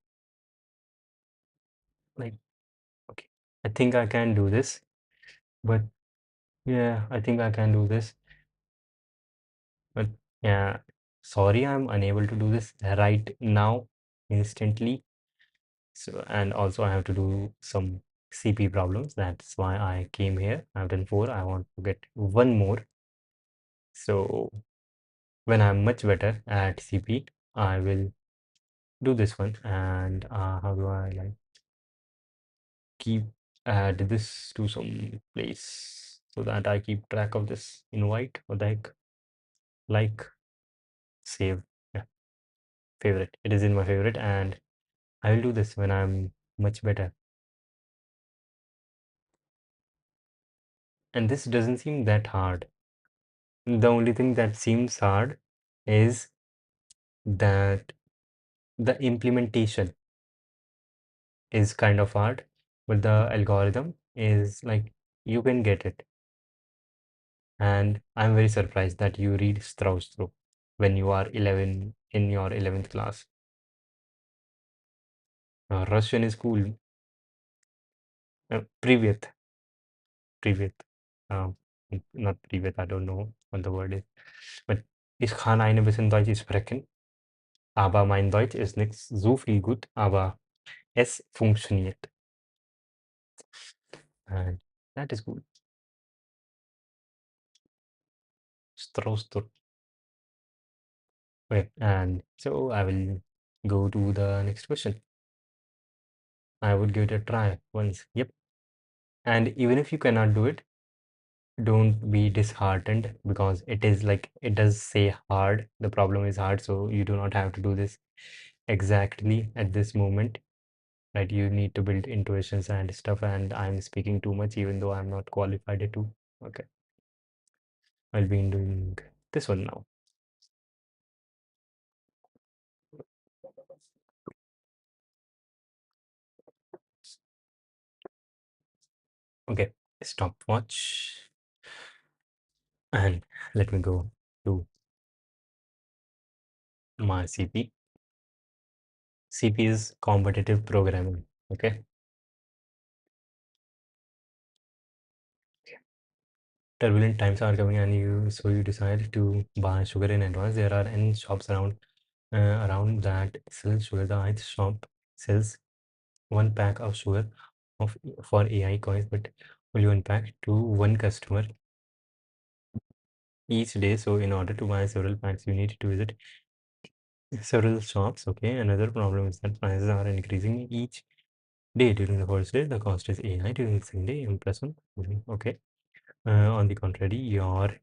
[SPEAKER 1] like, okay. I think I can do this, but yeah, I think I can do this. But yeah, sorry, I'm unable to do this right now, instantly. So, and also I have to do some CP problems. That's why I came here. I've done 4. I want to get one more. So when I'm much better at CP, I will do this one. And how do I like keep add this to some place so that I keep track of this invite or like save. Yeah, favorite. It is in my favorite, and I will do this when I'm much better. And this doesn't seem that hard. The only thing that seems hard is that the implementation is kind of hard, but the algorithm is like you can get it. And I'm very surprised that you read Strauss through when you are 11 in your 11th class. Russian is cool. Privyet, Privyet. Um, Not Privyet, I don't know what the word is. But ich kann ein bisschen Deutsch sprechen, aber mein Deutsch ist nicht so viel gut, aber es funktioniert. And that is good. Strauss. Okay, and so I will go to the next question. I would give it a try once. Yep. And even if you cannot do it, don't be disheartened because it is like it does say hard. The problem is hard, so you do not have to do this exactly at this moment. Right? You need to build intuitions and stuff, and I'm speaking too much even though I'm not qualified to. Okay. I'll be doing this one now. Okay, stopwatch. And let me go to my CP. CP is competitive programming. Okay. Turbulent times are coming, and you decide to buy sugar in advance. There are n shops around that sell sugar. The ith shop sells one pack of sugar of for AI coins, but only one pack to one customer each day. So in order to buy several packs, you need to visit several shops. Okay. Another problem is that prices are increasing each day. During the first day, the cost is AI. During the second day, M plus one. Okay. On the contrary, your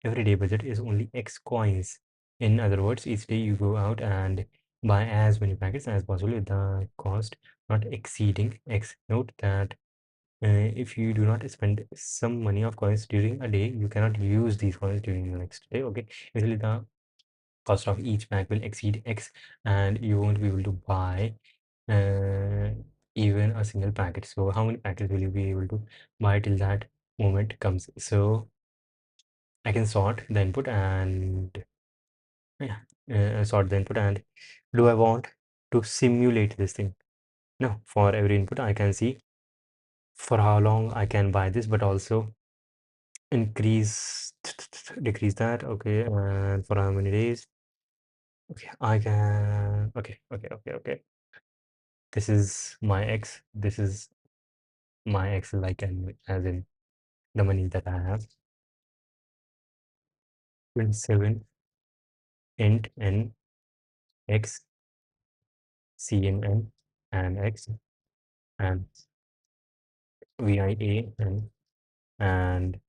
[SPEAKER 1] everyday budget is only X coins. In other words, each day you go out and buy as many packets as possible with the cost not exceeding X. Note that if you do not spend some money of coins during a day, you cannot use these coins during the next day. Okay, usually the cost of each pack will exceed X, and you won't be able to buy uh, even a single packet. So how many packets will you be able to buy till that moment comes? So I can sort the input and yeah, sort the input. And do I want to simulate this thing? No, for every input I can see for how long I can buy this, but also increase decrease that. Okay, and for how many days? Okay, I can. Okay. This is my X. This is my X, like, and as in the money that I have. 27 int n x c in n and x and VIA and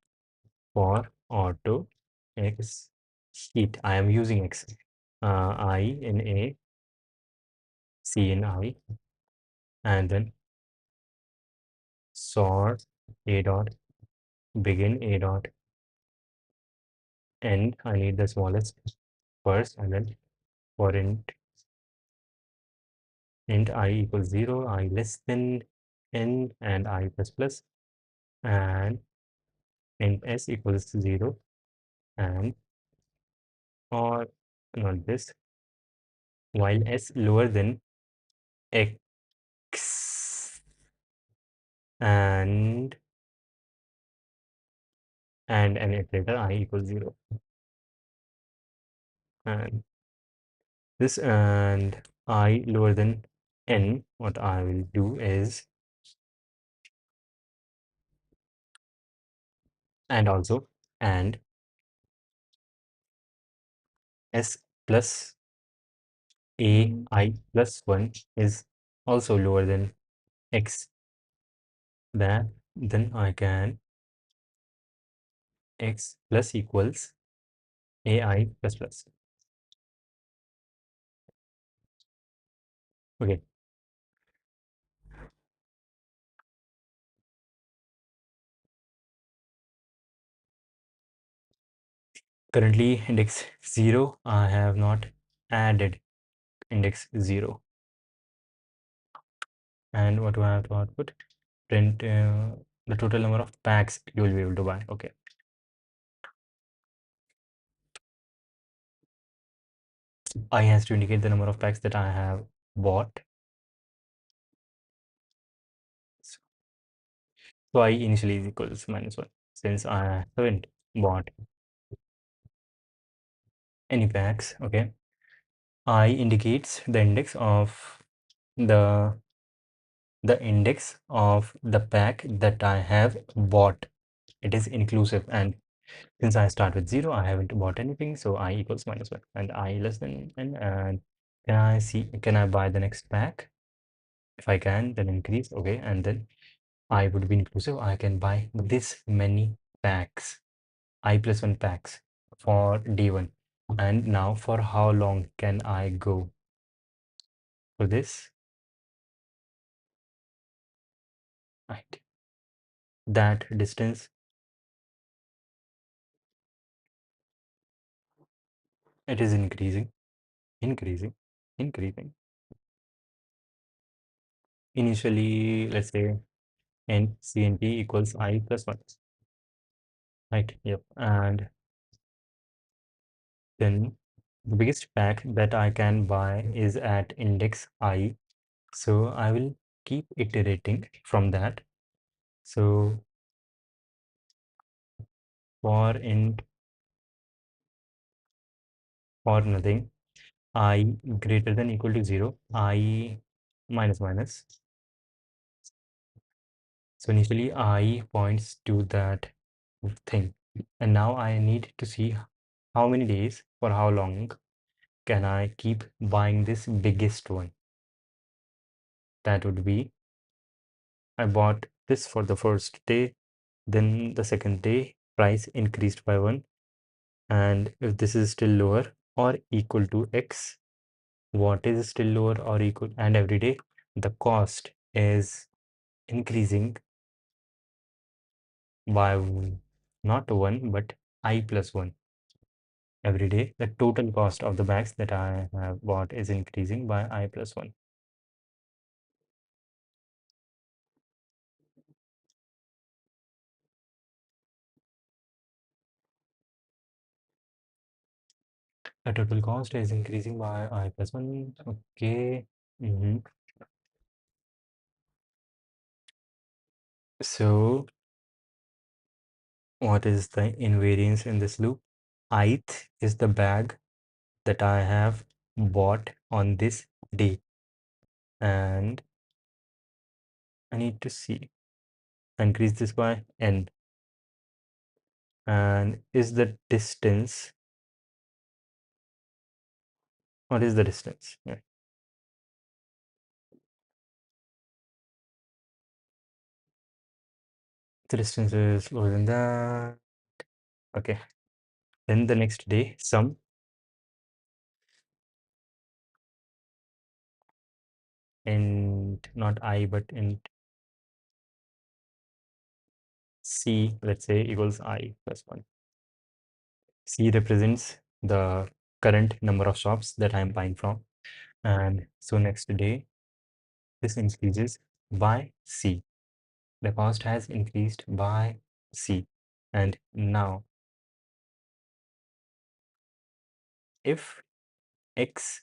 [SPEAKER 1] for auto x heat. I am using x. I in a, c in I, and then sort a dot begin a dot end. I need the smallest first, and then for int I equals 0, I less than n, and I plus plus, and int s equals 0, and or not this, while s lower than x, and an iterator I equals 0, and this, and I lower than n, what I will do is, and also, and s plus a I plus 1 is also lower than x, that then I can x plus equals ai plus plus. Okay, currently index 0, I have not added index 0. And what do I have to output? Print the total number of packs you will be able to buy. Okay, I has to indicate the number of packs that I have bought. So I initially is equals -1, since I haven't bought any packs. Okay, I indicates the index of the the pack that I have bought. It is inclusive, and since I start with 0, I haven't bought anything, so I equals -1, and I less than n. And can I buy the next pack? If I can, then increase. Okay, and then I would be inclusive. I can buy this many packs, I plus 1 packs for D1. And now for how long can I go for this? Right, that distance, it is increasing increasing. Initially, let's say n cnt equals I plus 1, right? Yep. And then the biggest pack that I can buy is at index I, so I will keep iterating from that. So for int for nothing, I greater than equal to 0, I minus minus. So initially I points to that thing, and now I need to see how many days, for how long can I keep buying this biggest one. That would be, I bought this for the first day, then the second day price increased by 1, and if this is still lower or equal to x, what is still lower or equal, and every day the cost is increasing by not 1 but I plus 1. Every day the total cost of the bags that I have bought is increasing by I plus 1. The total cost is increasing by I plus 1. Okay. So what is the invariance in this loop? Ith is the bag that I have bought on this day, and I need to see, increase this by n, and is the distance, what is the distance? Yeah. The distance is lower than that. Okay, then the next day sum int, not I but int c, let's say, equals I plus 1. C represents the current number of shops that I'm buying from, and so next day this increases by C. The cost has increased by C, and now if x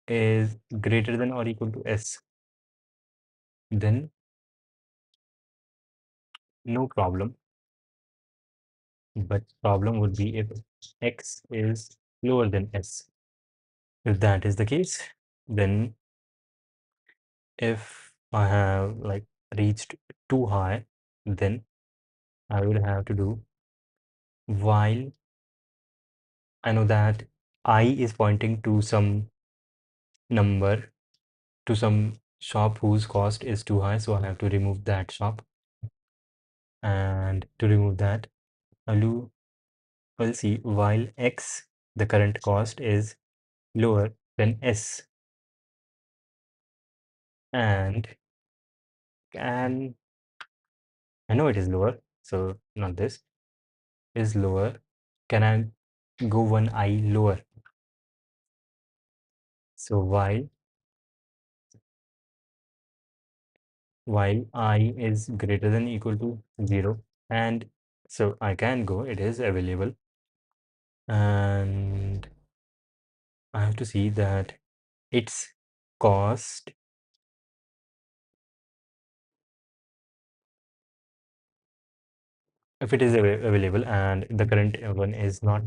[SPEAKER 1] is greater than or equal to s, then no problem, but problem would be if x is lower than s. If that is the case, then if I have like reached too high, then I will have to do while I know that I is pointing to some number, to some shop whose cost is too high, so I have to remove that shop. And to remove that, I'll do, we'll see, while x, the current cost, is lower than s, and can, I know it is lower, so not this, is lower. Can I go one I lower? So while I is greater than equal to 0, and so I can go, it is available, and I have to see that its cost, if it is available and the current one is not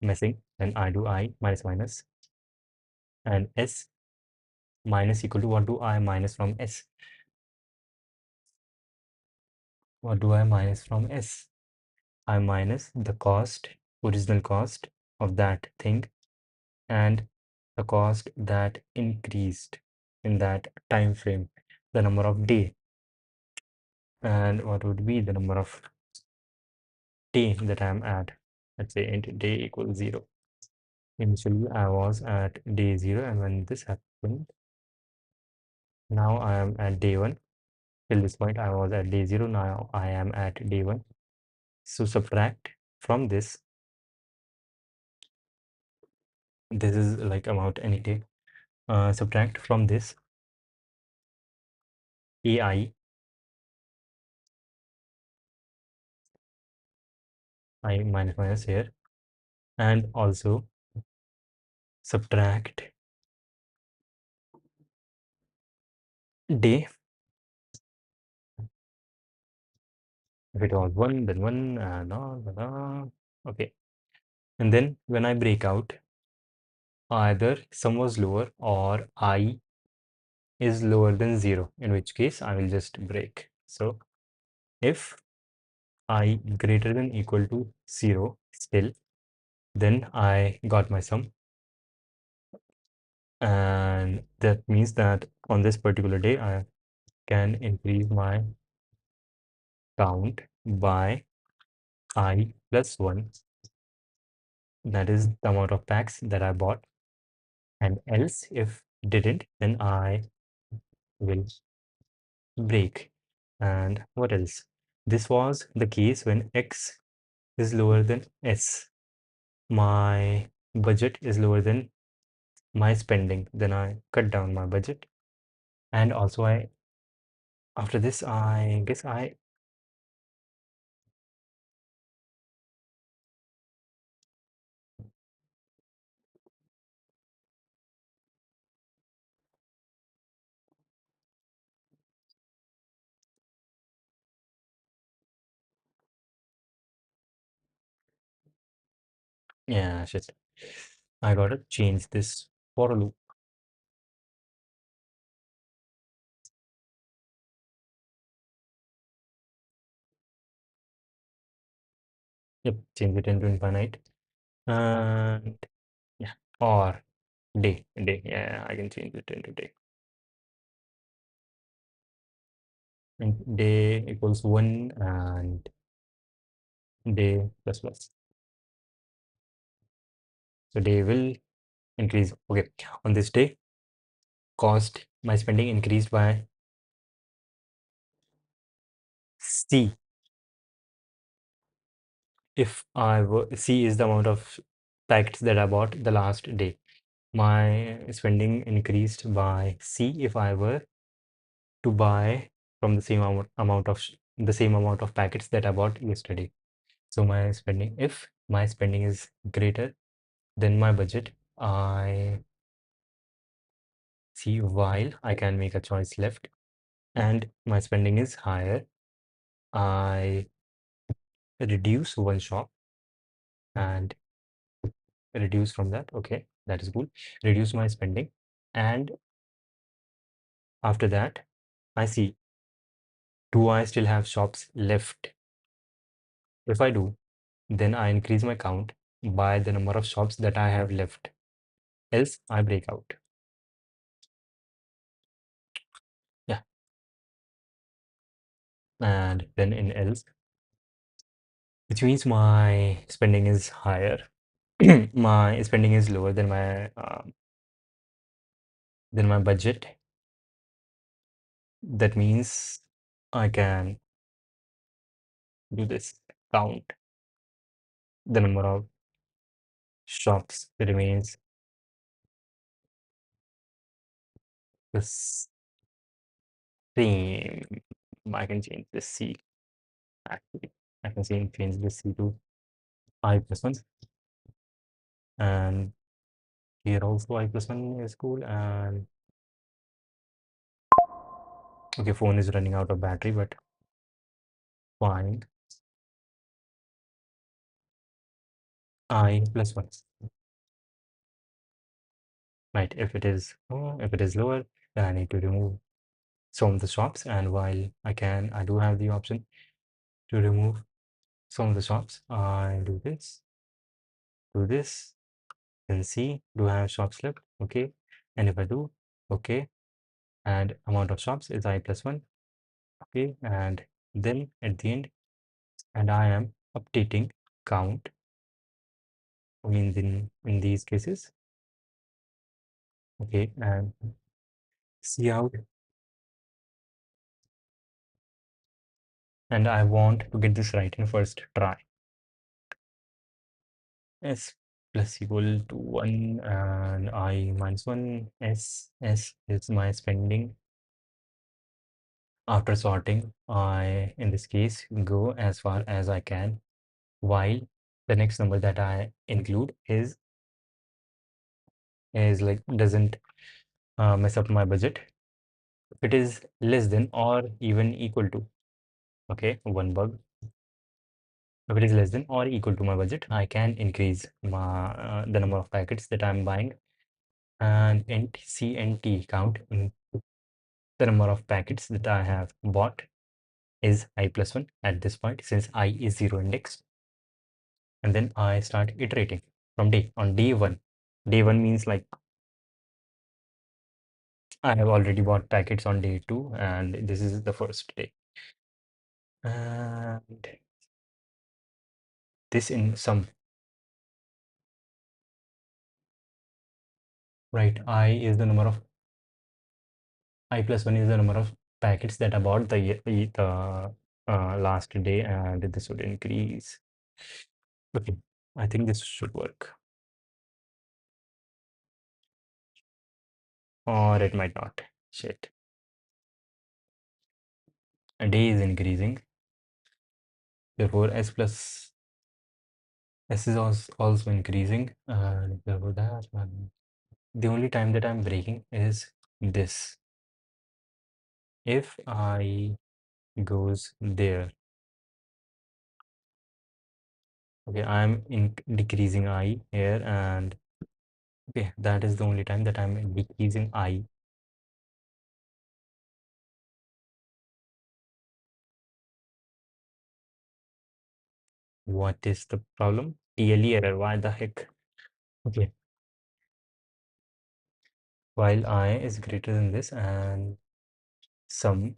[SPEAKER 1] missing, then I do I minus minus, and s minus equal to, what do I minus from s? What do I minus from s? I minus the cost, original cost of that thing, and the cost that increased in that time frame, the number of day. And what would be the number of day that I'm at? Let's say int day equals 0. Initially I was at day 0, and when this happened, now I am at day 1. Till this point I was at day 0, now I am at day 1. So subtract from this, this is like about any day, subtract from this ai, I minus minus here, and also subtract day. If it was 1, then 1, and all, okay. And then when I break out, either sum was lower or I is lower than 0, in which case I will just break. So if I greater than equal to 0 still, then I got my sum, and that means that on this particular day I can increase my count by I plus 1. That is the amount of packs that I bought. and else if didn't, then I will break. And what else? This was the case when x is lower than s. My budget is lower than my spending. Then I cut down my budget. And also I after this I guess I yeah shit. I gotta change this for a loop. Yep, change it into infinite. And yeah, or day. Yeah, I can change it into day. And day equals 1 and day plus plus. So day will increase. Okay, on this day, my spending increased by C. If I were C is the amount of packets that I bought the last day. My spending increased by C if I were to buy from the same the same amount of packets that I bought yesterday. So if my spending is greater than my budget, I see while I can make a choice left, and my spending is higher, I reduce one shop and reduce from that. Okay, that is good. Reduce my spending, and after that, I see, do I still have shops left? If I do, then I increase my count by the number of shops that I have left. Else, I break out. Yeah, and then in else, which means my spending is higher. My spending is lower than my budget. That means I can do this, count the number of shops remains the same. I can change this C actually. I can change this C to I plus 1, and here also I plus 1 is cool. And okay, phone is running out of battery, but fine. I plus 1. Right, if it is lower, then I need to remove some of the shops, and while I do have the option to remove some of the shops, I do this, and see, do I have shops left? Okay, and if I do, okay, and amount of shops is I plus 1. Okay, and then at the end, and I am updating count. I mean, in these cases, okay, and see out, and I want to get this right in first try. S plus equal to 1 and I minus 1. S is my spending. After sorting, I, in this case, go as far as I can, while the next number that I include is like doesn't mess up my budget. If it is less than or even equal to, okay, one bug. If it is less than or equal to my budget, I can increase the number of packets that I'm buying, and int C and T count in the number of packets that I have bought is I plus 1 at this point, since I is 0 index. And then I start iterating from day 1. Day 1 means like I have already bought packets on day 2 and this is the first day. And this in sum. right? I plus 1 is the number of packets that I bought the last day, and this would increase. Okay, I think this should work, or it might not. Shit. A day is increasing, therefore s is also increasing, and therefore that one. The only time that I'm breaking is this. If I goes there, okay, I'm in decreasing I here, and okay, that is the only time that I'm decreasing I. What is the problem? TLE error, why the heck? Okay, while I is greater than this and sum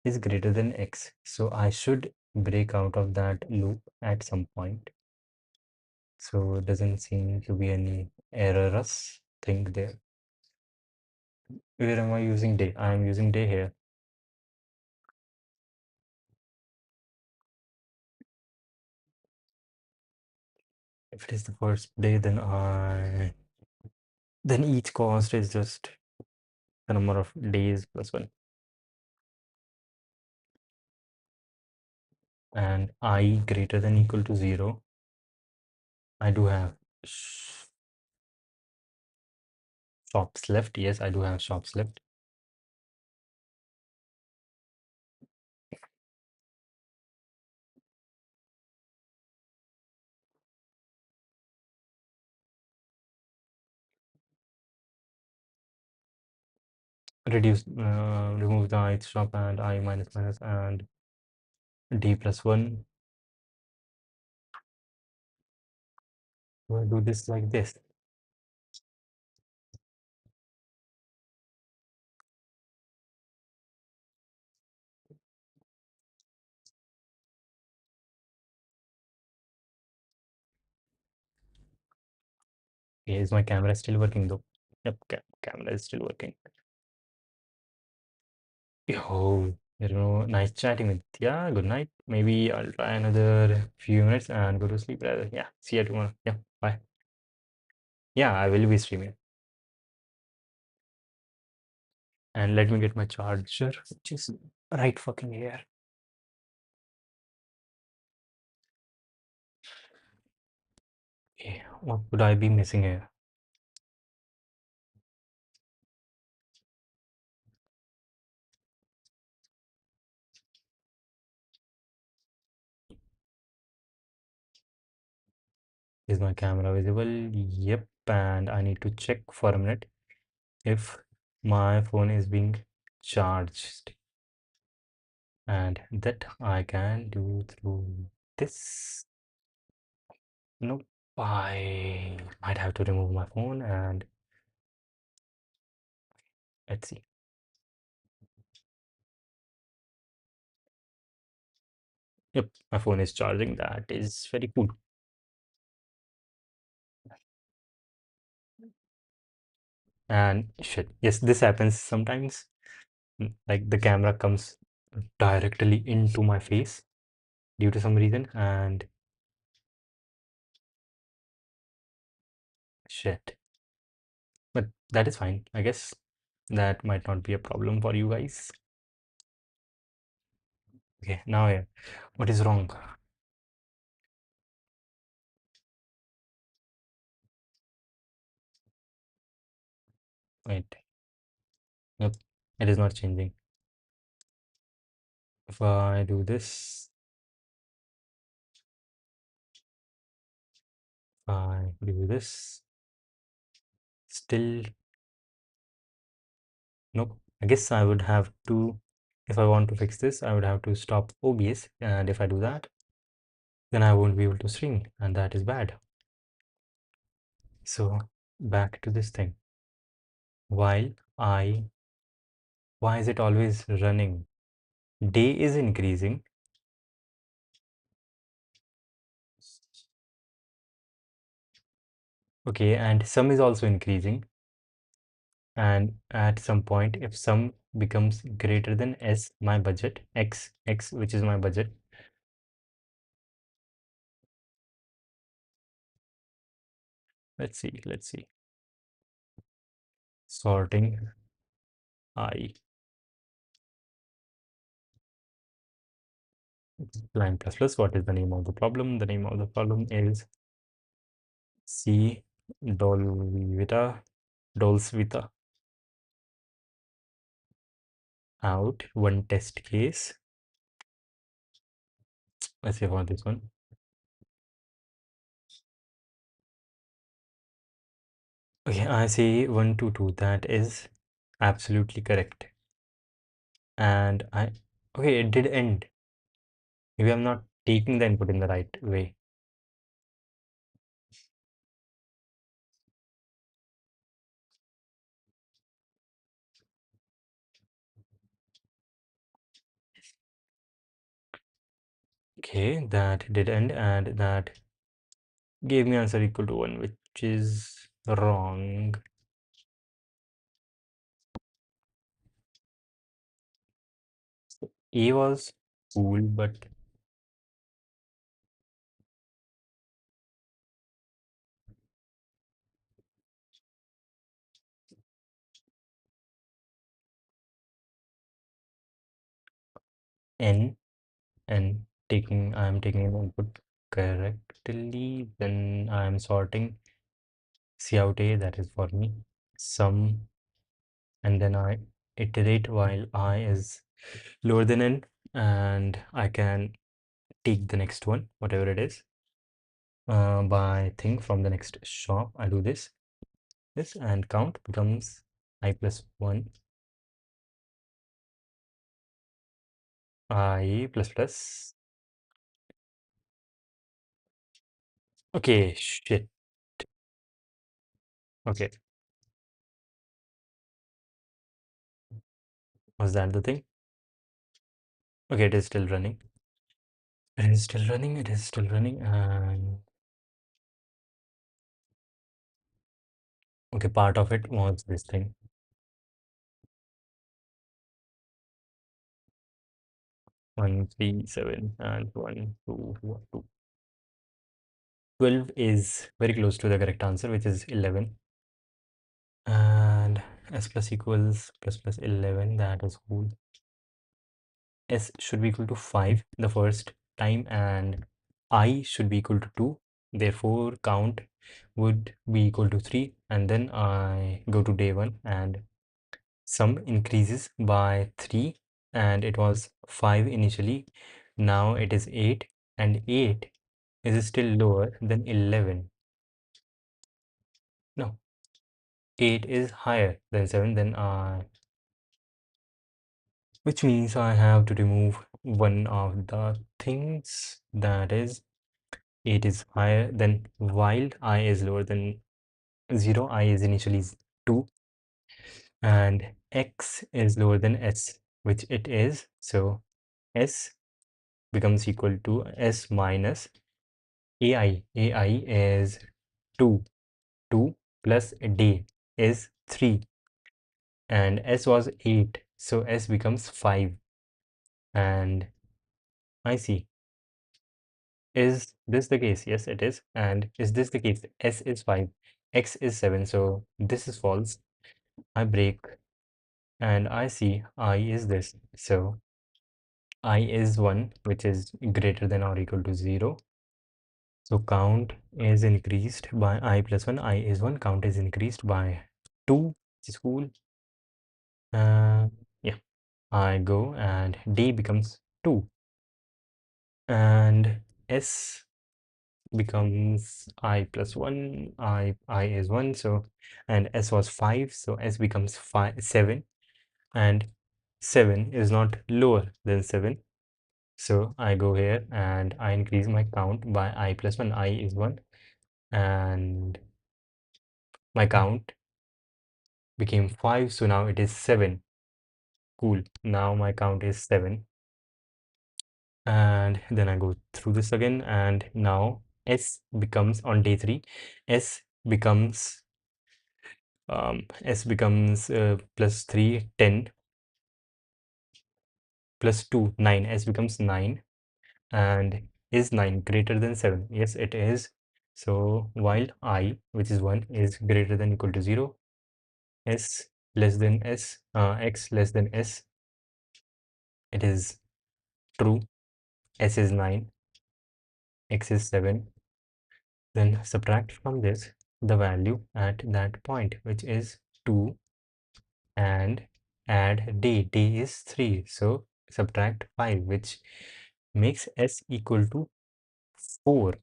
[SPEAKER 1] is greater than x. So I should break out of that loop at some point. So it doesn't seem to be any errorous thing there. Where am I using day? I am using day here. If it is the first day, then each cost is just the number of days plus one. And I greater than equal to 0. I do have shops left. Yes, I do have shops left. Remove the ith shop and I minus minus and d plus 1. We'll do this like this. Okay, is my camera still working though? Yep, camera is still working. Yo, nice chatting with you. Yeah, good night. Maybe I'll try another few minutes and go to sleep rather. Yeah, see you tomorrow. Yeah, bye. Yeah, I will be streaming. And let me get my charger, which is right fucking here. Okay, what would I be missing here? Is my camera visible? Yep, and I need to check for a minute if my phone is being charged. And that I can do through this. Nope, I might have to remove my phone and let's see. Yep, my phone is charging. That is very cool. And shit, yes, this happens sometimes. Like the camera comes directly into my face due to some reason, and shit. But that is fine. I guess that might not be a problem for you guys. Okay, now yeah. What is wrong? Wait. Yep, it is not changing. If I do this, if I do this, still nope. I guess I would have to, if I want to fix this, I would have to stop OBS, and if I do that, then I won't be able to stream, and that is bad. So back to this thing. While why is it always running? Day is increasing. Okay, and sum is also increasing. And at some point, if sum becomes greater than s, my budget, x, which is my budget, let's see, sorting I, line plus plus, what is the name of the problem? The name of the problem is C Dolvita, Dolsvita. Out one test case. Let's see for this one. Okay, I say 122. That is absolutely correct. And okay, it did end. Maybe I'm not taking the input in the right way. Okay, that did end, and that gave me answer equal to 1, which is wrong. A was cool, but N and I'm taking an input correctly, then I'm sorting C out A, that is for me, sum, and then I iterate while I is lower than N, and I can take the next one, whatever it is, by thing from the next shop. I do this, and count becomes I plus 1, I plus plus. Okay, shit. Okay, was that the thing? Okay, it is still running. It is still running, it is still running, and okay, part of it was this thing. 137 and 1 2 1 2. 12 is very close to the correct answer, which is 11. And s plus equals plus plus 11, that is cool. S should be equal to 5 the first time, and I should be equal to 2. Therefore, count would be equal to 3. And then I go to day 1, and sum increases by 3, and it was 5 initially. Now it is 8, and 8 is still lower than 11. No, 8 is higher than 7, then which means I have to remove one of the things, that is 8 is higher than, while I is lower than 0, I is initially 2, and x is lower than s, which it is. So s becomes equal to s minus ai. Ai is 2. 2 plus d is 3, and s was 8, so s becomes 5. And I see. Is this the case? Yes, it is. And is this the case? S is 5, x is 7, so this is false. I break, and I see I is this. So I is 1, which is greater than or equal to 0. So count is increased by I plus 1. I is 1. Count is increased by 2, which is cool. Yeah, I go, and D becomes 2. And S becomes I plus 1. I is 1. So, and S was 5. So S becomes 7. And 7 is not lower than 7. So I go here, and I increase my count by I plus 1. I is 1. And my count became 5. So now it is 7. Cool. Now my count is 7. And then I go through this again, and now S becomes, on day 3, S becomes S becomes plus 3, 10, plus 2, 9. S becomes 9. And is 9 greater than 7? Yes, it is. So while I, which is 1, is greater than equal to 0, S less than S, X less than S, it is true. S is 9, X is 7. Then subtract from this the value at that point, which is 2, and add d. D is 3. So subtract 5, which makes S equal to 4.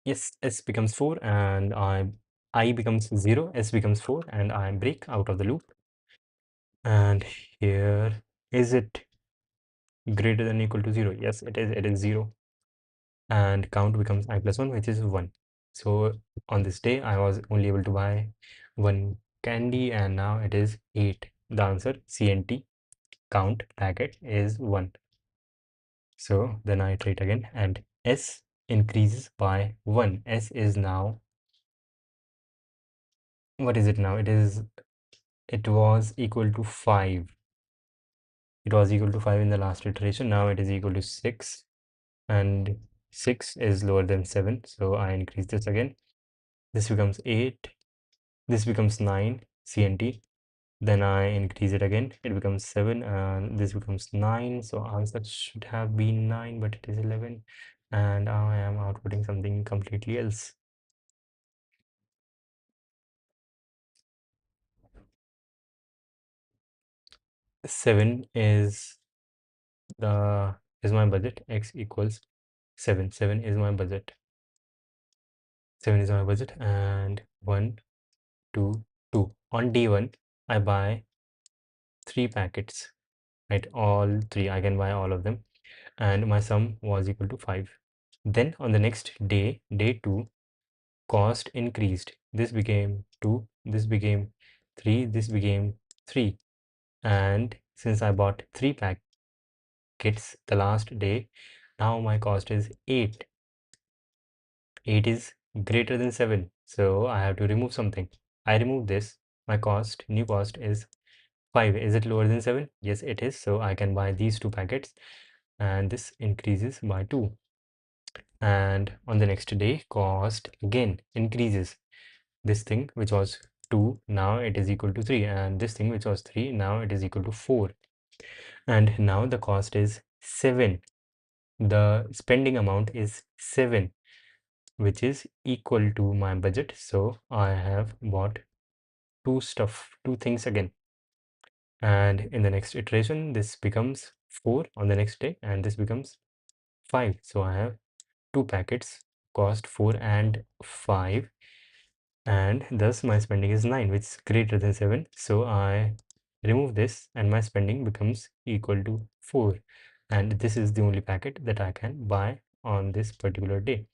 [SPEAKER 1] Yes, S becomes 4 and I becomes 0, S becomes 4 and I break out of the loop. And here, is it greater than equal to 0? Yes, it is 0. And count becomes I plus 1, which is 1. So on this day, I was only able to buy 1 candy and now it is 8. The answer, CNT, count packet, is 1. So then I iterate again and S increases by 1. S is now, what is it now? It was equal to 5. It was equal to 5 in the last iteration. Now it is equal to 6. And 6 is lower than 7. So I increase this again. This becomes 8. This becomes 9, CNT. Then I increase it again. It becomes 7. And this becomes 9. So answer should have been 9, but it is 11. And I am outputting something completely else. 7 is my budget. X equals 7. 7 is my budget. 7 is my budget. And 1, 2, 2. On D1, I buy 3 packets, right? All 3, I can buy all of them. And my sum was equal to 5. Then on the next day, day 2, cost increased. This became 2, this became 3, this became 3. And since I bought 3 packets the last day, now my cost is 8. 8 is greater than 7. So I have to remove something. I remove this. My cost, new cost is 5. Is it lower than 7? Yes, it is. So I can buy these 2 packets and this increases by 2. And on the next day, cost again increases. This thing which was 2, now it is equal to 3. And this thing which was 3, now it is equal to 4. And now the cost is 7. The spending amount is 7, which is equal to my budget. So I have bought two things again. And in the next iteration, this becomes 4 on the next day, and this becomes 5. So I have 2 packets, cost 4 and 5, and thus my spending is 9, which is greater than 7. So I remove this and my spending becomes equal to 4. And this is the only packet that I can buy on this particular day.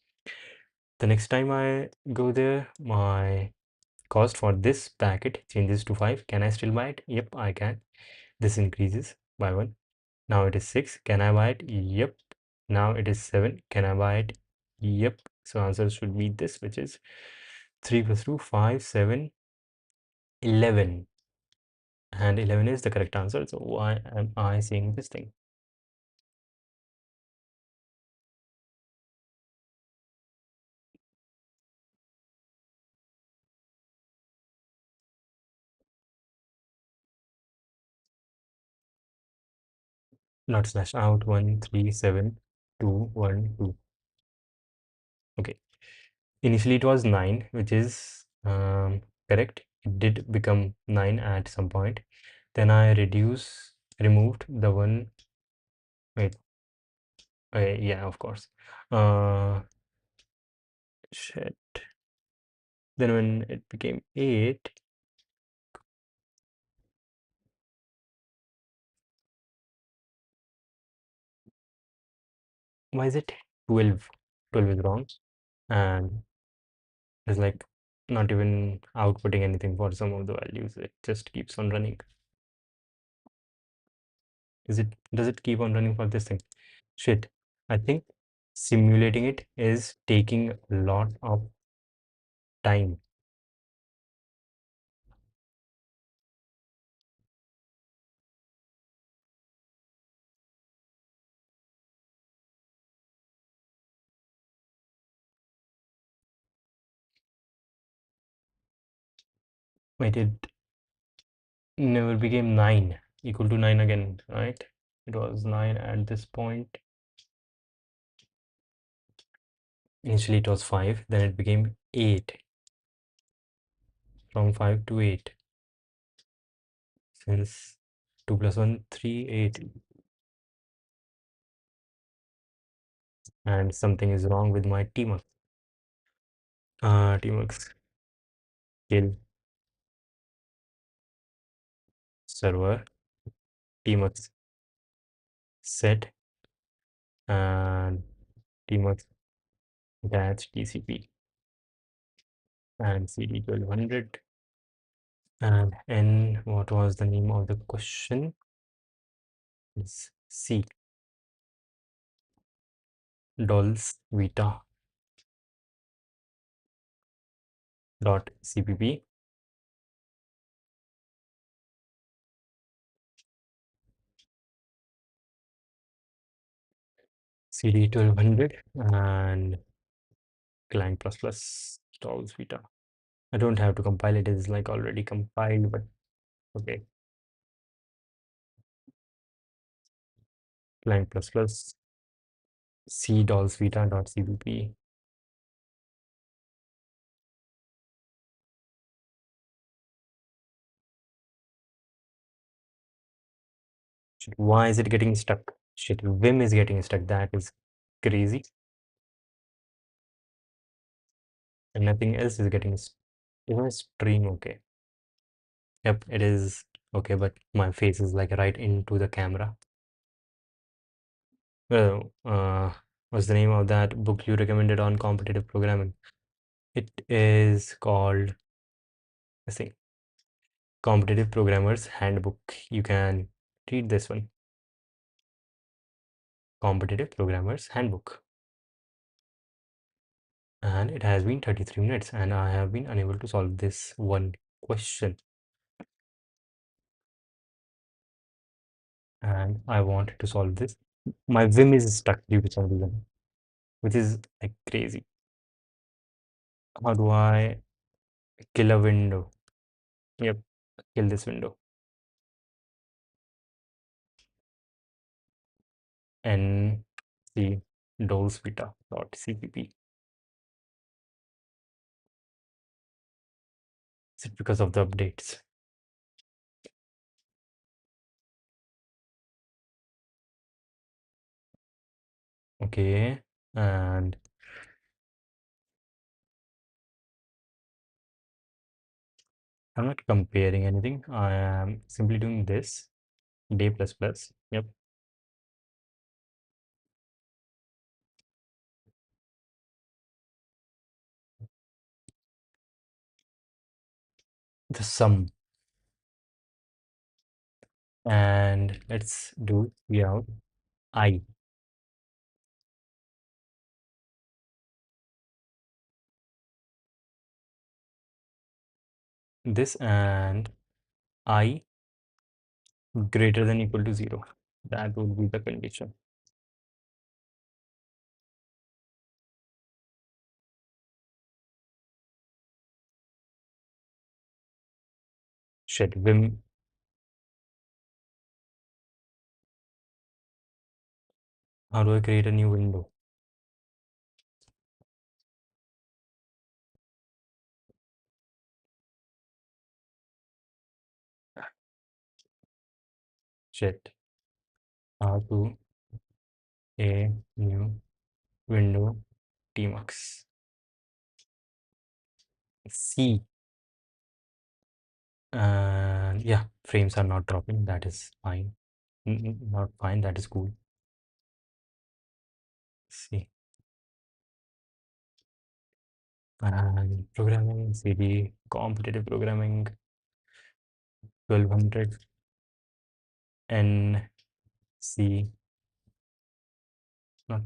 [SPEAKER 1] The next time I go there, my cost for this packet changes to 5. Can I still buy it? Yep, I can. This increases by 1. Now it is 6. Can I buy it? Yep. Now it is 7. Can I buy it? Yep. So answer should be this, which is 3 plus 2, 5, 7, 11. And 11 is the correct answer. So why am I saying this thing? Not slash out 1, 3, 7, 2, 1, 2. Okay. Initially it was 9, which is correct. It did become 9 at some point. Then I removed the one. Wait. Yeah, of course. Shit. Then when it became 8, why is it 12? 12 is wrong. And it's like not even outputting anything for some of the values. It just keeps on running. Does it keep on running for this thing? Shit. I think simulating it is taking a lot of time. Wait, it never became 9 equal to 9 again, right? It was 9 at this point. Initially it was 5, then it became 8. From 5 to 8. Since 2 plus 1, 3, 8. And something is wrong with my tmux. Tmux kill server tmux set and tmux attach tcp and cd 1200 and n. What was the name of the question? Is c dolls vita dot cpp cd 1200 and client plus plus dolls vita. I don't have to compile it, is like already compiled, but okay. Client plus plus c dolls vita dot cpp. Shit, why is it getting stuck? Shit, Vim is getting stuck. That is crazy. And nothing else is getting stuck. Is my stream okay? Yep, it is okay, but my face is like right into the camera. Well, what's the name of that book you recommended on competitive programming? It is called, I think, Competitive Programmers Handbook. You can read this one. Competitive Programmers Handbook. And it has been 33 minutes and I have been unable to solve this one question. And I want to solve this. My Vim is stuck due to some reason, which is like crazy. How do I kill a window? Yep, kill this window. And the dolls-vita.cpp. Is it because of the updates? Okay, and I'm not comparing anything. I am simply doing this day plus plus. Yep, the sum. And let's do out I. This and I greater than equal to 0. That would be the condition. Shit, Vim. How do I create a new window? Shit. How to a new window tmux. C. And yeah, frames are not dropping. That is fine. Not fine. That is cool. C. And programming, CD, competitive programming, 1200, N, C, not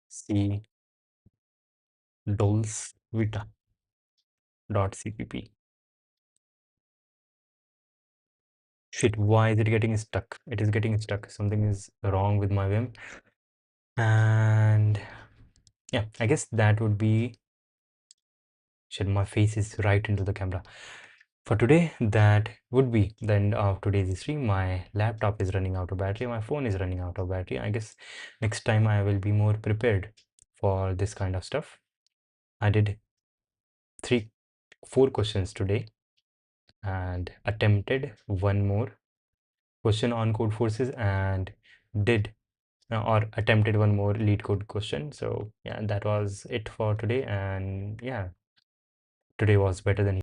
[SPEAKER 1] C, Dolls Vita .cpp. Shit, why is it getting stuck? It is getting stuck. Something is wrong with my Vim. And yeah, I guess that would be. Shit, my face is right into the camera. For today, that would be the end of today's stream. My laptop is running out of battery. My phone is running out of battery. I guess next time I will be more prepared for this kind of stuff. I did 4 questions today and attempted one more question on code forces and did or attempted one more lead code question. So yeah, that was it for today. And yeah, today was better than